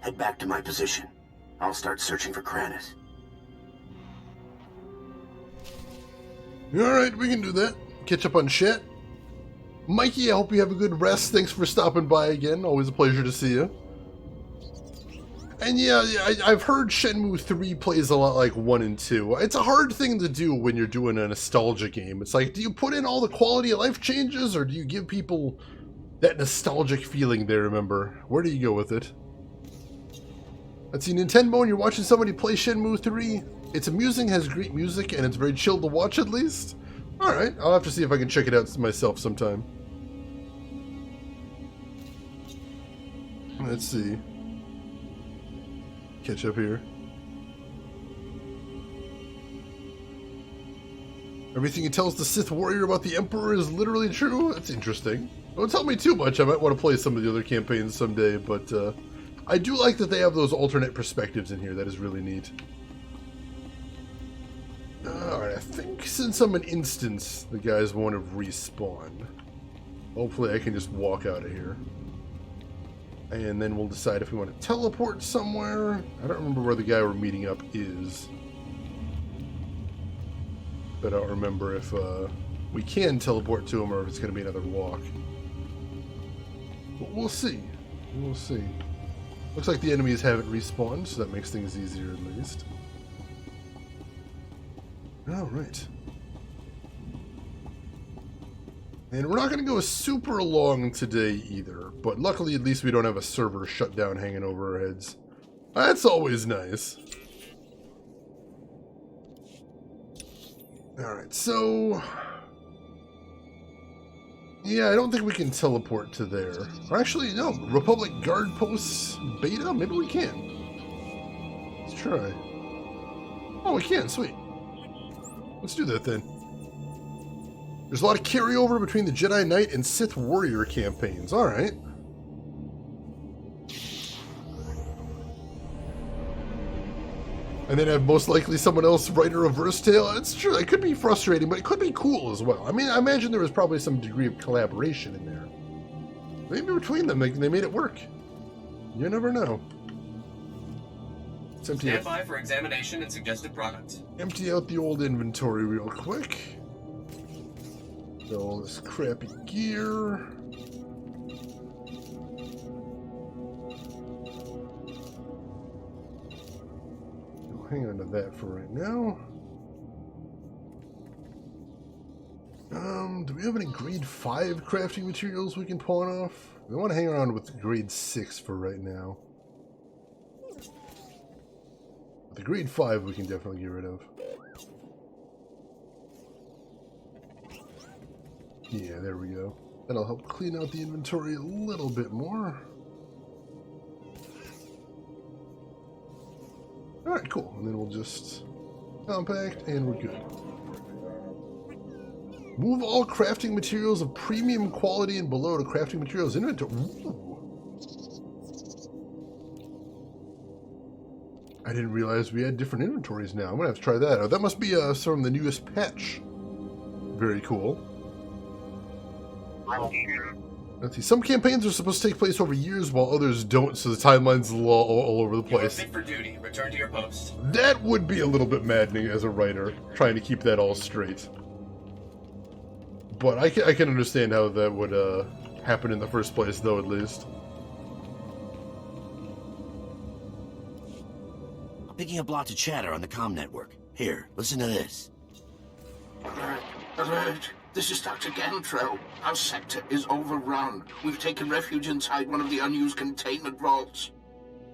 Head back to my position. I'll start searching for Kranis. Alright, we can do that. Catch up on shit. Mikey, I hope you have a good rest. Thanks for stopping by again. Always a pleasure to see you. And yeah, I've heard Shenmue 3 plays a lot like 1 and 2. It's a hard thing to do when you're doing a nostalgia game. It's like, do you put in all the quality of life changes, or do you give people that nostalgic feeling they remember? Where do you go with it? Let's see, Nintendo, and you're watching somebody play Shenmue 3. It's amusing, has great music, and it's very chill to watch at least. Alright, I'll have to see if I can check it out myself sometime. Let's see. Catch up here. Everything he tells the Sith warrior about the Emperor is literally true? That's interesting. Don't tell me too much. I might want to play some of the other campaigns someday, but I do like that they have those alternate perspectives in here. That is really neat. Alright, I think since I'm an instance, the guys won't have respawned. Hopefully I can just walk out of here. And then we'll decide if we want to teleport somewhere. I don't remember where the guy we're meeting up is. But I don't remember if we can teleport to him or if it's going to be another walk. But we'll see. We'll see. Looks like the enemies haven't respawned, so that makes things easier at least. Alright. And we're not going to go super long today either, but luckily at least we don't have a server shutdown hanging over our heads. That's always nice. Alright, so... yeah, I don't think we can teleport to there. Or actually, no, Republic Guard Posts Beta? Maybe we can. Let's try. Oh, we can, sweet. Let's do that then. There's a lot of carryover between the Jedi Knight and Sith Warrior campaigns. Alright. And then have most likely someone else write a reverse tale. It's true, it could be frustrating, but it could be cool as well. I mean, I imagine there was probably some degree of collaboration in there. Maybe between them, they made it work. You never know. Let's empty Stand by for examination and suggested products. Empty out the old inventory real quick. All this crappy gear. We'll hang on to that for right now. Do we have any grade 5 crafting materials we can pawn off? We want to hang around with grade 6 for right now. The grade 5 we can definitely get rid of. Yeah, there we go. That'll help clean out the inventory a little bit more. Alright, cool. And then we'll just compact and we're good. Move all crafting materials of premium quality and below to crafting materials inventory. Ooh. I didn't realize we had different inventories now. I'm gonna have to try that out. That must be from the newest patch. Very cool. Let's see. Some campaigns are supposed to take place over years, while others don't, so the timeline's all over the place. You are fit for duty. Return to your post. That would be a little bit maddening as a writer, trying to keep that all straight. But I can understand how that would happen in the first place, though, at least. I'm picking up lots of chatter on the comm network. Here, listen to this. Alert! Alert! This is Dr. Gantrell. Our sector is overrun. We've taken refuge inside one of the unused containment vaults.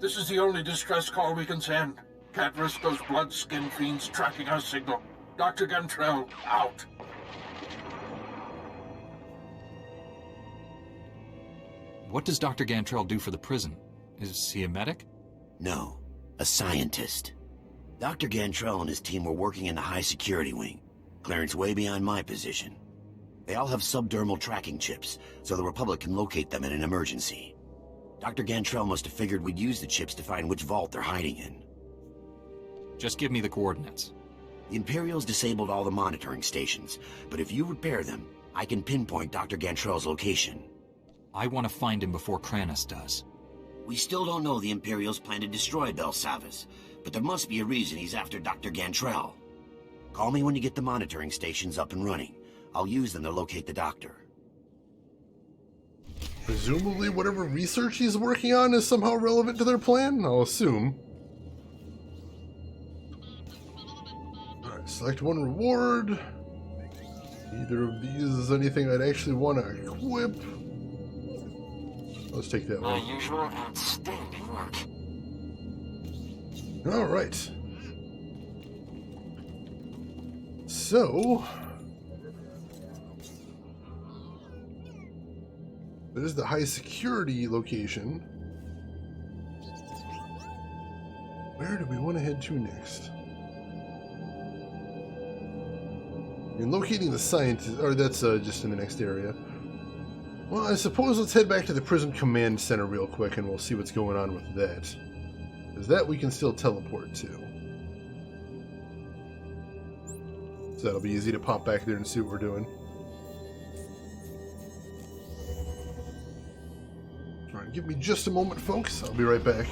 This is the only distress call we can send. Can't risk those blood-skin fiends tracking our signal. Dr. Gantrell, out. What does Dr. Gantrell do for the prison? Is he a medic? No, a scientist. Dr. Gantrell and his team were working in the high security wing, clearance way beyond my position. They all have subdermal tracking chips, so the Republic can locate them in an emergency. Dr. Gantrell must have figured we'd use the chips to find which vault they're hiding in. Just give me the coordinates. The Imperials disabled all the monitoring stations, but if you repair them, I can pinpoint Dr. Gantrell's location. I want to find him before Kranis does. We still don't know the Imperials plan to destroy Belsavis, but there must be a reason he's after Dr. Gantrell. Call me when you get the monitoring stations up and running. I'll use them to locate the doctor. Presumably whatever research he's working on is somehow relevant to their plan, I'll assume. Alright, select one reward. Neither of these is anything I'd actually want to equip. Let's take that one. My usual outstanding work. Alright. So... there's the high security location. Where do we want to head to next? And locating the scientist, or that's just in the next area. Well, I suppose let's head back to the prison command center real quick and we'll see what's going on with that. Because that we can still teleport to. So that'll be easy to pop back there and see what we're doing. Alright, give me just a moment, folks. I'll be right back.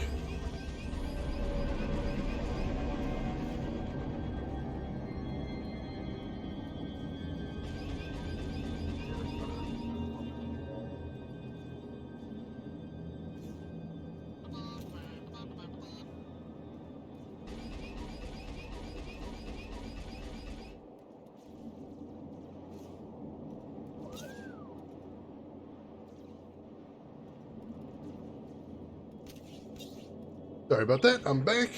Sorry about that, I'm back.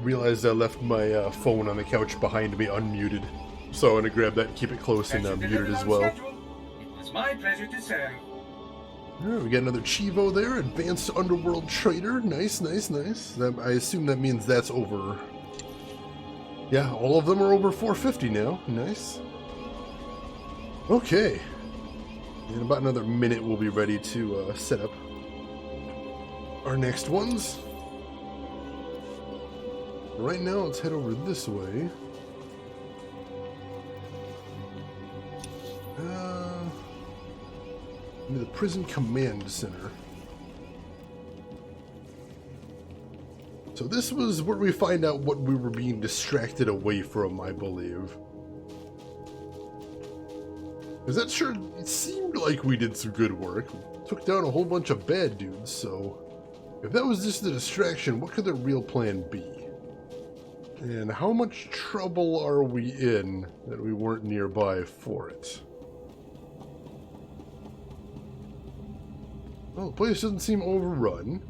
Realized I left my phone on the couch behind me unmuted. So I'm going to grab that and keep it close and muted as well. It was my pleasure to serve. Alright, we got another Chivo there, Advanced Underworld Trader. Nice, nice, nice. I assume that means that's over. Yeah, all of them are over 450 now. Nice. Okay. In about another minute we'll be ready to set up our next ones. Right now, let's head over this way. Into the Prison Command Center. So this was where we find out what we were being distracted away from, I believe. Because that sure it seemed like we did some good work. We took down a whole bunch of bad dudes, so... if that was just a distraction, what could the real plan be? And how much trouble are we in that we weren't nearby for it? Well, the place doesn't seem overrun.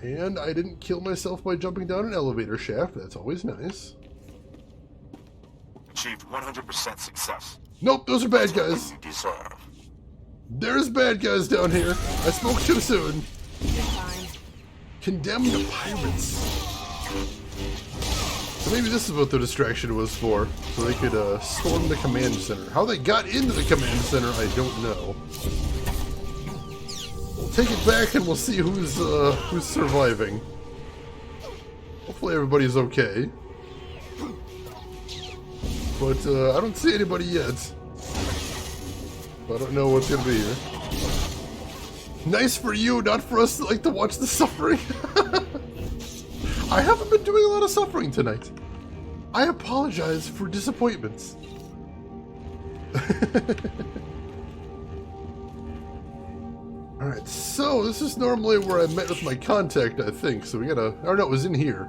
And I didn't kill myself by jumping down an elevator shaft. That's always nice. Achieved 100% success. Nope, those are bad guys. You deserve. There's bad guys down here. I spoke too soon. Condemned pirates. So maybe this is what the distraction was for. So they could storm the command center. How they got into the command center, I don't know. We'll take it back and we'll see who's surviving. Hopefully everybody's okay. But I don't see anybody yet. I don't know what's gonna be here. Nice for you, not for us to like to watch the suffering. I haven't been doing a lot of suffering tonight. I apologize for disappointments. Alright, so this is normally where I met with my contact, I think. So we gotta... oh no, it was in here.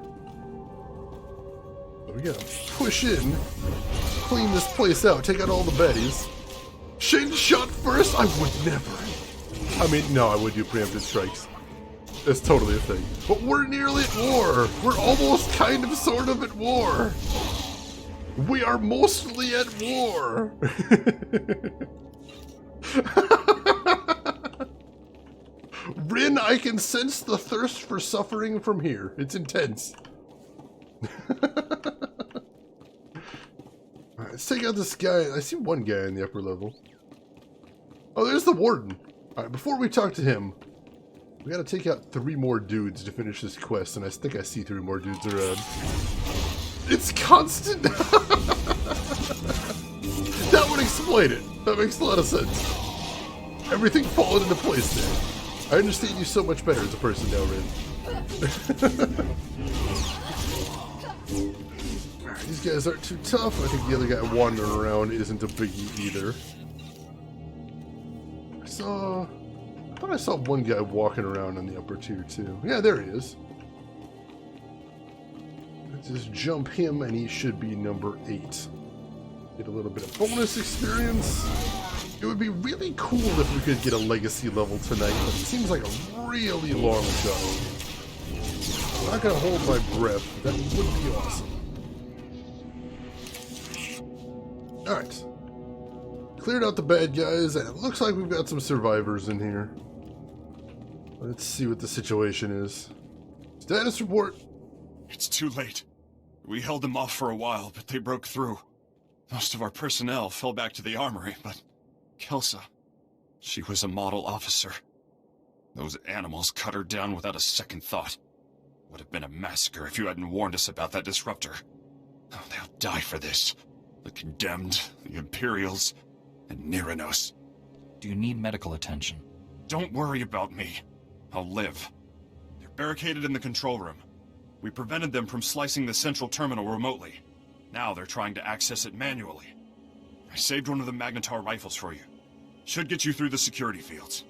So we gotta push in, clean this place out, take out all the baddies. Shane shot first? I would never. I mean, no, I would do preemptive strikes. That's totally a thing. But we're nearly at war. We're almost kind of sort of at war. We are mostly at war. Rin, I can sense the thirst for suffering from here. It's intense. Alright, let's take out this guy. I see one guy in the upper level. Oh, there's the warden. Alright, before we talk to him, we gotta take out 3 more dudes to finish this quest, and I think I see 3 more dudes around. It's constant! That would explain it. That makes a lot of sense. Everything falling into place there. I understand you so much better as a person now, Rin. These guys aren't too tough. I think the other guy wandering around isn't a biggie either. I thought I saw one guy walking around on the upper tier too. Yeah, there he is. Let's just jump him and he should be number 8. Get a little bit of bonus experience. It would be really cool if we could get a legacy level tonight, but it seems like a really long shot. I'm not gonna hold my breath, but that would be awesome. Alright. Cleared out the bad guys, and it looks like we've got some survivors in here. Let's see what the situation is. Status report. It's too late. We held them off for a while, but they broke through. Most of our personnel fell back to the armory, but Kelsa, she was a model officer. Those animals cut her down without a second thought. Would have been a massacre if you hadn't warned us about that disruptor. Oh, they'll die for this. The Condemned, the Imperials, and Niranos. Do you need medical attention? Don't worry about me. I'll live. They're barricaded in the control room. We prevented them from slicing the central terminal remotely. Now they're trying to access it manually. I saved one of the Magnetar rifles for you. Should get you through the security fields.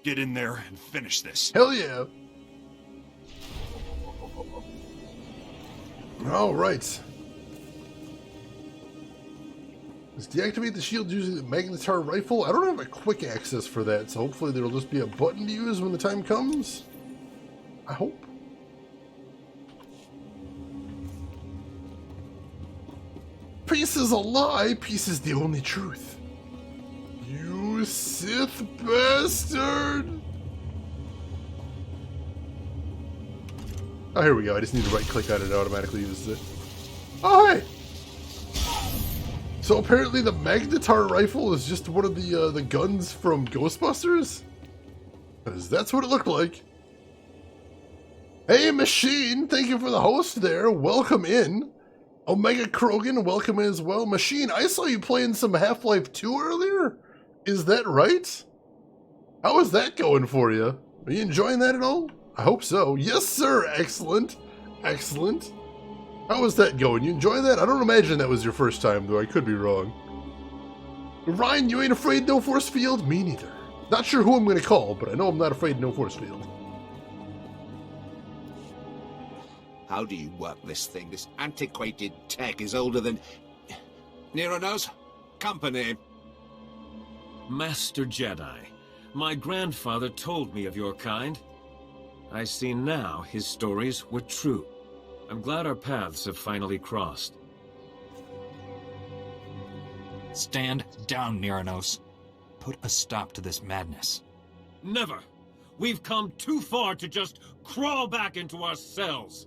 Get in there and finish this. Hell yeah! Alright. Let's deactivate the shield using the Magnetar rifle. I don't have a quick access for that, so hopefully there'll just be a button to use when the time comes. I hope. Peace is a lie, peace is the only truth. You Sith bastard! Oh, here we go. I just need to right click on it, it automatically uses it. Oh, hey! So apparently the Magnetar rifle is just one of the guns from Ghostbusters? Because that's what it looked like. Hey, Machine! Thank you for the host there. Welcome in. Omega Krogan, welcome in as well. Machine, I saw you playing some Half-Life 2 earlier? Is that right? How is that going for you? Are you enjoying that at all? I hope so. Yes, sir. Excellent. Excellent. How is that going? You enjoy that? I don't imagine that was your first time, though. I could be wrong. Ryan, you ain't afraid no force field? Me neither. Not sure who I'm going to call, but I know I'm not afraid no force field. How do you work this thing? This antiquated tech is older than... Niranos? Company. Master Jedi, my grandfather told me of your kind. I see now his stories were true. I'm glad our paths have finally crossed. Stand down, Niranos. Put a stop to this madness. Never! We've come too far to just crawl back into our cells.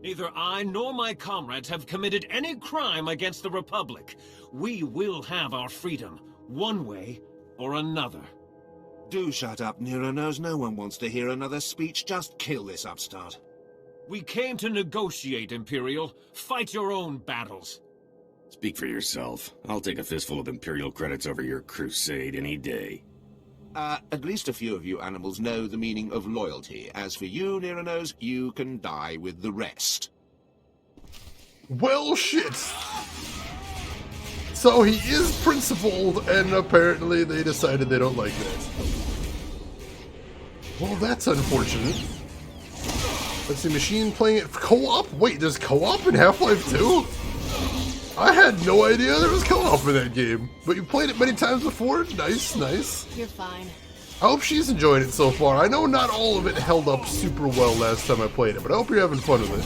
Neither I nor my comrades have committed any crime against the Republic. We will have our freedom, one way or another. Do shut up, Niranos. No one wants to hear another speech. Just kill this upstart. We came to negotiate, Imperial. Fight your own battles. Speak for yourself. I'll take a fistful of Imperial credits over your crusade any day. At least a few of you animals know the meaning of loyalty. As for you, Niranos, you can die with the rest. Well, shit. So he is principled, and apparently they decided they don't like that. Well, that's unfortunate. Let's see, Machine playing it co-op? Wait, there's co-op in Half-Life 2? I had no idea there was co-op in that game. But you played it many times before? Nice, nice. You're fine. I hope she's enjoying it so far. I know not all of it held up super well last time I played it, but I hope you're having fun with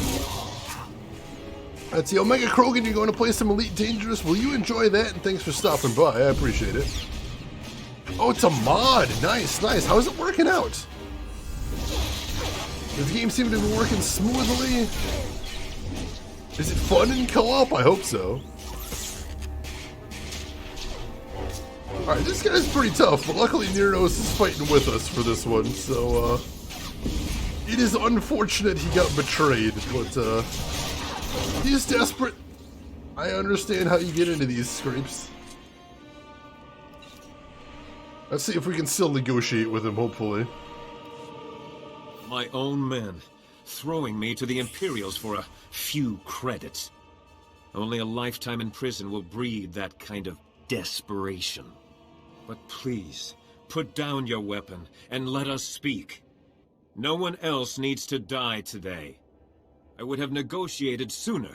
it. Let's see, Omega Krogan, you're going to play some Elite Dangerous. Will you enjoy that? And thanks for stopping by. I appreciate it. Oh, it's a mod. Nice, nice. How is it working out? Does the game seem to be working smoothly? Is it fun in co-op? I hope so. Alright, this guy's pretty tough, but luckily Niranos is fighting with us for this one, so, it is unfortunate he got betrayed, but, he's desperate. I understand how you get into these scrapes. Let's see if we can still negotiate with him, hopefully. My own men, throwing me to the Imperials for a few credits. Only a lifetime in prison will breed that kind of desperation. But please, put down your weapon and let us speak. No one else needs to die today. I would have negotiated sooner,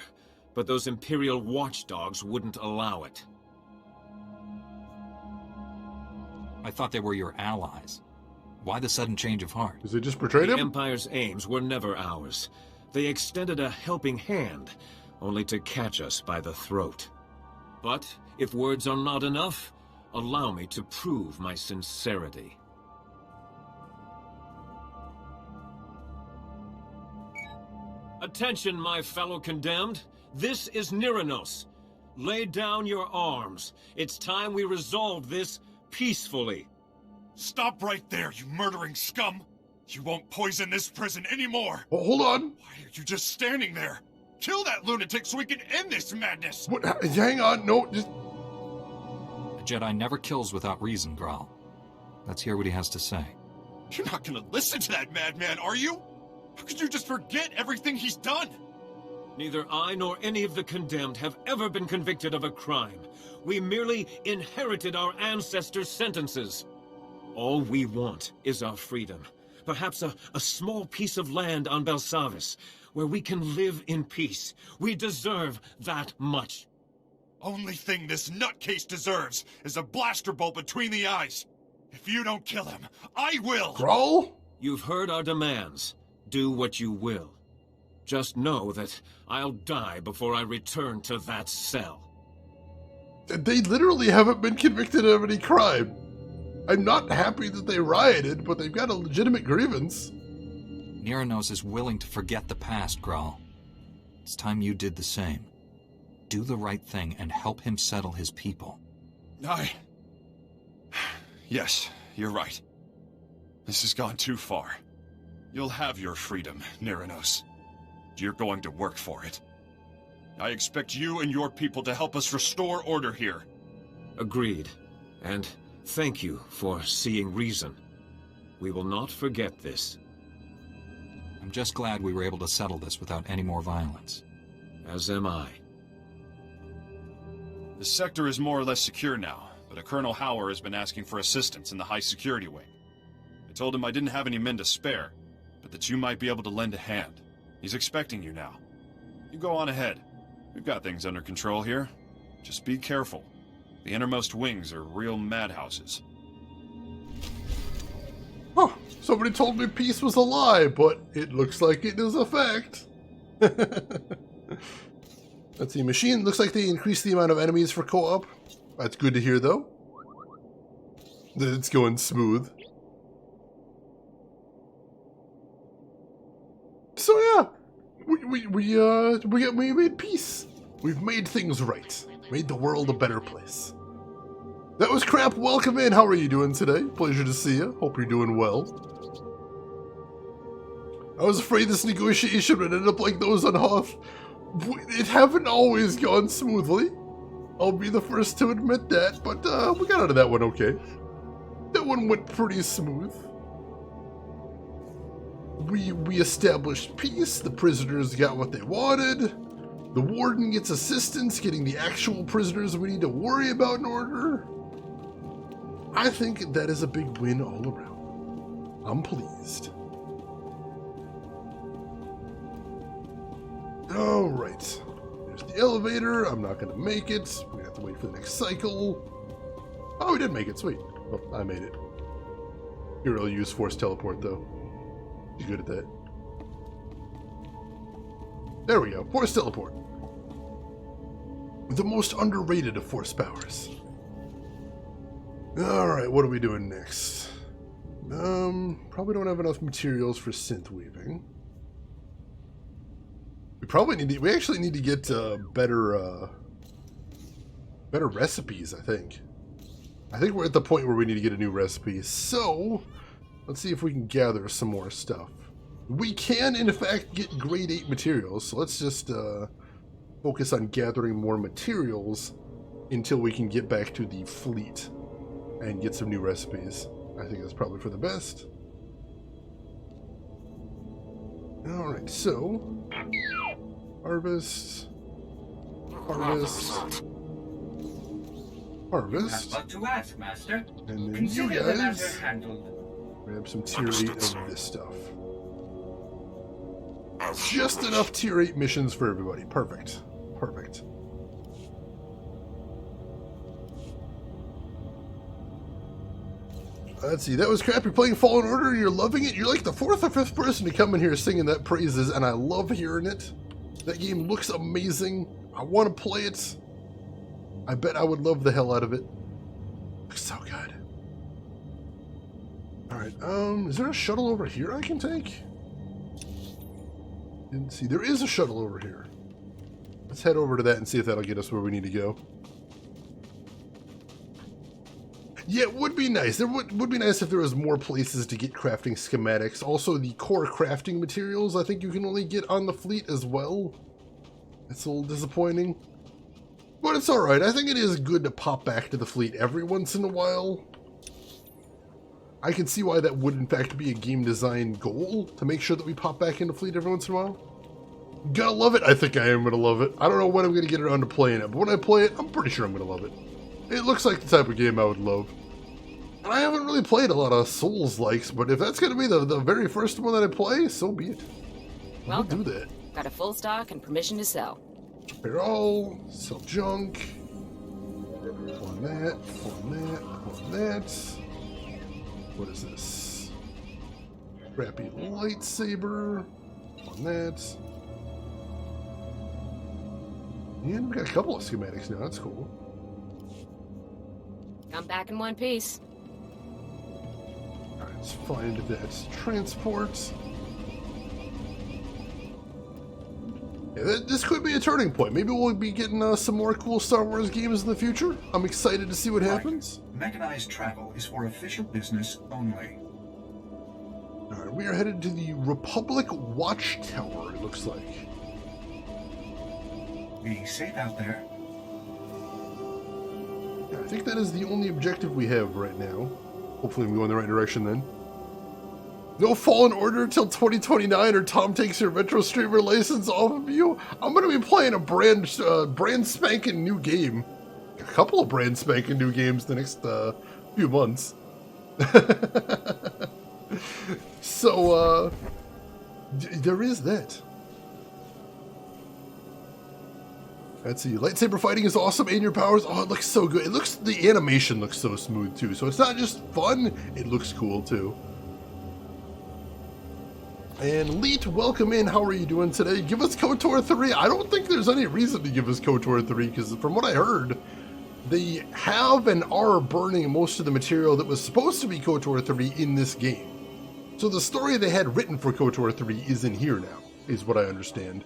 but those Imperial watchdogs wouldn't allow it. I thought they were your allies. Why the sudden change of heart? Because they just betrayed him? The Empire's aims were never ours. They extended a helping hand, only to catch us by the throat. But if words are not enough, allow me to prove my sincerity. Attention, my fellow condemned. This is Niranos. Lay down your arms. It's time we resolve this peacefully. Stop right there, you murdering scum! You won't poison this prison anymore! Oh, hold on! Why are you just standing there? Kill that lunatic so we can end this madness! What? Hang on, no, just... A Jedi never kills without reason, Graal. Let's hear what he has to say. You're not gonna listen to that madman, are you? How could you just forget everything he's done? Neither I nor any of the condemned have ever been convicted of a crime. We merely inherited our ancestors' sentences. All we want is our freedom. Perhaps a small piece of land on Belsavis, where we can live in peace. We deserve that much. Only thing this nutcase deserves is a blaster bolt between the eyes. If you don't kill him, I will! Graal? You've heard our demands. Do what you will. Just know that I'll die before I return to that cell. They literally haven't been convicted of any crime. I'm not happy that they rioted, but they've got a legitimate grievance. Niranos is willing to forget the past, Graal. It's time you did the same. Do the right thing and help him settle his people. Yes, you're right. This has gone too far. You'll have your freedom, Niranos. You're going to work for it. I expect you and your people to help us restore order here. Agreed. And thank you for seeing reason. We will not forget this. I'm just glad we were able to settle this without any more violence. As am I. The sector is more or less secure now, but a Colonel Hauer has been asking for assistance in the high security wing. I told him I didn't have any men to spare, but that you might be able to lend a hand. He's expecting you now. You go on ahead. We've got things under control here. Just be careful. The innermost wings are real madhouses. Huh. Somebody told me peace was a lie, but it looks like it is a fact. Let's see, machine. Looks like they increased the amount of enemies for co-op. That's good to hear, though. That it's going smooth. So yeah, we made peace. We've made things right. Made the world a better place. That was Crap. Welcome in. How are you doing today? Pleasure to see you. Hope you're doing well. I was afraid this negotiation would end up like those on Hoth. It haven't always gone smoothly. I'll be the first to admit that, but we got out of that one okay. That one went pretty smooth. We established peace, the prisoners got what they wanted, the warden gets assistance getting the actual prisoners we need to worry about in order. I think that is a big win all around. I'm pleased. Alright, there's the elevator. I'm not going to make it. We have to wait for the next cycle. Oh, we did make it, sweet. Oh, I made it. Here, I'll use force teleport though. You're good at that. There we go. Force teleport. The most underrated of force powers. Alright, what are we doing next? Probably don't have enough materials for synth weaving. We probably need to, we actually need to get better recipes, I think. I think we're at the point where we need to get a new recipe. So, let's see if we can gather some more stuff. We can, in fact, get grade 8 materials, so let's just focus on gathering more materials until we can get back to the fleet and get some new recipes. I think that's probably for the best. Alright, so harvest, harvest, harvest, But to ask, Master. and then Consider you the matter guys handled. grab some tier 8 of this stuff. Just enough tier 8 missions for everybody. Perfect. Perfect. Let's see, that was crap. You're playing Fallen Order, you're loving it. You're like the 4th or 5th person to come in here singing that praises, and I love hearing it. That game looks amazing. I want to play it. I bet I would love the hell out of it. Looks so good. Alright, is there a shuttle over here I can take? Didn't see. There is a shuttle over here. Let's head over to that and see if that'll get us where we need to go. Yeah, it would be nice. There would be nice if there was more places to get crafting schematics. Also, the core crafting materials, I think you can only get on the fleet as well. It's a little disappointing. But it's alright. I think it is good to pop back to the fleet every once in a while. I can see why that would, in fact, be a game design goal, to make sure that we pop back into fleet every once in a while. Gonna love it? I think I am gonna love it. I don't know when I'm gonna get around to playing it, but when I play it, I'm pretty sure I'm gonna love it. It looks like the type of game I would love. And I haven't really played a lot of Souls-likes, but if that's gonna be the very first one that I play, so be it. I'll do that. Got a full stock and permission to sell. Repair all, sell junk. On that, on that, on that. What is this? Crappy lightsaber. On that. And we got a couple of schematics now, that's cool. Come back in one piece. Alright, let's find that transport. Yeah, this could be a turning point. Maybe we'll be getting some more cool Star Wars games in the future. I'm excited to see what happens. Mechanized travel is for official business only. Alright, we are headed to the Republic Watchtower, it looks like. Be safe out there. Yeah, I think that is the only objective we have right now. Hopefully we go in the right direction then. No Fallen Order till 2029 or Tom takes your Metro Streamer license off of you? I'm going to be playing a brand spanking new game. A couple of brand spanking new games the next few months. So, there is that. Let's see. Lightsaber fighting is awesome, and your powers. Oh, it looks so good. It looks, the animation looks so smooth too. So it's not just fun; it looks cool too. And Leet, welcome in. How are you doing today? Give us KOTOR 3. I don't think there's any reason to give us KOTOR 3 because, from what I heard, they have and are burning most of the material that was supposed to be KOTOR 3 in this game. So the story they had written for KOTOR 3 is in here now, is what I understand.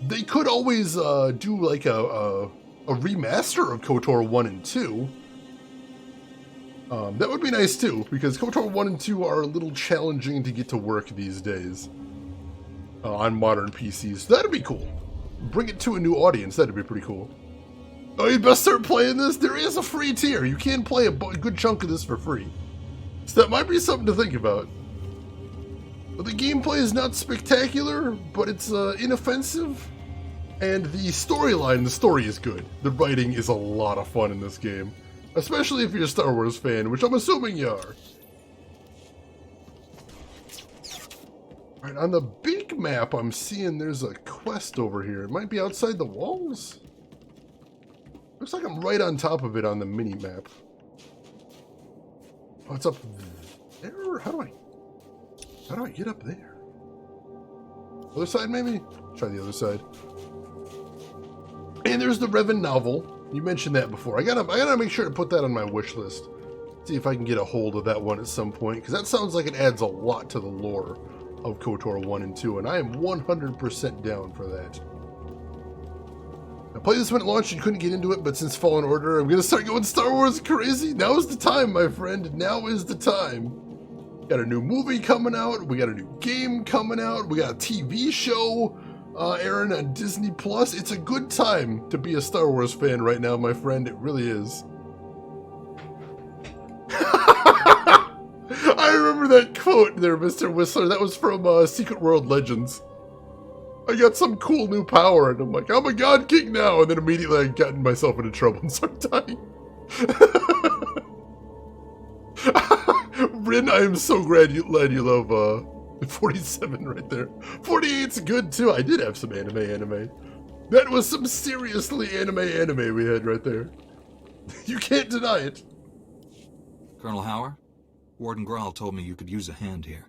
They could always do like a remaster of KOTOR 1 and 2. That would be nice too, because KOTOR 1 and 2 are a little challenging to get to work these days on modern PCs. So that'd be cool. Bring it to a new audience, that'd be pretty cool. Oh, you'd best start playing this? There is a free tier. You can play a good chunk of this for free. So that might be something to think about. But the gameplay is not spectacular, but it's inoffensive. And the storyline, the story is good. The writing is a lot of fun in this game. Especially if you're a Star Wars fan, which I'm assuming you are. Alright, on the big map, I'm seeing there's a quest over here. It might be outside the walls? Looks like I'm right on top of it on the mini-map. Oh, it's up there? How do I get up there? Other side, maybe? Try the other side. And there's the Revan novel. You mentioned that before. I gotta make sure to put that on my wish list. See if I can get a hold of that one at some point, because that sounds like it adds a lot to the lore of KOTOR 1 and 2, and I am 100% down for that. I played this when it launched and couldn't get into it, but since Fallen Order, I'm going to start going Star Wars crazy. Now is the time, my friend. Now is the time. Got a new movie coming out. We got a new game coming out. We got a TV show airing on Disney+. It's a good time to be a Star Wars fan right now, my friend. It really is. I remember that quote there, Mr. Whistler. That was from Secret World Legends. I got some cool new power, and I'm like, I'm a God King now, and then immediately I got myself into trouble and started dying. Rin, I am so glad you love 47 right there. 48's good too. I did have some anime. That was some seriously anime we had right there. You can't deny it. Colonel Hauer, Warden Grawl told me you could use a hand here.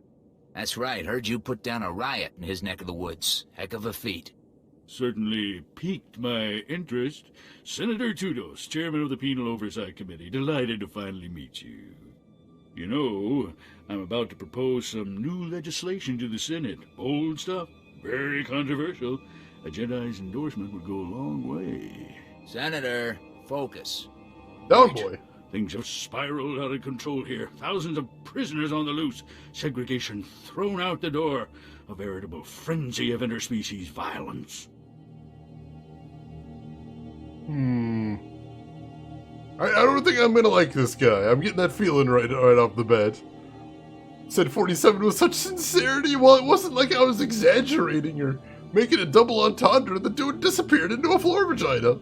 That's right. Heard you put down a riot in his neck of the woods. Heck of a feat. Certainly piqued my interest. Senator Tudos, chairman of the Penal Oversight Committee. Delighted to finally meet you. You know, I'm about to propose some new legislation to the Senate. Bold stuff, very controversial. A Jedi's endorsement would go a long way. Senator, focus. Down, boy. Things have spiraled out of control here. Thousands of prisoners on the loose. Segregation thrown out the door. A veritable frenzy of interspecies violence. I don't think I'm gonna like this guy. I'm getting that feeling right off the bat. Said 47 with such sincerity. Well, it wasn't like I was exaggerating or making a double entendre. The dude disappeared into a floor vagina.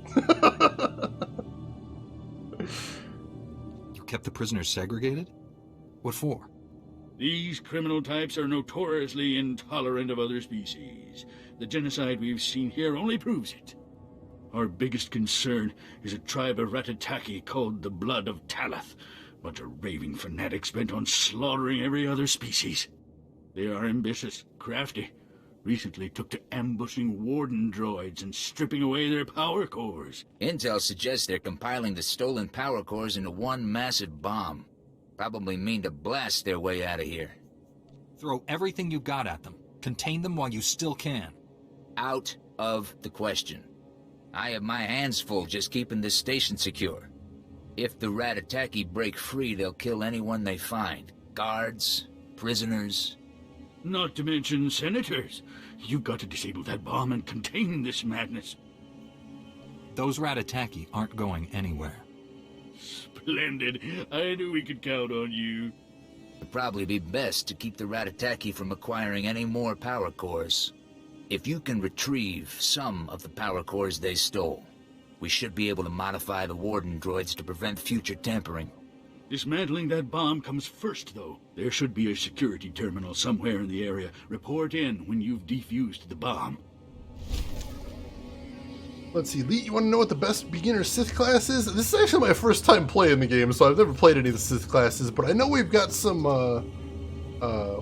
You kept the prisoners segregated? What for? These criminal types are notoriously intolerant of other species. The genocide we've seen here only proves it. Our biggest concern is a tribe of Ratataki called the Blood of Talath. Bunch of raving fanatics bent on slaughtering every other species. They are ambitious, crafty. Recently took to ambushing warden droids and stripping away their power cores. Intel suggests they're compiling the stolen power cores into one massive bomb. Probably mean to blast their way out of here. Throw everything you got at them. Contain them while you still can. Out of the question. I have my hands full just keeping this station secure. If the Ratataki break free, they'll kill anyone they find. Guards, prisoners. Not to mention senators. You've got to disable that bomb and contain this madness. Those Ratataki aren't going anywhere. Splendid. I knew we could count on you. It'd probably be best to keep the Ratataki from acquiring any more power cores. If you can retrieve some of the power cores they stole, we should be able to modify the warden droids to prevent future tampering. Dismantling that bomb comes first, though. There should be a security terminal somewhere in the area. Report in when you've defused the bomb. Let's see, Lee, you want to know what the best beginner Sith class is? This is actually my first time playing the game, so I've never played any of the Sith classes, but I know we've got some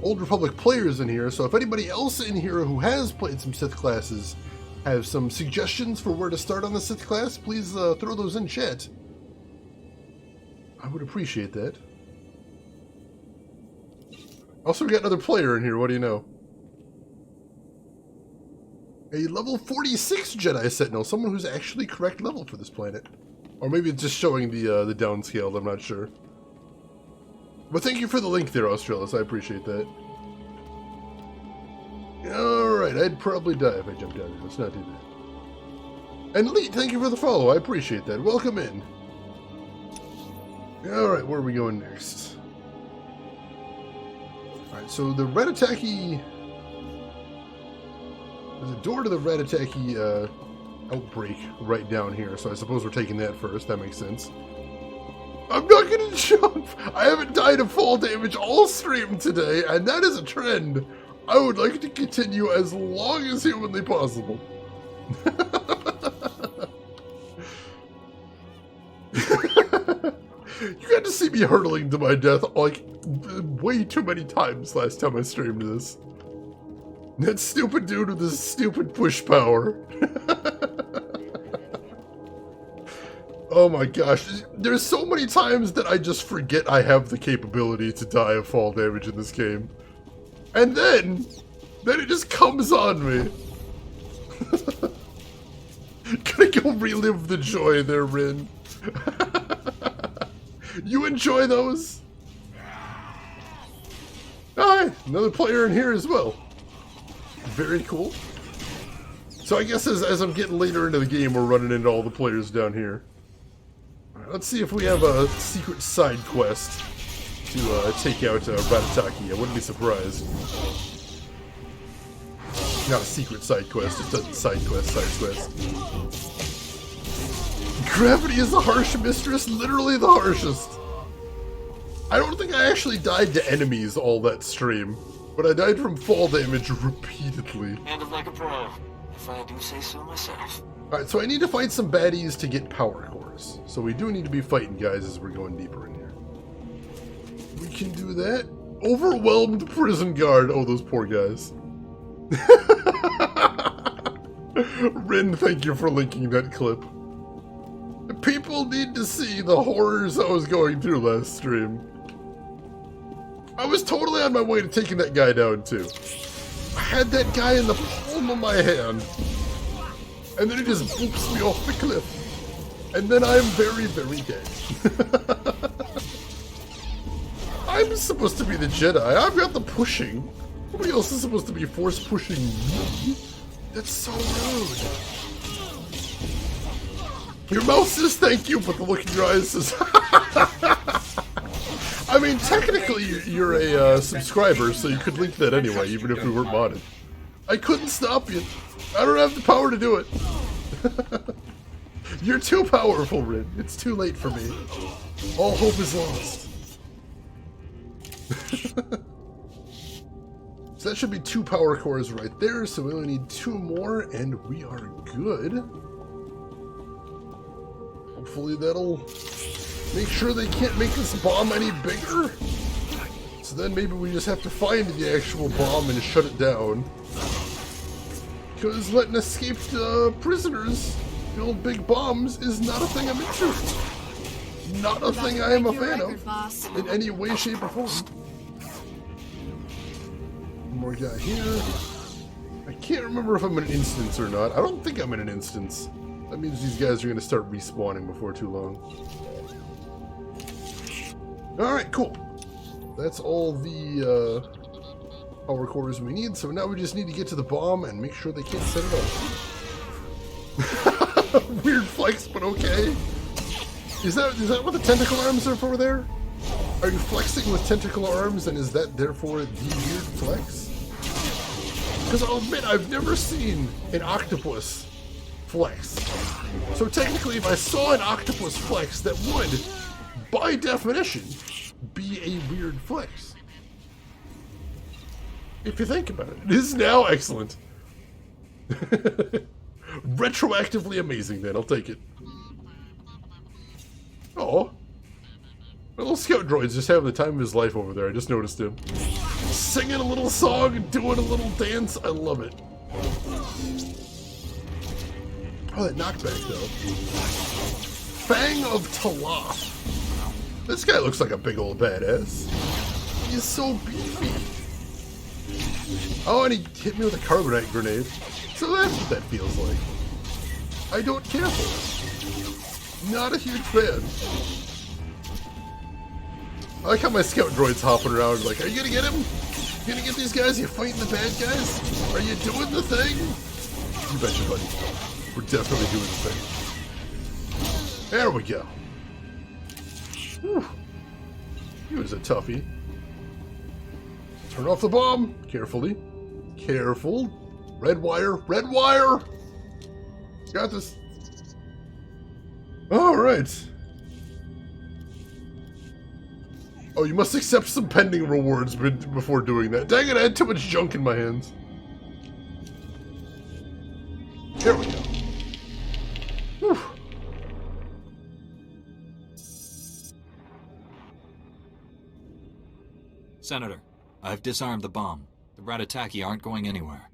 Old Republic players in here, so if anybody else in here who has played some Sith classes have some suggestions for where to start on the Sith class, please throw those in chat. I would appreciate that. Also, we got another player in here, what do you know? A level 46 Jedi Sentinel, someone who's actually correct level for this planet. Or maybe it's just showing the downscaled, I'm not sure. But thank you for the link there, Australis, I appreciate that. Alright, I'd probably die if I jumped out of here, let's not do that. And Lee, thank you for the follow, I appreciate that, welcome in. Alright, where are we going next? Alright, so the Ratataki... There's a door to the Ratataki outbreak right down here, so I suppose we're taking that first, that makes sense. I'm not gonna jump! I haven't died of fall damage all stream today, and that is a trend I would like to continue as long as humanly possible. You got to see me hurtling to my death like way too many times last time I streamed this. That stupid dude with his stupid push power. Oh my gosh, there's so many times that I just forget I have the capability to die of fall damage in this game. And then it just comes on me. Gonna go relive the joy there, Rin. You enjoy those? Hi, another player in here as well. Very cool. So I guess as I'm getting later into the game, we're running into all the players down here. All right, let's see if we have a secret side quest to take out Ratataki. I wouldn't be surprised. Not a secret side quest, just a side quest. Gravity is the harsh mistress, literally the harshest. I don't think I actually died to enemies all that stream, but I died from fall damage repeatedly. Kind of like a pro, if I do say so myself. Alright, so I need to find some baddies to get power cores. So we do need to be fighting guys as we're going deeper in here. We can do that. Overwhelmed prison guard. Oh, those poor guys. Rin, thank you for linking that clip. People need to see the horrors I was going through last stream. I was totally on my way to taking that guy down too. I had that guy in the palm of my hand. And then he just boops me off the cliff. And then I'm very, very dead. I'm supposed to be the Jedi. I've got the pushing. Nobody else is supposed to be force pushing me. That's so rude. Your mouth says thank you, but the look in your eyes says... I mean, technically, you're a subscriber, so you could link that anyway, even if we weren't modded. I couldn't stop you. I don't have the power to do it. You're too powerful, Rin. It's too late for me. All hope is lost. So that should be 2 power cores right there, so we only need 2 more, and we are good. Hopefully that'll make sure they can't make this bomb any bigger. So then maybe we just have to find the actual bomb and shut it down. Because letting escaped prisoners build big bombs is not a thing I'm into. Not a thing I am a fan of in any way, shape, or form. One more guy here. I can't remember if I'm in an instance or not. I don't think I'm in an instance. That means these guys are going to start respawning before too long. Alright, cool. That's all the power cores we need, so now we just need to get to the bomb and make sure they can't set it off. Weird flex, but okay. Is that what the tentacle arms are for there? Are you flexing with tentacle arms, and is that therefore the weird flex? Because I'll admit, I've never seen an octopus flex. So technically, if I saw an octopus flex, that would, by definition, be a weird flex. If you think about it. It is now excellent. Retroactively amazing, then. I'll take it. Oh. My little scout droid's just having the time of his life over there. I just noticed him. Singing a little song and doing a little dance. I love it. Oh, that knockback, though. Fang of Talaf. This guy looks like a big old badass. He's so beefy. Oh, and he hit me with a carbonite grenade. So that's what that feels like. I don't care for it. Not a huge fan. I like how my scout droid's hopping around like, are you gonna get him? You gonna get these guys? You fighting the bad guys? Are you doing the thing? You betcha, buddy. We're definitely doing the thing. There we go. Whew. He was a toughie. Turn off the bomb. Carefully. Careful. Red wire. Red wire! Got this. Alright. Oh, you must accept some pending rewards before doing that. Dang it, I had too much junk in my hands. There we go. Whew. Senator, I've disarmed the bomb. The Ratataki aren't going anywhere.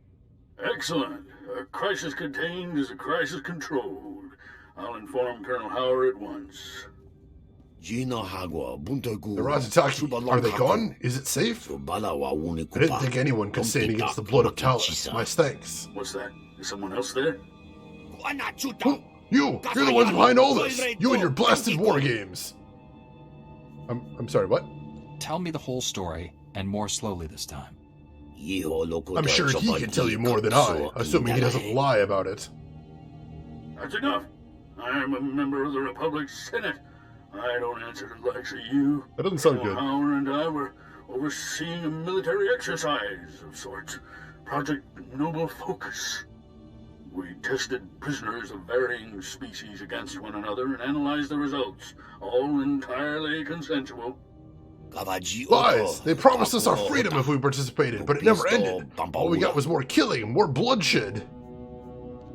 Excellent. A crisis contained is a crisis controlled. I'll inform Colonel Howard at once. The Ratataki, are they gone? Is it safe? I didn't think anyone could stand against the blood of Talus. My thanks. What's that? Is someone else there? You're the ones behind all this! You and your blasted war games! I'm sorry, what? Tell me the whole story, and more slowly this time. I'm sure he can tell you more than I, assuming he doesn't lie about it. That's enough. I am a member of the Republic Senate. I don't answer to the likes of you. That doesn't sound Colonel good. Howard and I were overseeing a military exercise of sorts. Project Noble Focus. We tested prisoners of varying species against one another and analyzed the results. All entirely consensual. Lies! They promised us our freedom if we participated, but it never ended. All we got was more killing, more bloodshed.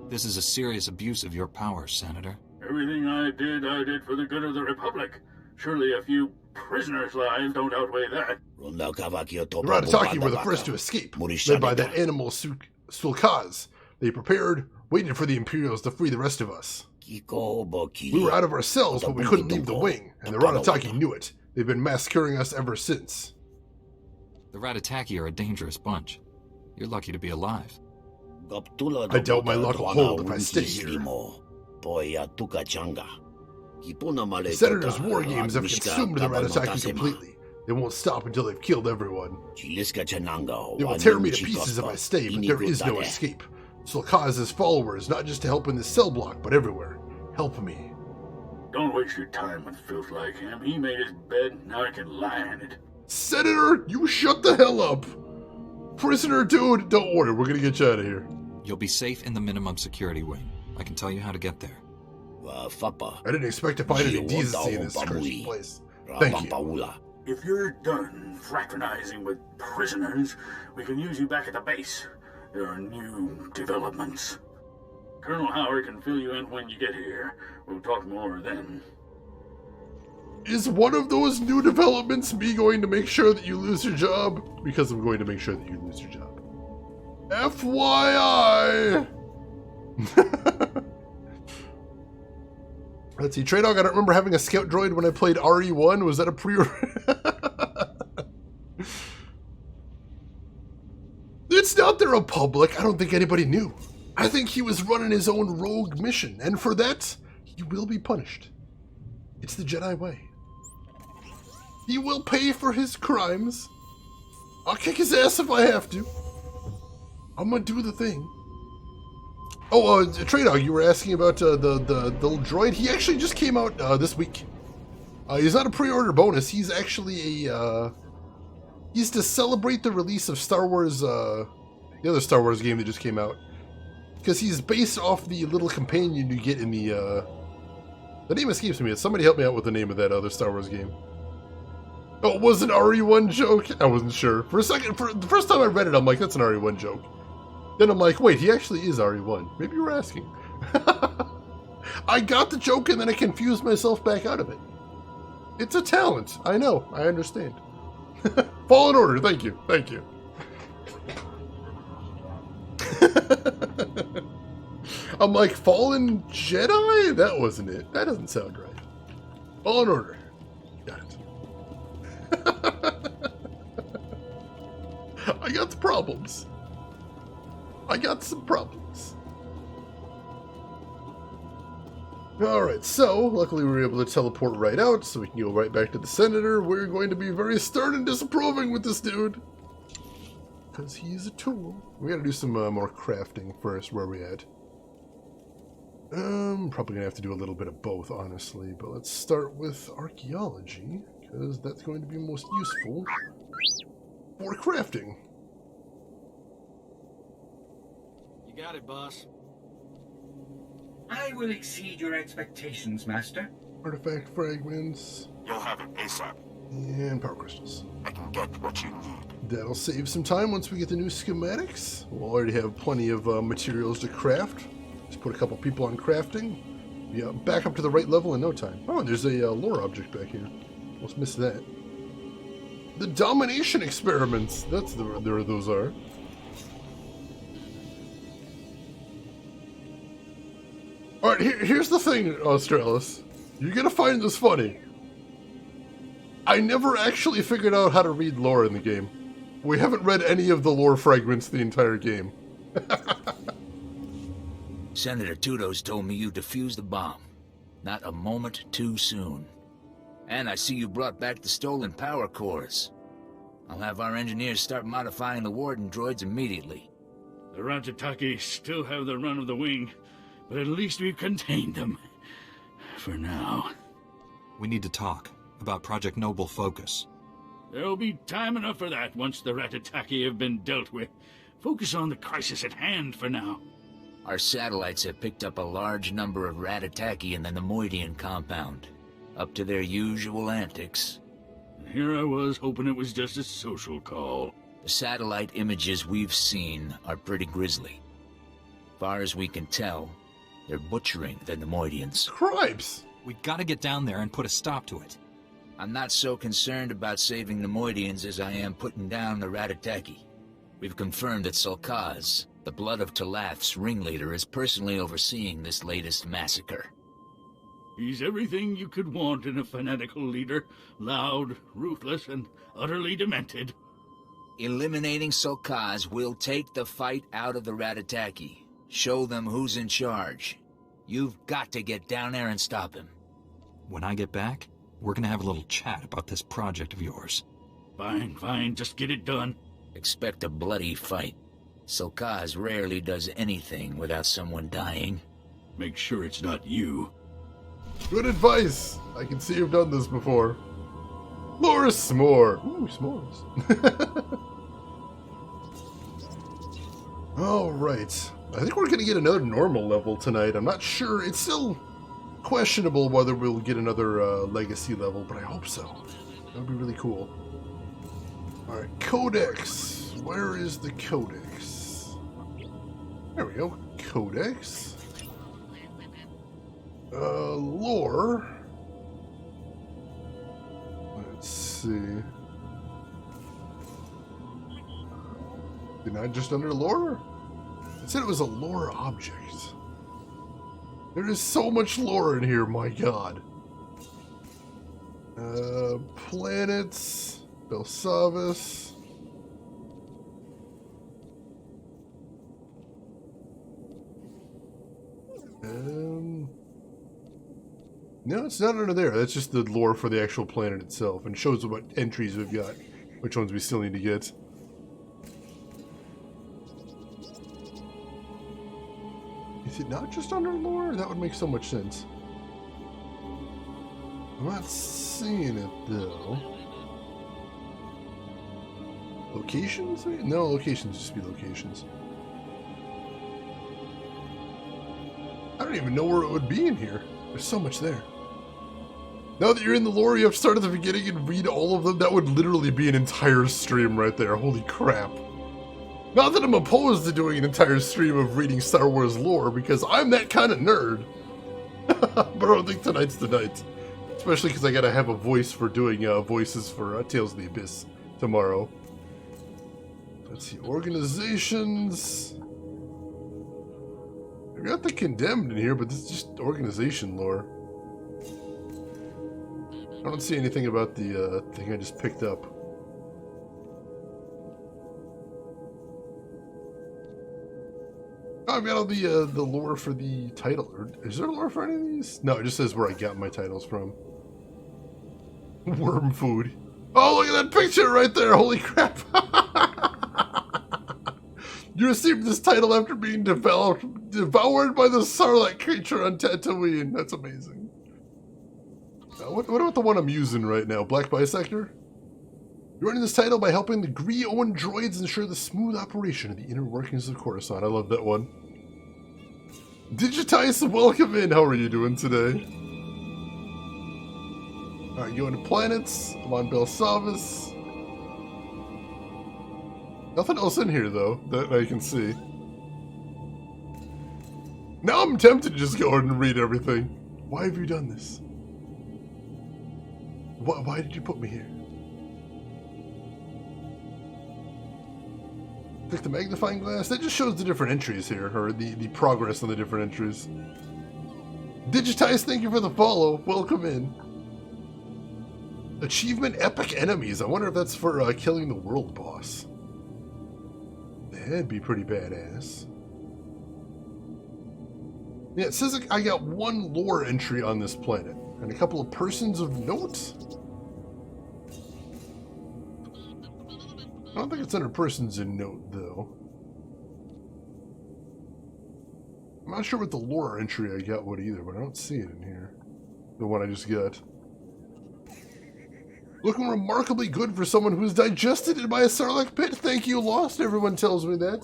This is a serious abuse of your powers, Senator. Everything I did for the good of the Republic. Surely a few prisoners' lives don't outweigh that. The Ratataki were the first to escape, led by that animal Sulkaz. They prepared, waited for the Imperials to free the rest of us. We were out of our cells, but we couldn't leave the wing, and the Ratataki knew it. They've been massacring us ever since. The Ratataki are a dangerous bunch. You're lucky to be alive. I doubt my luck will hold if I stay here. The Senator's war games have consumed the Ratataki completely. They won't stop until they've killed everyone. They will tear me to pieces if I stay, but there is no escape. Sulkaz's followers, not just to help in the cell block, but everywhere. Help me. Don't waste your time with filth like him. He made his bed, now he can lie in it. Senator, you shut the hell up! Prisoner dude, don't worry, we're gonna get you out of here. You'll be safe in the minimum security wing. I can tell you how to get there. I didn't expect to find any decency in this cursed place. Thank you. If you're done fraternizing with prisoners, we can use you back at the base. There are new developments. Colonel Howard can fill you in when you get here. We'll talk more then. Is one of those new developments me going to make sure that you lose your job? Because I'm going to make sure that you lose your job. FYI! Let's see, Traydog, I don't remember having a scout droid when I played RE1. Was that a pre-order? It's not the Republic. I don't think anybody knew. I think he was running his own rogue mission, and for that, he will be punished. It's the Jedi way. He will pay for his crimes. I'll kick his ass if I have to. I'm gonna do the thing. Oh, Traydog, you were asking about the little droid. He actually just came out this week. He's not a pre-order bonus. He's actually a... he's to celebrate the release of Star Wars, the other Star Wars game that just came out. Because he's based off the little companion you get in the name escapes me. Somebody help me out with the name of that other Star Wars game. Oh, it was an RE1 joke? I wasn't sure. For a second, for the first time I read it, I'm like, that's an RE1 joke. Then I'm like, wait, he actually is RE1. Maybe you were asking. I got the joke and then I confused myself back out of it. It's a talent. I know. I understand. Fallen Order. Thank you. Thank you. I'm like, Fallen Jedi? That wasn't it. That doesn't sound right. Fallen Order. Got it. I got the problems. I got some problems. Alright, so, luckily we were able to teleport right out, so we can go right back to the Senator. We're going to be very stern and disapproving with this dude. Because he's a tool. We gotta do some more crafting first. Where are we at? Probably gonna have to do a little bit of both, honestly. But let's start with archaeology, because that's going to be most useful for crafting. You got it, boss. I will exceed your expectations, Master. Artifact fragments. You'll have it ASAP. And power crystals. I can get what you need. That'll save some time once we get the new schematics. We'll already have plenty of materials to craft. Just put a couple people on crafting. Yeah, back up to the right level in no time. Oh, and there's a lore object back here. Almost missed that. The domination experiments. That's there those are. Alright, here's the thing, Australis. You're gonna find this funny. I never actually figured out how to read lore in the game. We haven't read any of the lore fragments the entire game. Senator Tudos told me you defused the bomb. Not a moment too soon. And I see you brought back the stolen power cores. I'll have our engineers start modifying the Warden droids immediately. The Ratataki still have the run of the wing, but at least we've contained them. For now. We need to talk about Project Noble Focus. There'll be time enough for that once the Ratataki have been dealt with. Focus on the crisis at hand for now. Our satellites have picked up a large number of Ratataki in the Nemoidian compound. Up to their usual antics. And here I was hoping it was just a social call. The satellite images we've seen are pretty grisly. Far as we can tell, they're butchering the Nemoidians. Cripes! We gotta get down there and put a stop to it. I'm not so concerned about saving Nemoidians as I am putting down the Ratataki. We've confirmed that Sulkaz, the Blood of Talath's ringleader, is personally overseeing this latest massacre. He's everything you could want in a fanatical leader. Loud, ruthless, and utterly demented. Eliminating Sulkaz will take the fight out of the Ratataki. Show them who's in charge. You've got to get down there and stop him. When I get back, we're gonna have a little chat about this project of yours. Fine, just get it done. Expect a bloody fight. Sulkaz rarely does anything without someone dying. Make sure it's not you. Good advice! I can see you've done this before. More s'more! Ooh, s'mores. Alright. I think we're gonna get another normal level tonight. I'm not sure. It's still questionable whether we'll get another legacy level, but I hope so. That would be really cool. Alright, Codex. Where is the Codex? There we go. Codex. Lore. Let's see. Not just under lore? It said it was a lore object. There is so much lore in here, my god. Planets. Belsavis. No, it's not under there. That's just the lore for the actual planet itself, and shows what entries we've got, which ones we still need to get. Is it not just under lore? That would make so much sense. I'm not seeing it, though. Locations? No, locations just be locations. I don't even know where it would be in here. There's so much there. Now that you're in the lore, you have to start at the beginning and read all of them. That would literally be an entire stream right there. Holy crap. Not that I'm opposed to doing an entire stream of reading Star Wars lore, because I'm that kind of nerd. But I don't think tonight's the night. Especially because I gotta have a voice for doing voices for Tales of the Abyss tomorrow. Let's see, organizations. I got the Condemned in here, but this is just organization lore. I don't see anything about the thing I just picked up. Oh, I've got all the lore for the title. Is there lore for any of these? No, it just says where I got my titles from. Worm food. Oh, look at that picture right there! Holy crap! You received this title after being devoured by the Sarlacc creature on Tatooine. That's amazing. What about the one I'm using right now? Black Bisector? You're earning this title by helping the Gree-owned droids ensure the smooth operation of the inner workings of Coruscant. I love that one. Digitice, welcome in. How are you doing today? Alright, going to planets. I'm on Belsavis. Nothing else in here, though, that I can see. Now I'm tempted to just go ahead and read everything. Why have you done this? Why did you put me here? Click the magnifying glass. That just shows the different entries here, or the progress on the different entries. Digitize, thank you for the follow. Welcome in. Achievement Epic Enemies. I wonder if that's for killing the world boss. That'd be pretty badass. Yeah, it says I got one lore entry on this planet, and a couple of persons of note. I don't think it's under persons in note, though. I'm not sure what the lore entry I got would either, but I don't see it in here. The one I just got. Looking remarkably good for someone who's digested it by a Sarlacc pit. Thank you, Lost. Everyone tells me that.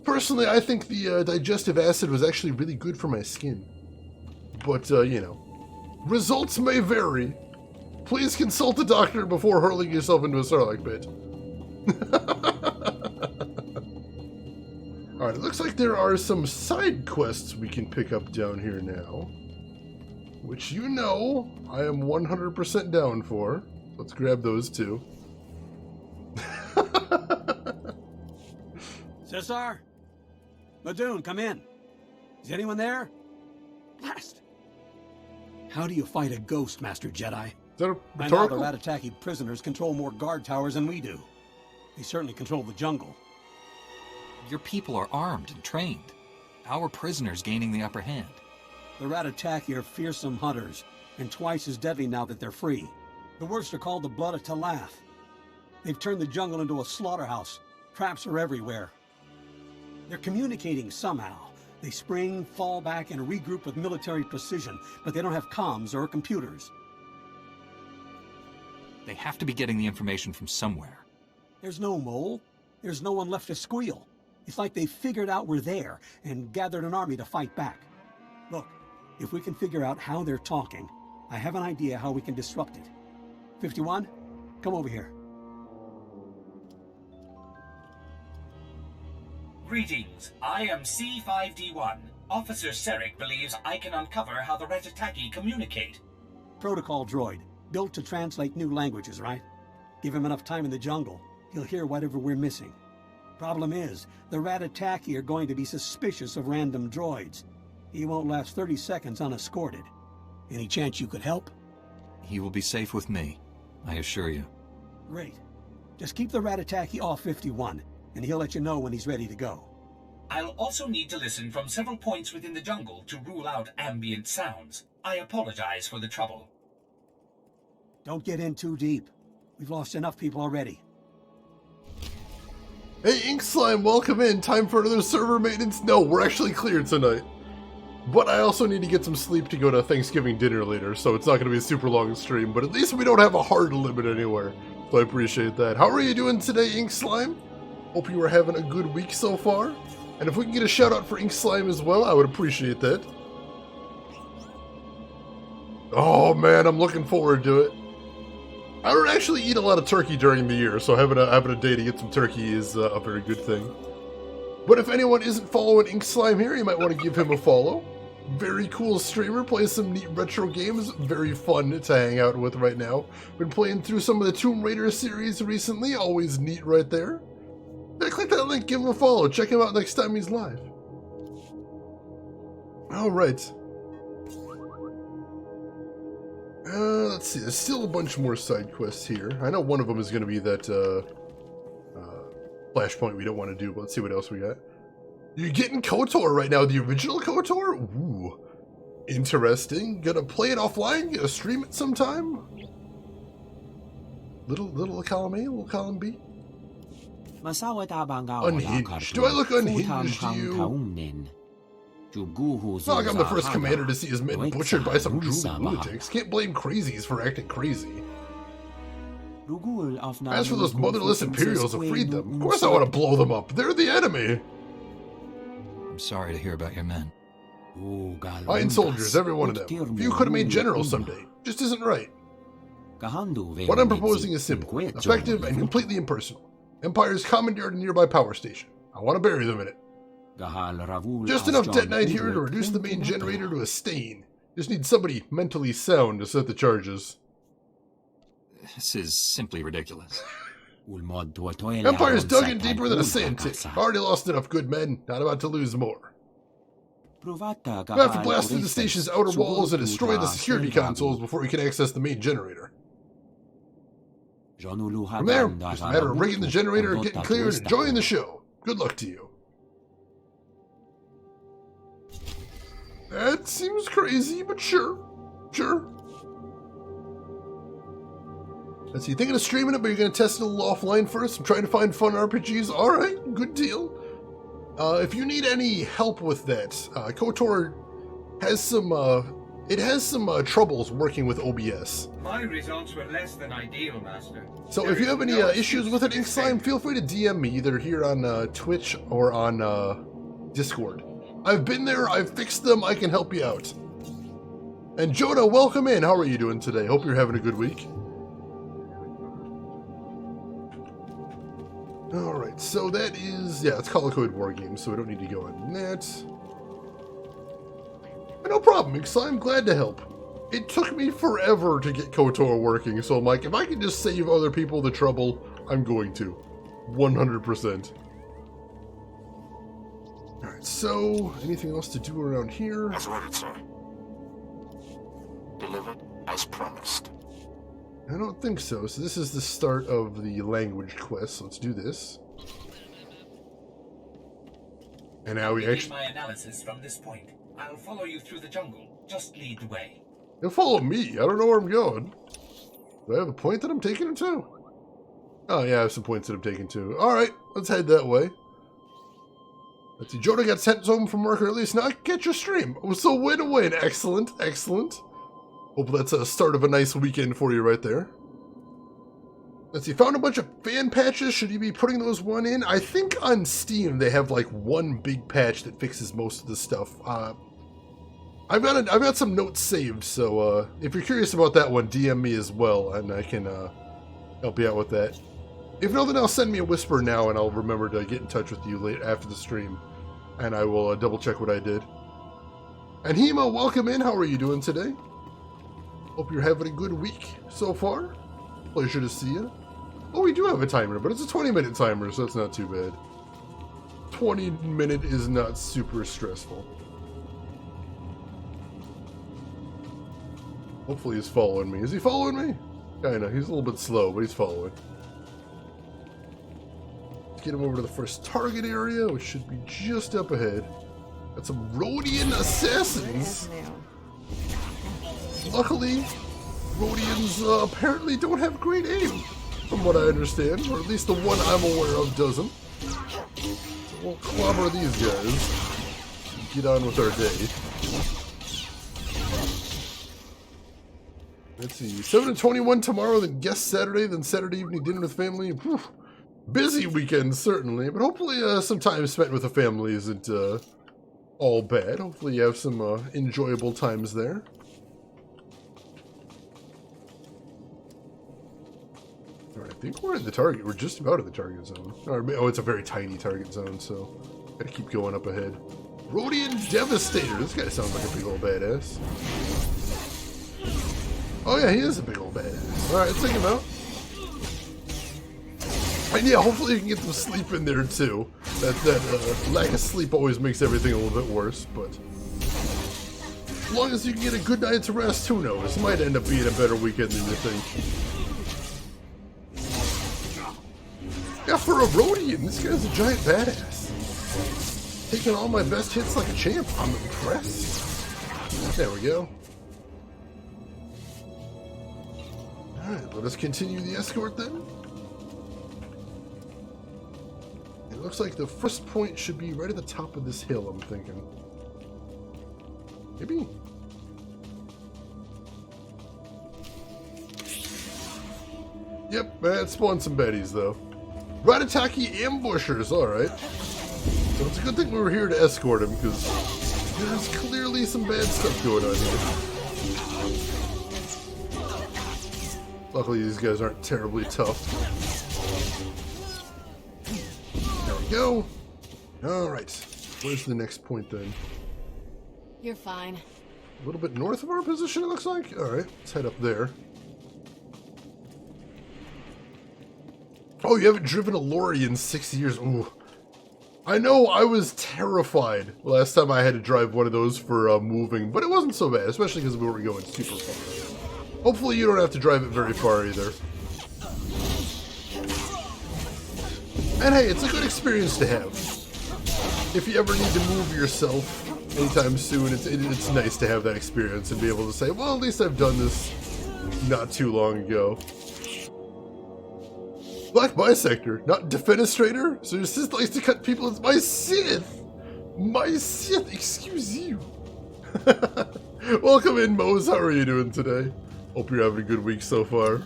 Personally, I think the digestive acid was actually really good for my skin. But, you know, results may vary. Please consult a doctor before hurling yourself into a Sarlacc pit. Alright, it looks like there are some side quests we can pick up down here now. Which, you know, I am 100% down for. Let's grab those too. Cesar? Madoon, come in. Is anyone there? Blast! How do you fight a ghost, Master Jedi? Is that a I know the rhetorical? Ratataki prisoners control more guard towers than we do. They certainly control the jungle. Your people are armed and trained. Our prisoners gaining the upper hand. The Ratataki are fearsome hunters, and twice as deadly now that they're free. The worst are called the Blood of Talath. They've turned the jungle into a slaughterhouse. Traps are everywhere. They're communicating somehow. They spring, fall back, and regroup with military precision, but they don't have comms or computers. They have to be getting the information from somewhere. There's no mole. There's no one left to squeal. It's like they figured out we're there and gathered an army to fight back. Look, if we can figure out how they're talking, I have an idea how we can disrupt it. 51, come over here. Greetings. I am C5D1. Officer Seric believes I can uncover how the Ratataki communicate. Protocol droid, built to translate new languages, right? Give him enough time in the jungle, he'll hear whatever we're missing. Problem is, the Ratataki are going to be suspicious of random droids. He won't last 30 seconds unescorted. Any chance you could help? He will be safe with me, I assure you. Great. Just keep the Ratataki off 51, and he'll let you know when he's ready to go. I'll also need to listen from several points within the jungle to rule out ambient sounds. I apologize for the trouble. Don't get in too deep. We've lost enough people already. Hey, Ink Slime, welcome in. Time for another server maintenance? No, we're actually clear tonight. But I also need to get some sleep to go to Thanksgiving dinner later, so it's not going to be a super long stream, but at least we don't have a hard limit anywhere. So I appreciate that. How are you doing today, Ink Slime? Hope you are having a good week so far. And if we can get a shout out for Ink Slime as well, I would appreciate that. Oh man, I'm looking forward to it. I don't actually eat a lot of turkey during the year, so having a day to get some turkey is a very good thing. But if anyone isn't following Ink Slime here, you might want to give him a follow. Very cool streamer, plays some neat retro games, very fun to hang out with right now. Been playing through some of the Tomb Raider series recently, always neat right there. Yeah, click that link, give him a follow, check him out next time he's live. Alright. Let's see, there's still a bunch more side quests here. I know one of them is going to be that flashpoint we don't want to do, but let's see what else we got. You're getting KOTOR right now, the original KOTOR? Ooh, interesting. Gonna play it offline, gonna stream it sometime? Little column A, little column B? Unhinged. Do I look unhinged to you? It's not like I'm the first commander to see his men butchered by some drooling lunatics. Can't blame crazies for acting crazy. As for those motherless Imperials who freed them, of course I want to blow them up. They're the enemy. I'm sorry to hear about your men. Fine soldiers, every one of them. Few could have made generals someday. Just isn't right. What I'm proposing is simple, effective, and completely impersonal. Empire's commandeered a nearby power station. I want to bury them in it. Just enough detonite here to reduce the main generator to a stain. Just need somebody mentally sound to set the charges. This is simply ridiculous. Empire's dug in deeper than a sand tick. Already lost enough good men, not about to lose more. We have to blast through the station's outer walls and destroy the security consoles before we can access the main generator. From there, it's a matter of rigging the generator, getting clear, and enjoying the show. Good luck to you. That seems crazy, but sure. Sure. Let's see, you thinking of streaming it, but you're going to test it a little offline first? I'm trying to find fun RPGs. Alright, good deal. If you need any help with that, KOTOR has some, troubles working with OBS. My results were less than ideal, Master. So if you have any issues with it, Inkslime, feel free to DM me, either here on Twitch or on Discord. I've been there, I've fixed them, I can help you out. And Joda, welcome in. How are you doing today? Hope you're having a good week. Alright, so that is, yeah, it's Colicoid War Games, so we don't need to go on that. No problem, Inkslime, I'm glad to help. It took me forever to get KOTOR working, so I'm like, if I can just save other people the trouble, I'm going to. 100%. Alright, so, anything else to do around here? As ordered, sir. Delivered as promised. I don't think so. So this is the start of the language quest. So let's do this. And now we actually... my analysis from this point. I'll follow you through the jungle. Just lead the way. You'll follow me. I don't know where I'm going. Do I have a point that I'm taking him to? Oh, yeah, I have some points that I'm taking to. Alright, let's head that way. Let's see. Joda got sent home from work early, so now I can catch your stream. So win-win. Excellent, excellent. Hope that's a start of a nice weekend for you right there. Let's see, found a bunch of fan patches. Should you be putting those one in? I think on Steam they have like one big patch that fixes most of the stuff. I've got some notes saved, so if you're curious about that one, DM me as well, and I can help you out with that. If nothing else, send me a whisper now, and I'll remember to get in touch with you late after the stream, and I will double check what I did. And Hema, welcome in. How are you doing today? Hope you're having a good week so far. Pleasure to see you. Oh, we do have a timer, but it's a 20-minute timer, so that's not too bad. 20-minute is not super stressful. Hopefully he's following me. Is he following me? Kinda. He's a little bit slow, but he's following. Let's get him over to the first target area, which should be just up ahead. Got some Rhodian assassins. Luckily, Rhodians apparently don't have great aim, from what I understand, or at least the one I'm aware of doesn't. So we'll clobber these guys and get on with our day. Let's see, 7-21 tomorrow, then guest Saturday, then Saturday evening dinner with family. Whew. Busy weekend, certainly, but hopefully some time spent with the family isn't all bad. Hopefully you have some enjoyable times there. Alright, I think we're in the target. We're just about in the target zone. Oh, it's a very tiny target zone, so gotta keep going up ahead. Rhodian Devastator. This guy sounds like a big old badass. Oh yeah, he is a big old badass. Alright, let's take him out. And yeah, hopefully you can get some sleep in there too. That lack of sleep always makes everything a little bit worse, but as long as you can get a good night's rest, who knows? It might end up being a better weekend than you think. Yeah, for a Rhodian, this guy's a giant badass. Taking all my best hits like a champ. I'm impressed. There we go. Alright, let us continue the escort then. It looks like the first point should be right at the top of this hill, I'm thinking. Maybe? Yep, that spawned some baddies though. Ratataki ambushers, alright. So it's a good thing we were here to escort him, because there's clearly some bad stuff going on here. Luckily these guys aren't terribly tough. There we go. Alright, where's the next point then? You're fine. A little bit north of our position, it looks like? Alright, let's head up there. Oh, you haven't driven a lorry in 6 years. Ooh. I know I was terrified last time I had to drive one of those for moving, but it wasn't so bad, especially because we weren't going super far. Hopefully you don't have to drive it very far either. And hey, it's a good experience to have. If you ever need to move yourself anytime soon, it's nice to have that experience and be able to say, well, at least I've done this not too long ago. Black Bisector, not Defenestrator? So your Sith likes to cut people as my Sith! My Sith, excuse you. Welcome in, Mose. How are you doing today? Hope you're having a good week so far.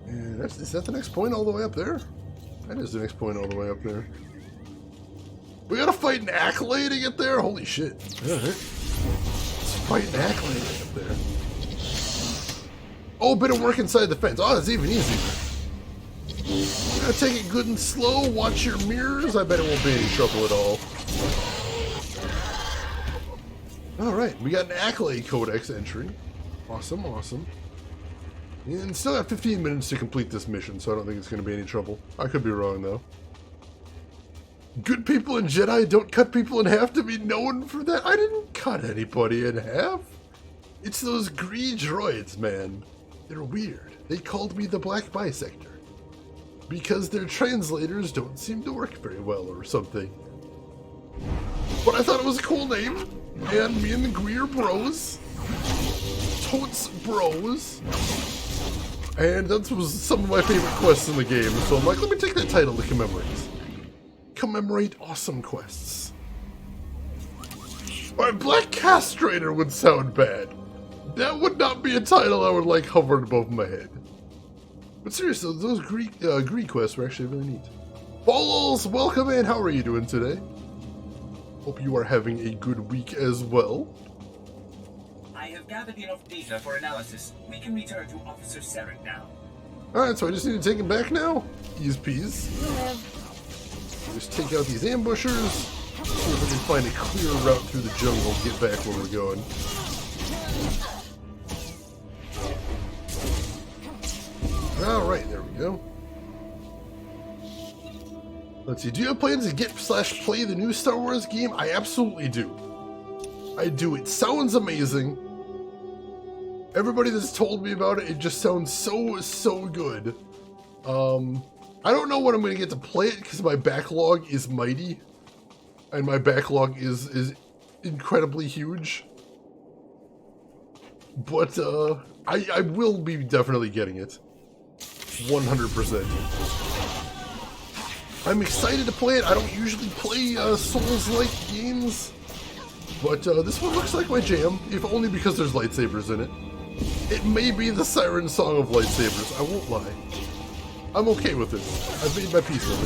And is that the next point all the way up there? That is the next point all the way up there. We gotta fight an Accolade to get there? Holy shit. Alright. Let's fight an Accolade up there. Oh, bit of work inside the fence. Oh, that's even easier. Gotta take it good and slow. Watch your mirrors. I bet it won't be any trouble at all. Alright, we got an Accolade Codex entry. Awesome, awesome. And still got 15 minutes to complete this mission, so I don't think it's going to be any trouble. I could be wrong, though. Good people in Jedi don't cut people in half to be known for that. I didn't cut anybody in half. It's those Gree droids, man. They're weird. They called me the Black Bisector. Because their translators don't seem to work very well or something. But I thought it was a cool name. And me and the Gree are bros. Totes bros. And that was some of my favorite quests in the game. So I'm like, let me take that title to commemorate. Commemorate awesome quests. Alright, Black Castrator would sound bad. That would not be a title I would like hovered above my head. But seriously, those Greek quests were actually really neat. Bolos, welcome in. How are you doing today? Hope you are having a good week as well. I have gathered enough data for analysis. We can return to Officer Sarek now. Alright, so I just need to take him back now? Ease peas. Just take out these ambushers. See if we can find a clear route through the jungle and get back where we're going. Alright, there we go. Let's see, do you have plans to get/play the new Star Wars game? I absolutely do. I do. It sounds amazing. Everybody that's told me about it, it just sounds so good. I don't know when I'm going to get to play it because my backlog is mighty. And my backlog is incredibly huge. But I will be definitely getting it. 100%. I'm excited to play it. I don't usually play Souls-like games. But this one looks like my jam, if only because there's lightsabers in it. It may be the siren song of lightsabers, I won't lie. I'm okay with it. I've made my peace with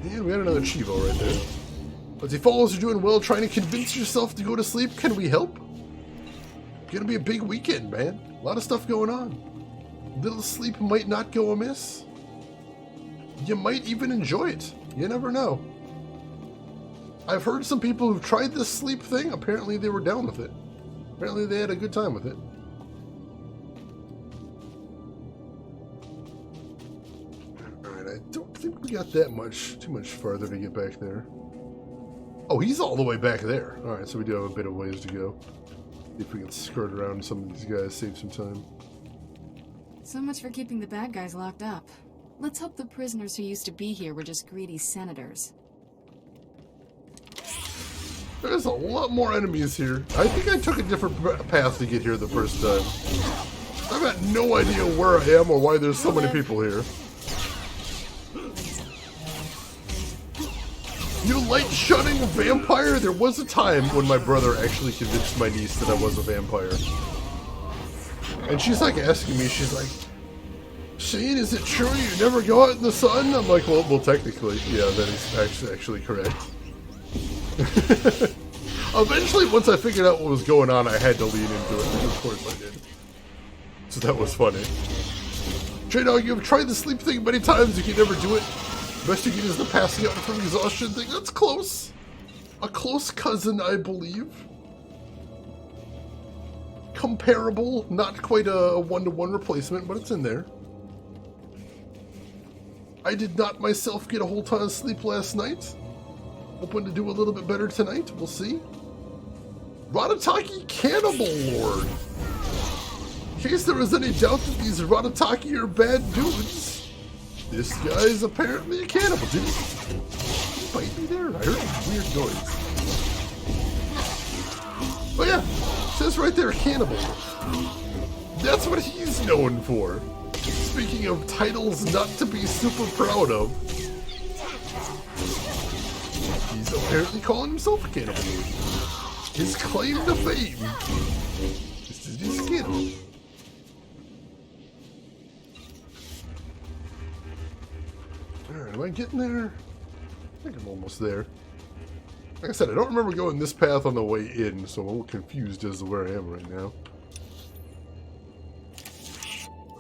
it. And we had another Chivo right there. Let's see, followers are doing well, trying to convince yourself to go to sleep. Can we help? Gonna be a big weekend, man. A lot of stuff going on. Little sleep might not go amiss. You might even enjoy it. You never know. I've heard some people who've tried this sleep thing. Apparently they were down with it. Apparently they had a good time with it. Alright, I don't think we got too much farther to get back there. Oh, he's all the way back there. Alright, so we do have a bit of ways to go. See if we can skirt around some of these guys, save some time. So much for keeping the bad guys locked up. Let's hope the prisoners who used to be here were just greedy senators. There's a lot more enemies here. I think I took a different path to get here the first time. I've got no idea where I am or why there's so many people here. You light-shunning vampire? There was a time when my brother actually convinced my niece that I was a vampire. And she's like asking me, she's like, Shane, is it true you never go out in the sun? I'm like, well technically, yeah, that is actually correct. Eventually, once I figured out what was going on, I had to lean into it, and of course I did. So that was funny. Trey Dog, you've tried the sleep thing many times, you can never do it. Best you get is the passing out from exhaustion thing. That's close. A close cousin, I believe. Comparable, not quite a one-to-one replacement, but it's in there. I did not myself get a whole ton of sleep last night. Hoping to do a little bit better tonight. We'll see. Ratataki Cannibal Lord. In case there was any doubt that these Ratataki are bad dudes, this guy is apparently a cannibal. Did he bite me there? I heard a weird noise. Oh yeah, it says right there, cannibal. That's what he's known for. Speaking of titles not to be super proud of, he's apparently calling himself a cannibal. His claim to fame is that he's a cannibal. Alright, am I getting there? I think I'm almost there. Like I said, I don't remember going this path on the way in, so I'm a little confused as to where I am right now.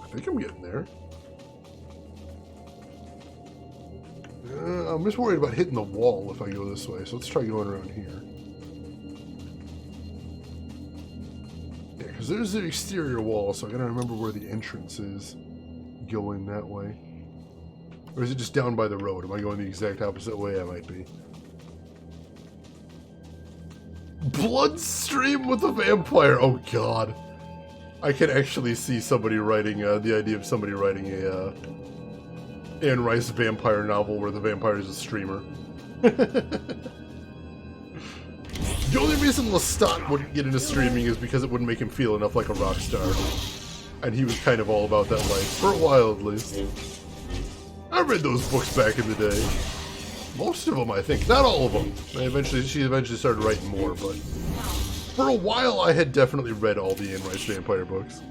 I think I'm getting there. I'm just worried about hitting the wall if I go this way, so let's try going around here. Yeah, because there's the exterior wall, so I gotta remember where the entrance is going that way. Or is it just down by the road? Am I going the exact opposite way? I might be. Bloodstream with a vampire! Oh god. I can actually see somebody writing, the idea of somebody writing a, Anne Rice vampire novel where the vampire is a streamer. The only reason Lestat wouldn't get into streaming is because it wouldn't make him feel enough like a rock star. And he was kind of all about that life, for a while at least. I read those books back in the day. Most of them, I think. Not all of them. She eventually started writing more, but for a while I had definitely read all the Anne Rice vampire books.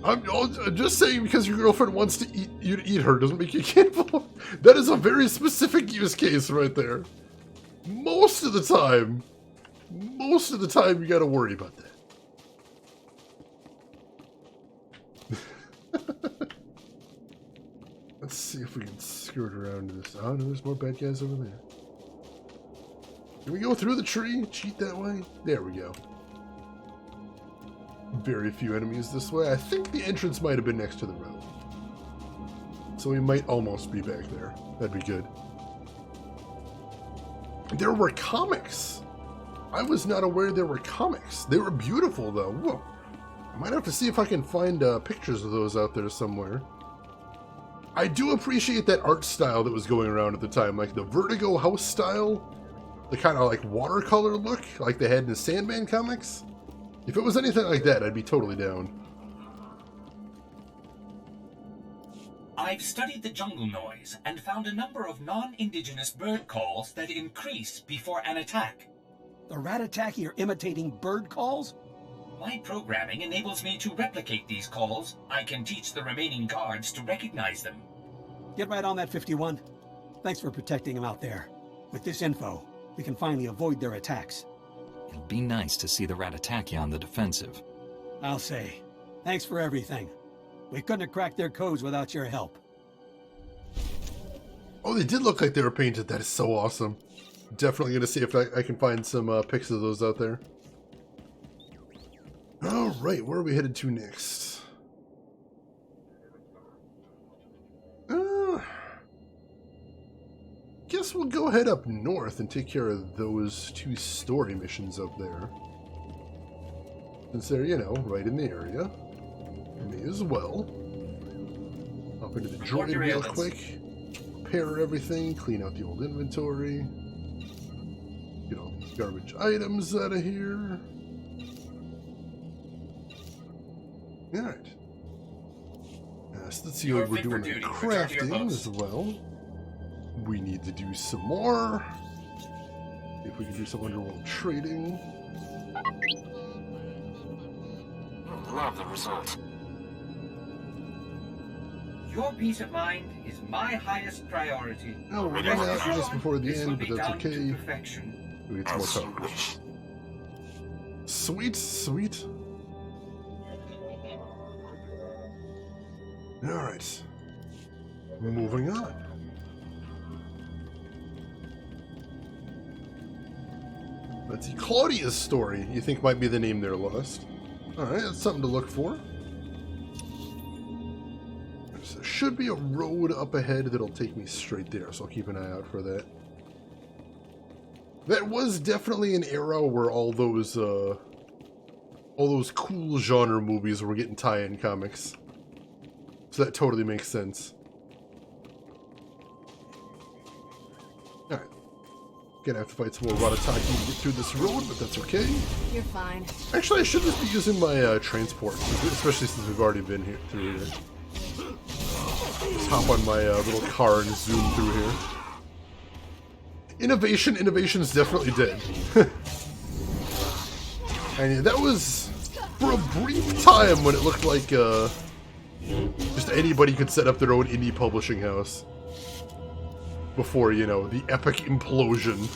I'm just saying because your girlfriend wants to eat you to eat her doesn't make you a cannibal. That is a very specific use case right there. Most of the time you gotta worry about that. Let's see if we can skirt around this. Oh, no, there's more bad guys over there. Can we go through the tree? Cheat that way? There we go. Very few enemies this way. I think the entrance might have been next to the road. So we might almost be back there. That'd be good. There were comics. I was not aware there were comics. They were beautiful, though. Whoa. I might have to see if I can find pictures of those out there somewhere. I do appreciate that art style that was going around at the time, like the Vertigo house style, the kind of like watercolor look like they had in the Sandman comics. If it was anything like that, I'd be totally down. I've studied the jungle noise and found a number of non-indigenous bird calls that increase before an attack. The Ratataki are imitating bird calls? My programming enables me to replicate these calls. I can teach the remaining guards to recognize them. Get right on that, 51. Thanks for protecting them out there. With this info, we can finally avoid their attacks. It'd be nice to see the Ratataki on the defensive. I'll say. Thanks for everything. We couldn't have cracked their codes without your help. Oh, they did look like they were painted. That is so awesome. Definitely going to see if I can find some pics of those out there. Alright, where are we headed to next? Guess we'll go head up north and take care of those two story missions up there. Since they're, you know, right in the area. May as well. Hop into the droid real quick. Repair everything, clean out the old inventory. Get all these garbage items out of here. Alright. So let's see what we're doing in crafting as well. We need to do some more. If we can do some underworld trading. Love the result. Your peace of mind is my highest priority. Oh, we're running out just before the end, but that's okay. We get some more power. Sweet, sweet. Alright. Moving on. Let's see. Claudia's story, you think might be the name there, Lost. Alright, that's something to look for. should be a road up ahead that'll take me straight there, so I'll keep an eye out for that. That was definitely an era where all those cool genre movies were getting tie-in comics. So that totally makes sense. Alright. Gonna have to fight some more Ratataki to get through this road, but that's okay. You're fine. Actually, I should just be using my transport, especially since we've already been here through here. Just hop on my little car and zoom through here. Innovation's definitely dead. And that was for a brief time when it looked like just anybody could set up their own indie publishing house. Before, you know, the epic implosion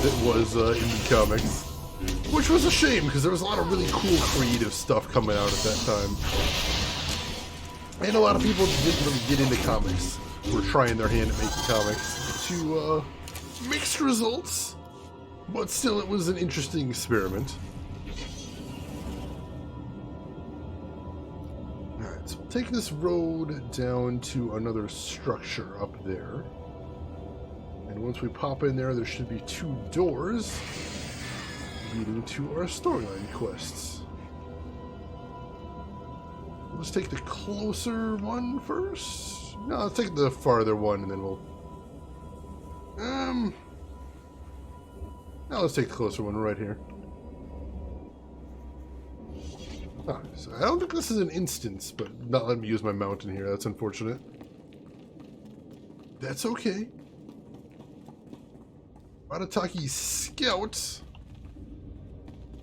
that was indie comics. Which was a shame, because there was a lot of really cool creative stuff coming out at that time. And a lot of people didn't really get into comics. Were trying their hand at making comics to mixed results. But still, it was an interesting experiment. Alright, so we'll take this road down to another structure up there. And once we pop in there, there should be 2 doors leading to our storyline quests. Let's take the closer one first. No, let's take the farther one and then we'll... Now let's take the closer one right here. Ah, so I don't think this is an instance, but not letting me use my mountain here. That's unfortunate. That's okay. Ratataki scout.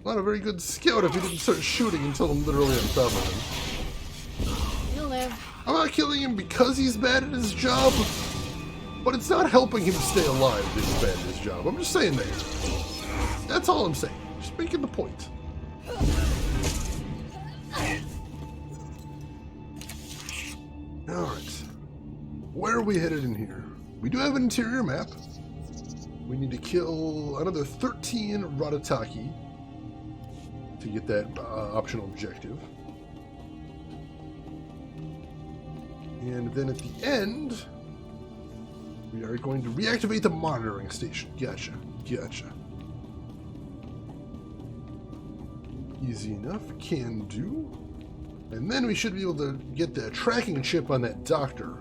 Not a very good scout if he didn't start shooting until I'm literally on top of him. He'll live. I'm not killing him because he's bad at his job, but it's not helping him stay alive that he's bad at his job. I'm just saying that. That's all I'm saying. Just making the point. Alright. Where are we headed in here? We do have an interior map. We need to kill another 13 Ratataki to get that optional objective. And then at the end, we are going to reactivate the monitoring station. Gotcha. Gotcha. Easy enough. Can do. And then we should be able to get the tracking chip on that doctor.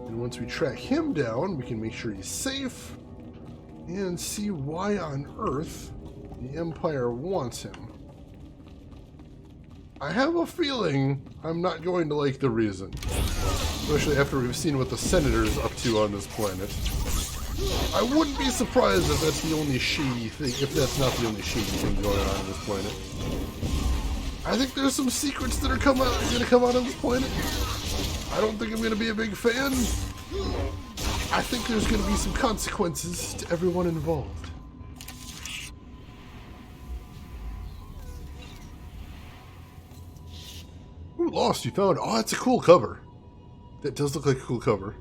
And once we track him down, we can make sure he's safe and see why on earth the Empire wants him. I have a feeling I'm not going to like the reason. Especially after we've seen what the Senator's up to on this planet. I wouldn't be surprised if that's the only shady thing, if that's not the only shady thing going on this planet. I think there's some secrets that are going to come out on this planet. I don't think I'm going to be a big fan. I think there's going to be some consequences to everyone involved. Ooh, Lost, you found... Oh, that's a cool cover. That does look like a cool cover.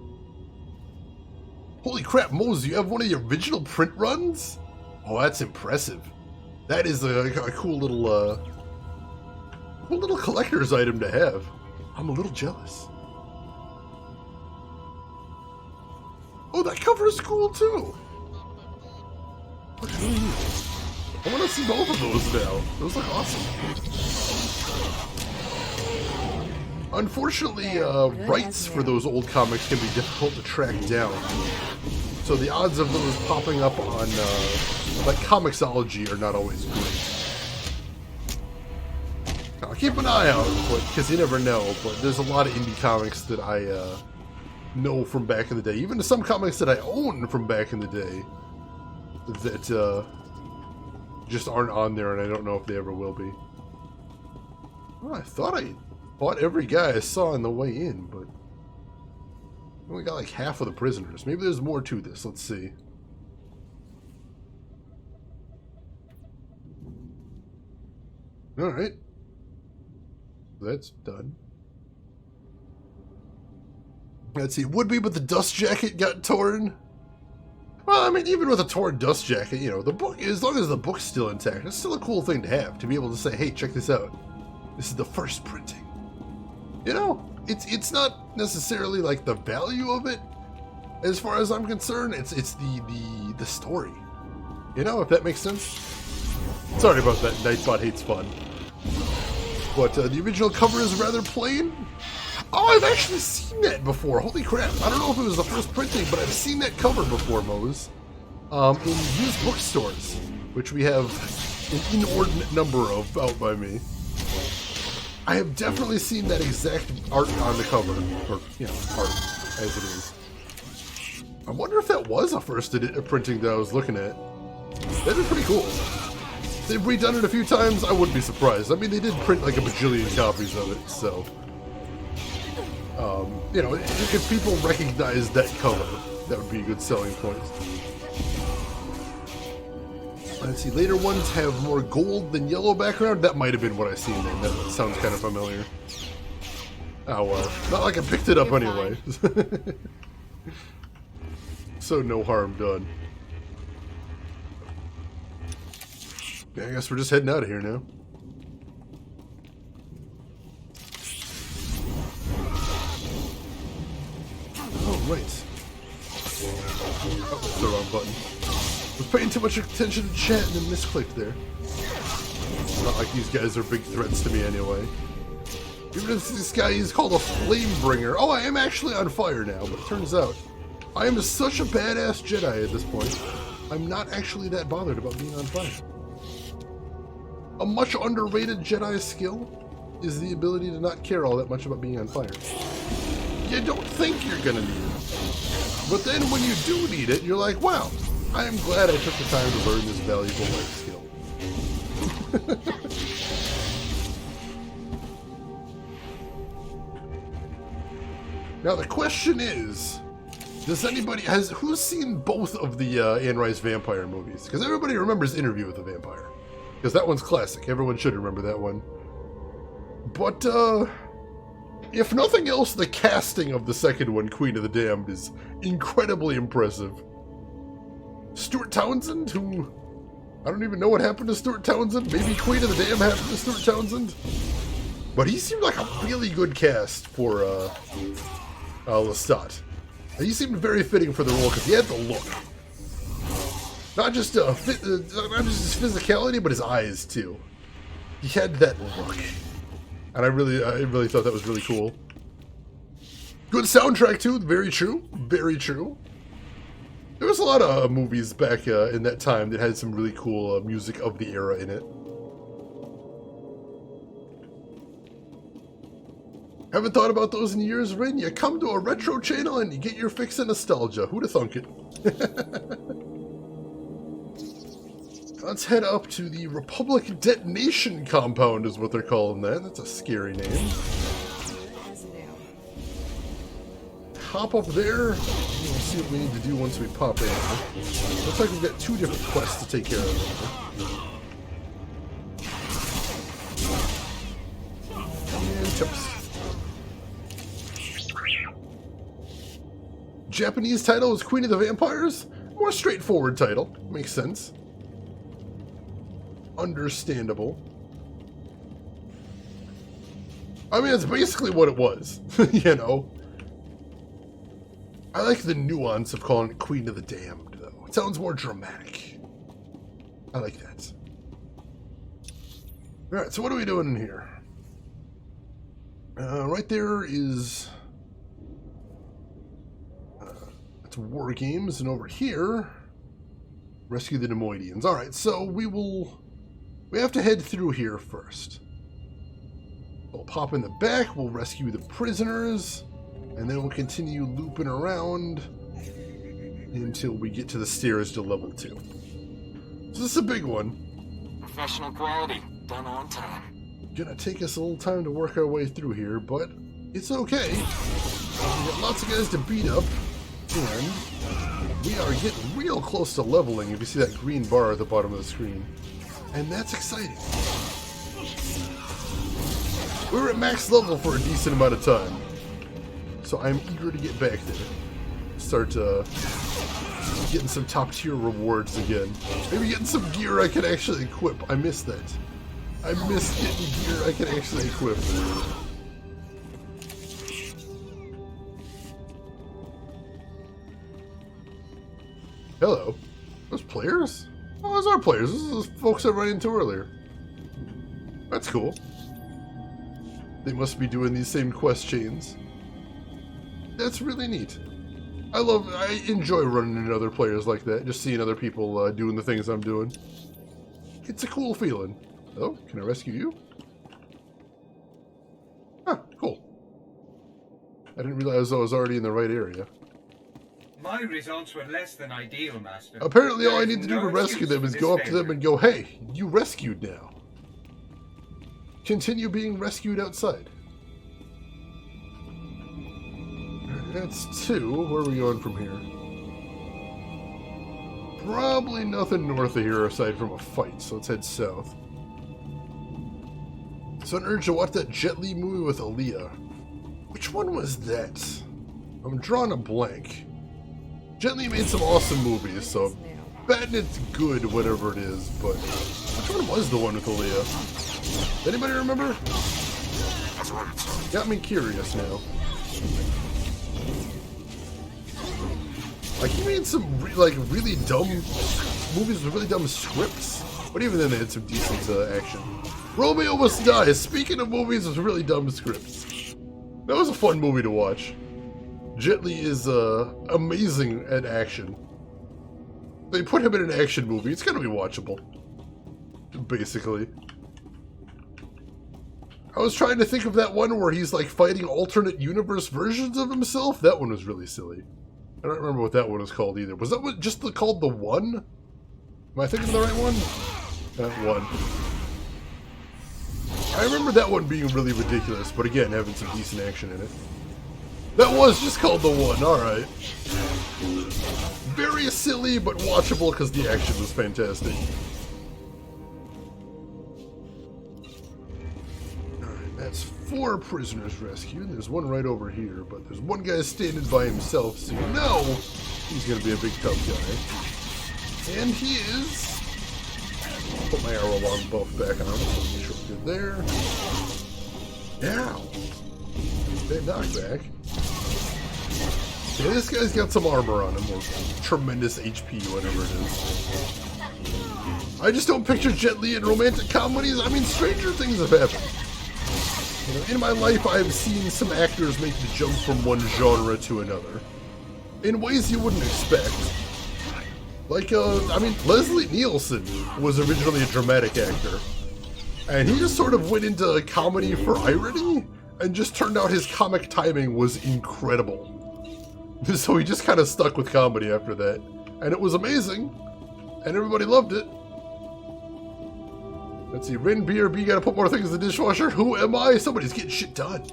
Holy crap, Mose, you have one of the original print runs? Oh, that's impressive. That is a cool little collector's item to have. I'm a little jealous. Oh, that cover is cool too. Look at these. I want to see both of those now. Those look awesome. Unfortunately, rights for those old comics can be difficult to track down. So the odds of those popping up on, like, Comixology are not always great. I'll keep an eye out, because you never know, but there's a lot of indie comics that I know from back in the day. Even some comics that I own from back in the day that just aren't on there, and I don't know if they ever will be. Well, I thought I bought every guy I saw on the way in, but I only got like half of the prisoners. Maybe there's more to this. Let's see. Alright. That's done. Let's see. Would be, but the dust jacket got torn. Well, I mean, even with a torn dust jacket, you know, the book, as long as the book's still intact, it's still a cool thing to have. To be able to say, hey, check this out. This is the first printing. You know, it's not necessarily like the value of it, as far as I'm concerned. It's the story. You know, if that makes sense. Sorry about that. Nightbot hates fun. But the original cover is rather plain. Oh, I've actually seen that before. Holy crap. I don't know if it was the first printing, but I've seen that cover before, Mose. In used bookstores, which we have an inordinate number of out by me. I have definitely seen that exact art on the cover. Or, you know, art, as it is. I wonder if that was a first printing that I was looking at. That'd be pretty cool. They've redone it a few times, I wouldn't be surprised. I mean, they did print like a bajillion copies of it, so... you know, if people recognize that color, that would be a good selling point. Let's see, later ones have more gold than yellow background. That might have been what I seen then. That sounds kind of familiar. Oh well, not like I picked it up anyway. So no harm done. Yeah, I guess we're just heading out of here now. Oh, right. Oh, that's the wrong button. Was paying too much attention to chat and then misclicked there. Not like these guys are big threats to me anyway. Even if this guy is called a flame bringer. Oh, I am actually on fire now, but it turns out I am such a badass Jedi at this point. I'm not actually that bothered about being on fire. A much underrated Jedi skill is the ability to not care all that much about being on fire. You don't think you're gonna need it. But then when you do need it, you're like, wow, I am glad I took the time to learn this valuable life skill. Now the question is, does anybody, who's seen both of the Anne Rice vampire movies? Because everybody remembers Interview with the Vampire. Because that one's classic. Everyone should remember that one. But, if nothing else, the casting of the second one, Queen of the Damned, is incredibly impressive. Stuart Townsend, who... I don't even know what happened to Stuart Townsend. Maybe Queen of the Damned happened to Stuart Townsend. But he seemed like a really good cast for, Lestat. He seemed very fitting for the role because he had the look. Not just not just his physicality, but his eyes too. He had that look, and I really thought that was really cool. Good soundtrack too. Very true. Very true. There was a lot of movies back in that time that had some really cool music of the era in it. Haven't thought about those in years, Rin? You come to a retro channel and you get your fix of nostalgia. Who'da thunk it? Let's head up to the Republic Detonation Compound is what they're calling that. That's a scary name. Hop up there. We'll see what we need to do once we pop in. Looks like we've got two different quests to take care of. And toast. Japanese title is Queen of the Vampires. More straightforward title. Makes sense. Understandable. I mean, it's basically what it was. You know? I like the nuance of calling it Queen of the Damned, though. It sounds more dramatic. I like that. Alright, so what are we doing in here? Right there is... that's War Games, and over here... Rescue the Nemoidians. Alright, so we have to head through here first. We'll pop in the back, we'll rescue the prisoners... And then we'll continue looping around until we get to the stairs to level 2. So this is a big one. Professional quality, done on time. Gonna take us a little time to work our way through here, but it's okay. We got lots of guys to beat up, and we are getting real close to leveling if you see that green bar at the bottom of the screen. And that's exciting. We were at max level for a decent amount of time. So I'm eager to get back there. Start getting some top tier rewards again. Maybe getting some gear I can actually equip. I miss that. I miss getting gear I can actually equip. Hello. Those players? Oh, those are players. Those are the folks I ran into earlier. That's cool. They must be doing these same quest chains. That's really neat. I enjoy running into other players like that, just seeing other people doing the things I'm doing. It's a cool feeling. Oh, can I rescue you? Huh, cool. I didn't realize I was already in the right area. My results were less than ideal, Master. Apparently all I There need is to do no to rescue excuse them for is this go up to failure. them and go, hey, you rescued now. Continue being rescued outside. That's 2. Where are we going from here? Probably nothing north of here aside from a fight, so let's head south. So an urge to watch that Jet Li movie with Aaliyah. Which one was that? I'm drawing a blank. Jet Li made some awesome movies, so betting it's good, whatever it is, but which one was the one with Aaliyah? Anybody remember? Got me curious now. Like, he made some really dumb movies with really dumb scripts, but even then they had some decent action. Romeo Must Die. Speaking of movies with really dumb scripts, that was a fun movie to watch. Jet Li is amazing at action. They put him in an action movie. It's gonna be watchable, basically. I was trying to think of that one where he's like fighting alternate universe versions of himself. That one was really silly. I don't remember what that one was called either. Was that what, just called The One? Am I thinking of the right one? That one. I remember that one being really ridiculous, but again, having some decent action in it. That was just called The One, alright. Very silly, but watchable because the action was fantastic. Alright, that's 4 prisoners rescued. There's one right over here, but there's one guy standing by himself, so you know he's going to be a big tough guy. And he is... Put my arrow alarm buff back on, so make sure we're good there. Now, big knockback. Yeah, this guy's got some armor on him, or tremendous HP, whatever it is. I just don't picture Jet Li in romantic comedies. I mean, stranger things have happened. You know, in my life, I've seen some actors make the jump from one genre to another in ways you wouldn't expect. Like, I mean, Leslie Nielsen was originally a dramatic actor, and he just sort of went into comedy for irony, and just turned out his comic timing was incredible. So he just kind of stuck with comedy after that, and it was amazing, and everybody loved it. Let's see, Rin, BRB, gotta put more things in the dishwasher. Who am I? Somebody's getting shit done.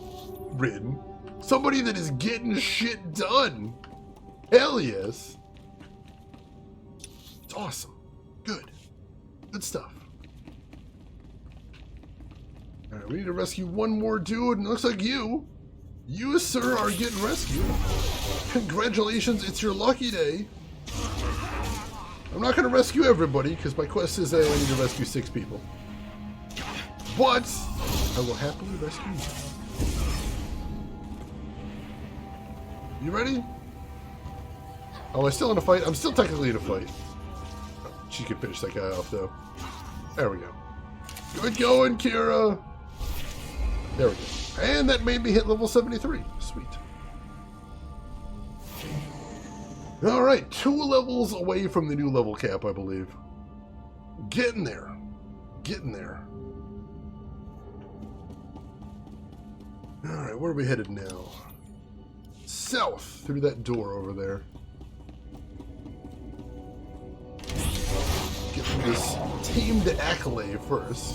Rin. Somebody that is getting shit done. Hell yes. It's awesome. Good. Good stuff. Alright, we need to rescue one more dude, and it looks like you, sir, are getting rescued. Congratulations, it's your lucky day. I'm not going to rescue everybody, because my quest is that I need to rescue 6 people. But I will happily rescue you. You ready? Oh, am I still in a fight? I'm still technically in a fight. She can finish that guy off, though. There we go. Good going, Kira. There we go. And that made me hit level 73. Sweet. Alright, 2 levels away from the new level cap, I believe. Getting there. Getting there. Alright, where are we headed now? South, through that door over there. Get through this tamed accolade first.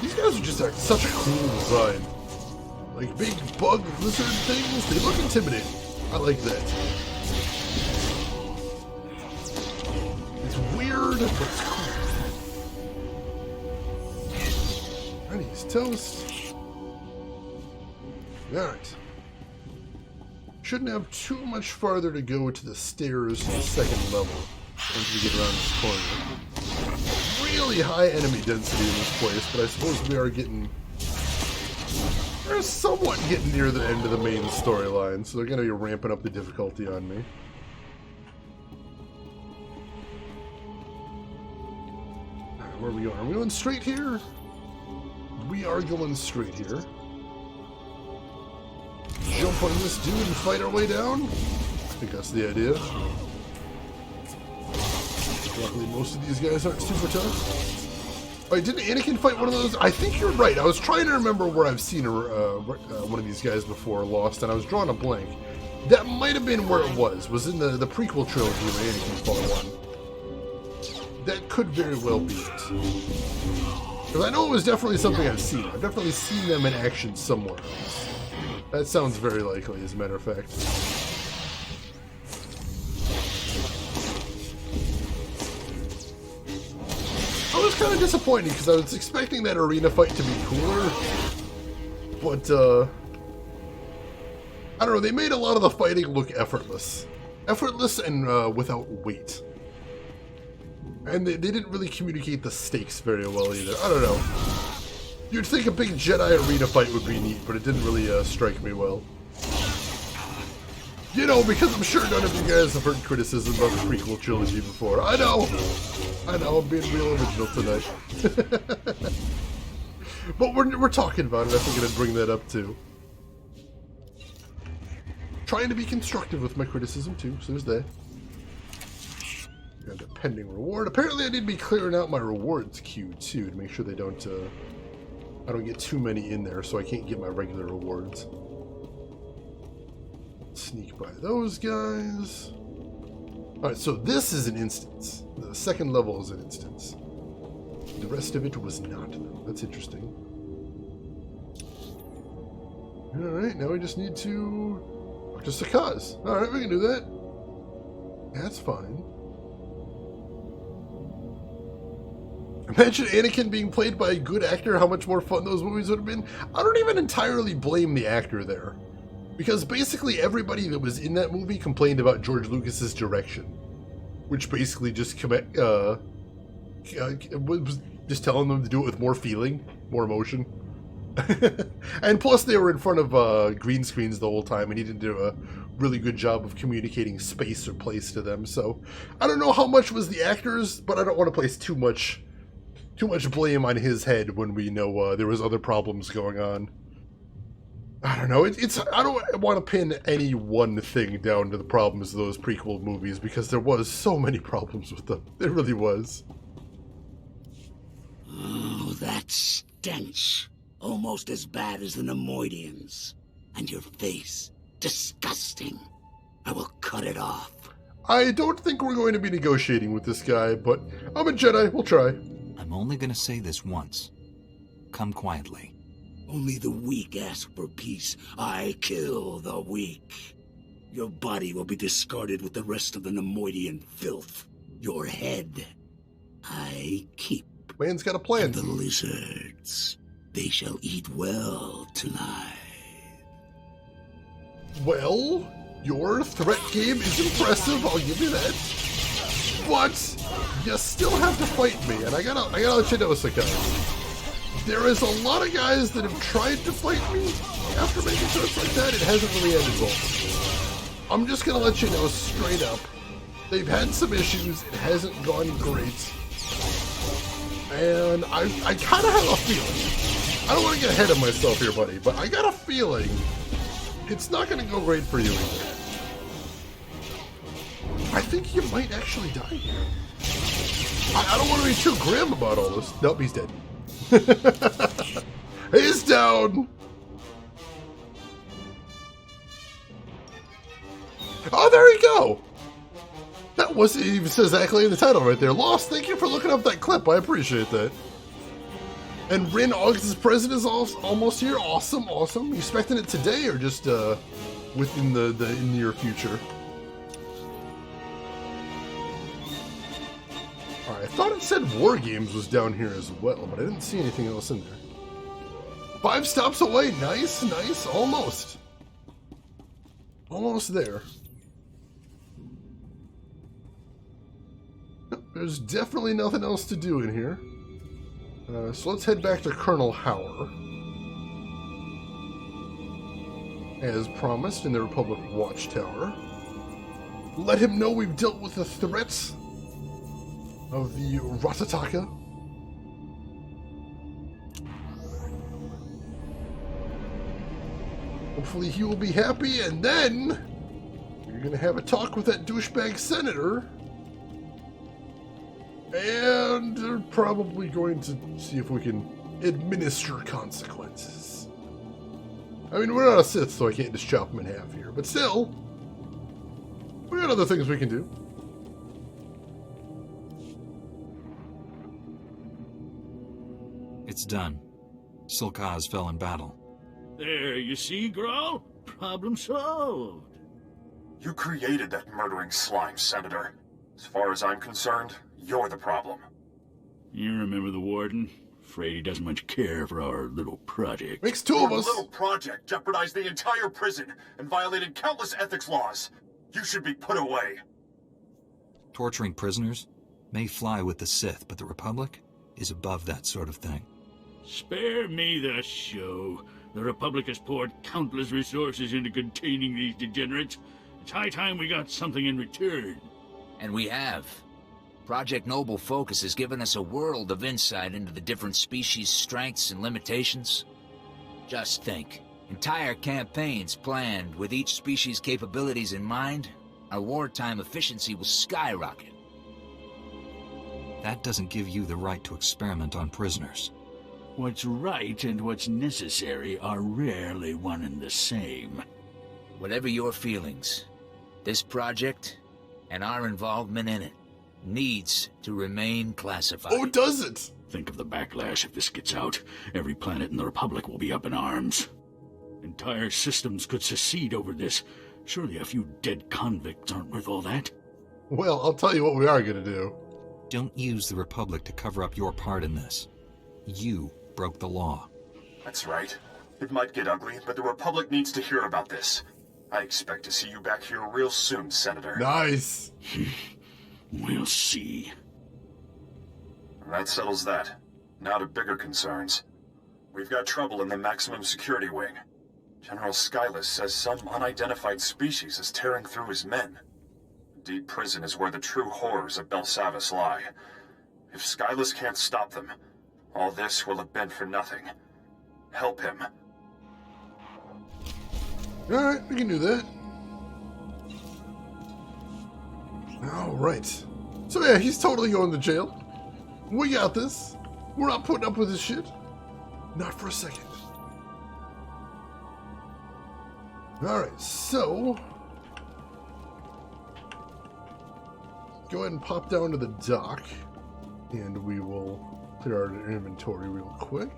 These guys are just such a cool design. Like big bug lizard things, they look intimidating. I like that. It's weird, but it's cool. Alright, he's toast. Alright. Shouldn't have too much farther to go to the stairs to the 2nd level once we get around this corner. Really high enemy density in this place, but I suppose we are getting... We're somewhat getting near the end of the main storyline, so they're going to be ramping up the difficulty on me. where are we going? Are we going straight here? We are going straight here. Jump on this dude and fight our way down? I think that's the idea. Luckily, most of these guys aren't super tough. Wait, didn't Anakin fight one of those? I think you're right. I was trying to remember where I've seen one of these guys before, Lost, and I was drawing a blank. That might have been where it was in the prequel trilogy where Anakin fought one. That could very well be it. Because I know it was definitely something I've seen. I've definitely seen them in action somewhere else. That sounds very likely, as a matter of fact. I was kind of disappointed because I was expecting that arena fight to be cooler. But, I don't know, they made a lot of the fighting look effortless. Effortless and without weight. And they didn't really communicate the stakes very well either. I don't know. You'd think a big Jedi arena fight would be neat, but it didn't really strike me well. You know, because I'm sure none of you guys have heard criticism about the prequel trilogy before. I know, I'm being real original tonight. But we're talking about it, I figured I'd bring that up too. Trying to be constructive with my criticism too, so there's that. Got a pending reward. Apparently I need to be clearing out my rewards queue too, to make sure they don't, I don't get too many in there, so I can't get my regular rewards. Sneak by those guys. Alright, so this is an instance. The second level is an instance. The rest of it was not, though. That's interesting. Alright, now we just need to talk to Sakaz. Alright, we can do that. That's fine. Imagine Anakin being played by a good actor, how much more fun those movies would have been. I don't even entirely blame the actor there. Because basically everybody that was in that movie complained about George Lucas's direction. Which basically just was just telling them to do it with more feeling, more emotion. And plus they were in front of green screens the whole time and he didn't do a really good job of communicating space or place to them. So I don't know how much was the actors, but I don't want to place too much blame on his head when we know there was other problems going on. I don't know. I don't want to pin any one thing down to the problems of those prequel movies because there was so many problems with them. There really was. Oh, that stench. Almost as bad as the Nemoidians. And your face. Disgusting. I will cut it off. I don't think we're going to be negotiating with this guy, but I'm a Jedi. We'll try. I'm only going to say this once. Come quietly. Only the weak ask for peace. I kill the weak. Your body will be discarded with the rest of the Nemoidian filth. Your head, I keep. Man's got a plan. And the lizards, they shall eat well tonight. Well, your threat game is impressive, I'll give you that. But you still have to fight me, and I gotta let you know, Sakai. There is a lot of guys that have tried to fight me after making threats like that. It hasn't really ended well. I'm just gonna let you know straight up. They've had some issues. It hasn't gone great. And I kind of have a feeling. I don't want to get ahead of myself here, buddy, but I got a feeling it's not going to go great for you either. I think you might actually die here. I don't want to be too grim about all this. Nope, he's dead. He's down. Oh, there you go. That was, it even says exactly in the title right there. Lost, thank you for looking up that clip. I appreciate that. And Rin August's present is almost here. Awesome, awesome. You expecting it today or just within the near future? Alright, I thought it said War Games was down here as well, but I didn't see anything else in there. 5 stops away. Nice, nice. Almost. Almost there. There's definitely nothing else to do in here. So let's head back to Colonel Hauer. As promised in the Republic Watchtower. Let him know we've dealt with the threats of the Ratataka. Hopefully he will be happy, and then we're going to have a talk with that douchebag senator. And they're probably going to see if we can administer consequences. I mean, we're not a Sith, so I can't just chop them in half here. But still, we got other things we can do. It's done. Silkaz fell in battle. There, you see, Grawl? Problem solved. You created that murdering slime, Senator. As far as I'm concerned, you're the problem. You remember the Warden? Afraid he doesn't much care for our little project. Makes two of Your us. little project jeopardized the entire prison and violated countless ethics laws. You should be put away. Torturing prisoners may fly with the Sith, but the Republic is above that sort of thing. Spare me the show. The Republic has poured countless resources into containing these degenerates. It's high time we got something in return. And we have. Project Noble Focus has given us a world of insight into the different species' strengths and limitations. Just think, entire campaigns planned with each species' capabilities in mind, our wartime efficiency will skyrocket. That doesn't give you the right to experiment on prisoners. What's right and what's necessary are rarely one and the same. Whatever your feelings, this project and our involvement in it needs to remain classified. Oh, does it? Think of the backlash if this gets out. Every planet in the Republic will be up in arms. Entire systems could secede over this. Surely a few dead convicts aren't worth all that. Well, I'll tell you what we are going to do. Don't use the Republic to cover up your part in this. You broke the law. That's right. It might get ugly, but the Republic needs to hear about this. I expect to see you back here real soon, Senator. Nice. We'll see. That settles that. Now to bigger concerns. We've got trouble in the maximum security wing. General Skyless says some unidentified species is tearing through his men. Deep prison is where the true horrors of Belsavis lie. If Skyless can't stop them, all this will have been for nothing. Help him. Alright, we can do that. Alright. So yeah, he's totally going to jail. We got this. We're not putting up with this shit. Not for a second. Alright, so go ahead and pop down to the dock, and we will clear our inventory real quick.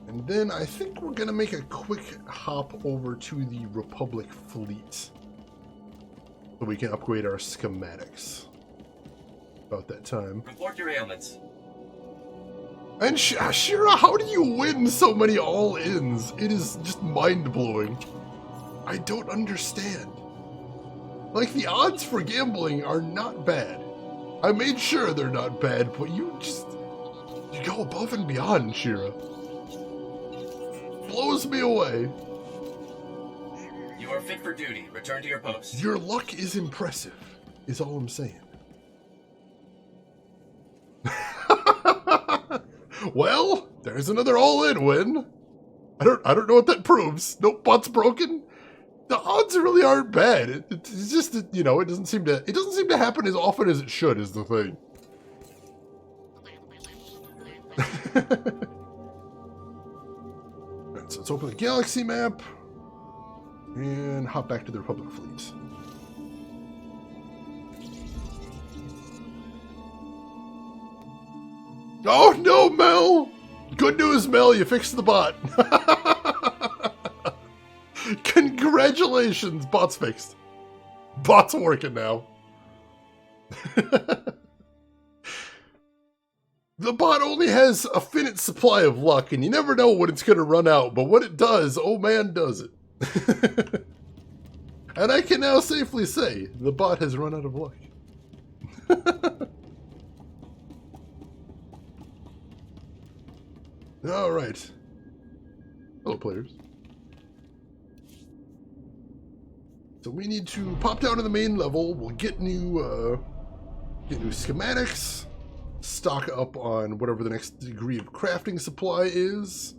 And then I think we're going to make a quick hop over to the Republic fleet so we can upgrade our schematics. About that time. Report your ailments. And Shira, how do you win so many all-ins? It is just mind-blowing. I don't understand. Like, the odds for gambling are not bad. I made sure they're not bad, but you go above and beyond, Shira. Blows me away. You are fit for duty. Return to your post. Your luck is impressive, is all I'm saying. Well, there's another all-in win. I don't know what that proves. Nope, bot's broken. The odds really aren't bad. It's just that, you know, it doesn't seem to happen as often as it should, is the thing. Alright, so let's open the galaxy map and hop back to the Republic fleet. Oh no, Mel! Good news, Mel, you fixed the bot. Congratulations, bot's fixed. Bot's working now. The bot only has a finite supply of luck, and you never know when it's going to run out, but when it does, oh man, does it. And I can now safely say, the bot has run out of luck. Alright. Hello, players. So we need to pop down to the main level. We'll get new schematics, stock up on whatever the next degree of crafting supply is,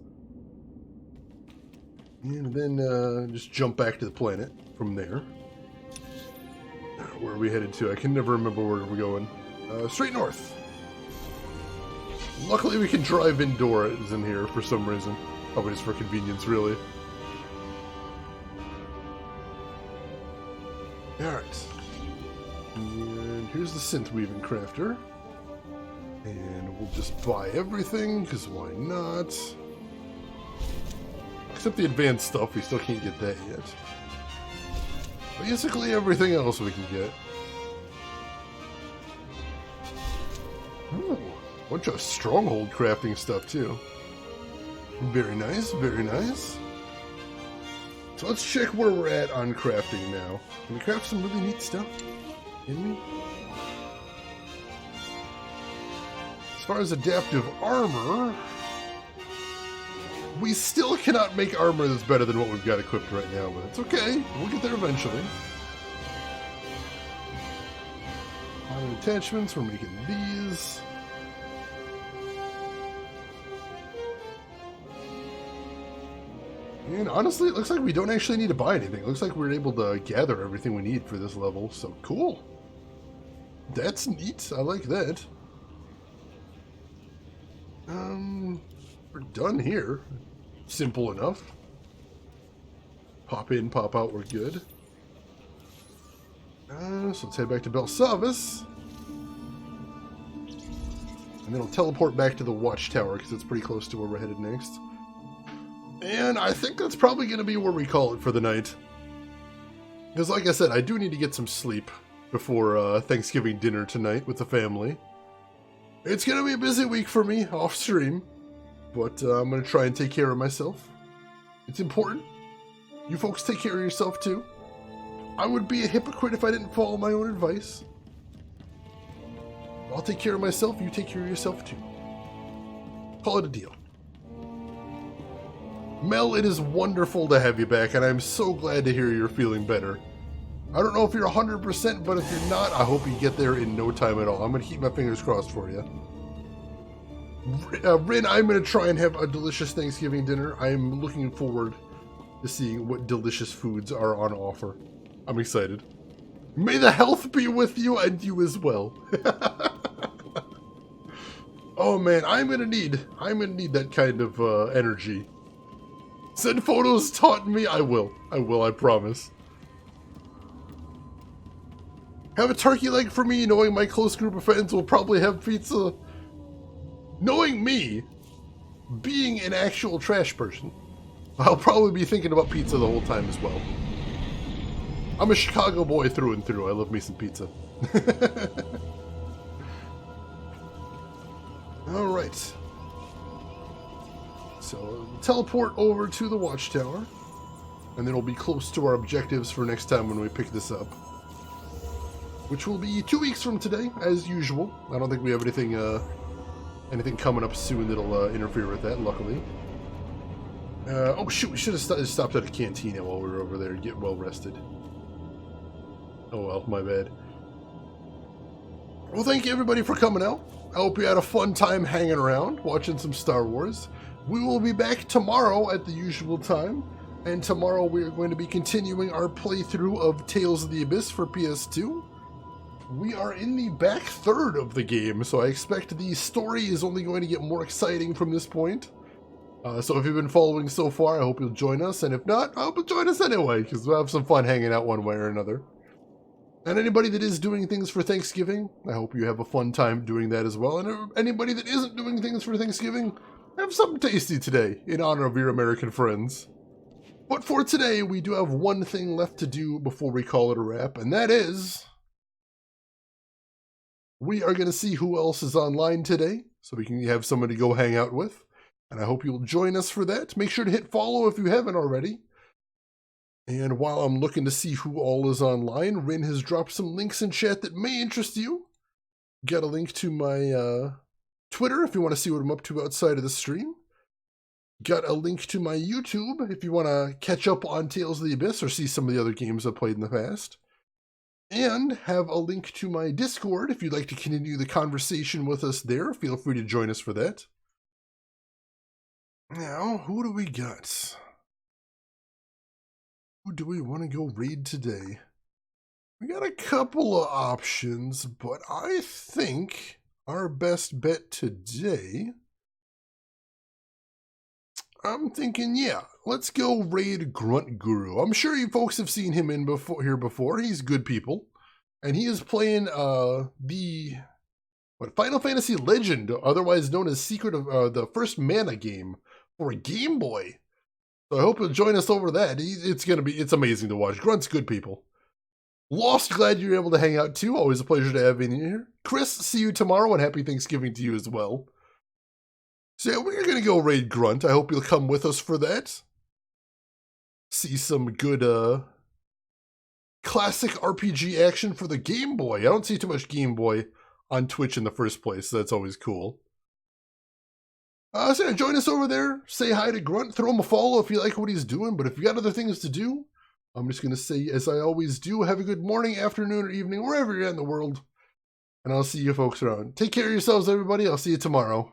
And then just jump back to the planet from there. Where are we headed to? I can never remember where we're going. Straight north. Luckily we can drive indoors in here for some reason. Probably just for convenience, really. Alright. And here's the synth weaving crafter. And we'll just buy everything, because why not? Except the advanced stuff, we still can't get that yet. Basically everything else we can get. Ooh, bunch of stronghold crafting stuff too. Very nice, very nice. So let's check where we're at on crafting now. Can we craft some really neat stuff? Can we? As far as adaptive armor, we still cannot make armor that's better than what we've got equipped right now, but it's okay. We'll get there eventually. Iron attachments, we're making these. And honestly, it looks like we don't actually need to buy anything. It looks like we're able to gather everything we need for this level, so cool. That's neat. I like that. We're done here. Simple enough. Pop in, pop out, we're good. So let's head back to Belsavis. And then we'll teleport back to the watchtower, because it's pretty close to where we're headed next. And I think that's probably going to be where we call it for the night. Because like I said, I do need to get some sleep before Thanksgiving dinner tonight with the family. It's going to be a busy week for me off stream, but I'm going to try and take care of myself. It's important. You folks take care of yourself too. I would be a hypocrite if I didn't follow my own advice. I'll take care of myself, you take care of yourself too. Call it a deal. Mel, it is wonderful to have you back, and I'm so glad to hear you're feeling better. I don't know if you're 100%, but if you're not, I hope you get there in no time at all. I'm going to keep my fingers crossed for you. Rin, I'm going to try and have a delicious Thanksgiving dinner. I'm looking forward to seeing what delicious foods are on offer. I'm excited. May the health be with you and you as well. Oh man, I'm gonna need that kind of energy. Send photos, taunt me. I will, I promise. Have a turkey leg for me, knowing my close group of friends will probably have pizza. Knowing me, being an actual trash person, I'll probably be thinking about pizza the whole time as well. I'm a Chicago boy through and through. I love me some pizza. Alright. So, teleport over to the watchtower. And then we'll be close to our objectives for next time when we pick this up. Which will be 2 weeks from today, as usual. I don't think we have anything coming up soon that'll interfere with that, luckily. Oh shoot, we should have stopped at a cantina while we were over there to get well rested. Oh well, my bad. Well, thank you everybody for coming out. I hope you had a fun time hanging around, watching some Star Wars. We will be back tomorrow at the usual time. And tomorrow we are going to be continuing our playthrough of Tales of the Abyss for PS2. We are in the back third of the game, so I expect the story is only going to get more exciting from this point. So if you've been following so far, I hope you'll join us, and if not, I hope you'll join us anyway, because we'll have some fun hanging out one way or another. And anybody that is doing things for Thanksgiving, I hope you have a fun time doing that as well. And anybody that isn't doing things for Thanksgiving, have something tasty today, in honor of your American friends. But for today, we do have one thing left to do before we call it a wrap, and that is... we are going to see who else is online today, so we can have someone to go hang out with. And I hope you'll join us for that. Make sure to hit follow if you haven't already. And while I'm looking to see who all is online, Rin has dropped some links in chat that may interest you. Got a link to my Twitter if you want to see what I'm up to outside of the stream. Got a link to my YouTube if you want to catch up on Tales of the Abyss or see some of the other games I've played in the past. And have a link to my Discord if you'd like to continue the conversation with us there. Feel free to join us for that. Now, who do we got? Who do we want to go raid today? We got a couple of options, but I think our best bet today, I'm thinking, yeah, let's go raid Grunt Guru. I'm sure you folks have seen him in here before. He's good people. And he is playing the Final Fantasy Legend, otherwise known as Secret of the First Mana game for a Game Boy. So I hope you'll join us over that. It's amazing to watch. Grunt's good people. Lost, glad you're able to hang out too. Always a pleasure to have you here. Chris, see you tomorrow, and happy Thanksgiving to you as well. So yeah, we're going to go raid Grunt. I hope you'll come with us for that. See some good classic RPG action for the Game Boy. I don't see too much Game Boy on Twitch in the first place, so that's always cool. So yeah, join us over there. Say hi to Grunt. Throw him a follow if you like what he's doing. But if you got other things to do, I'm just going to say, as I always do, have a good morning, afternoon, or evening, wherever you're at in the world. And I'll see you folks around. Take care of yourselves, everybody. I'll see you tomorrow.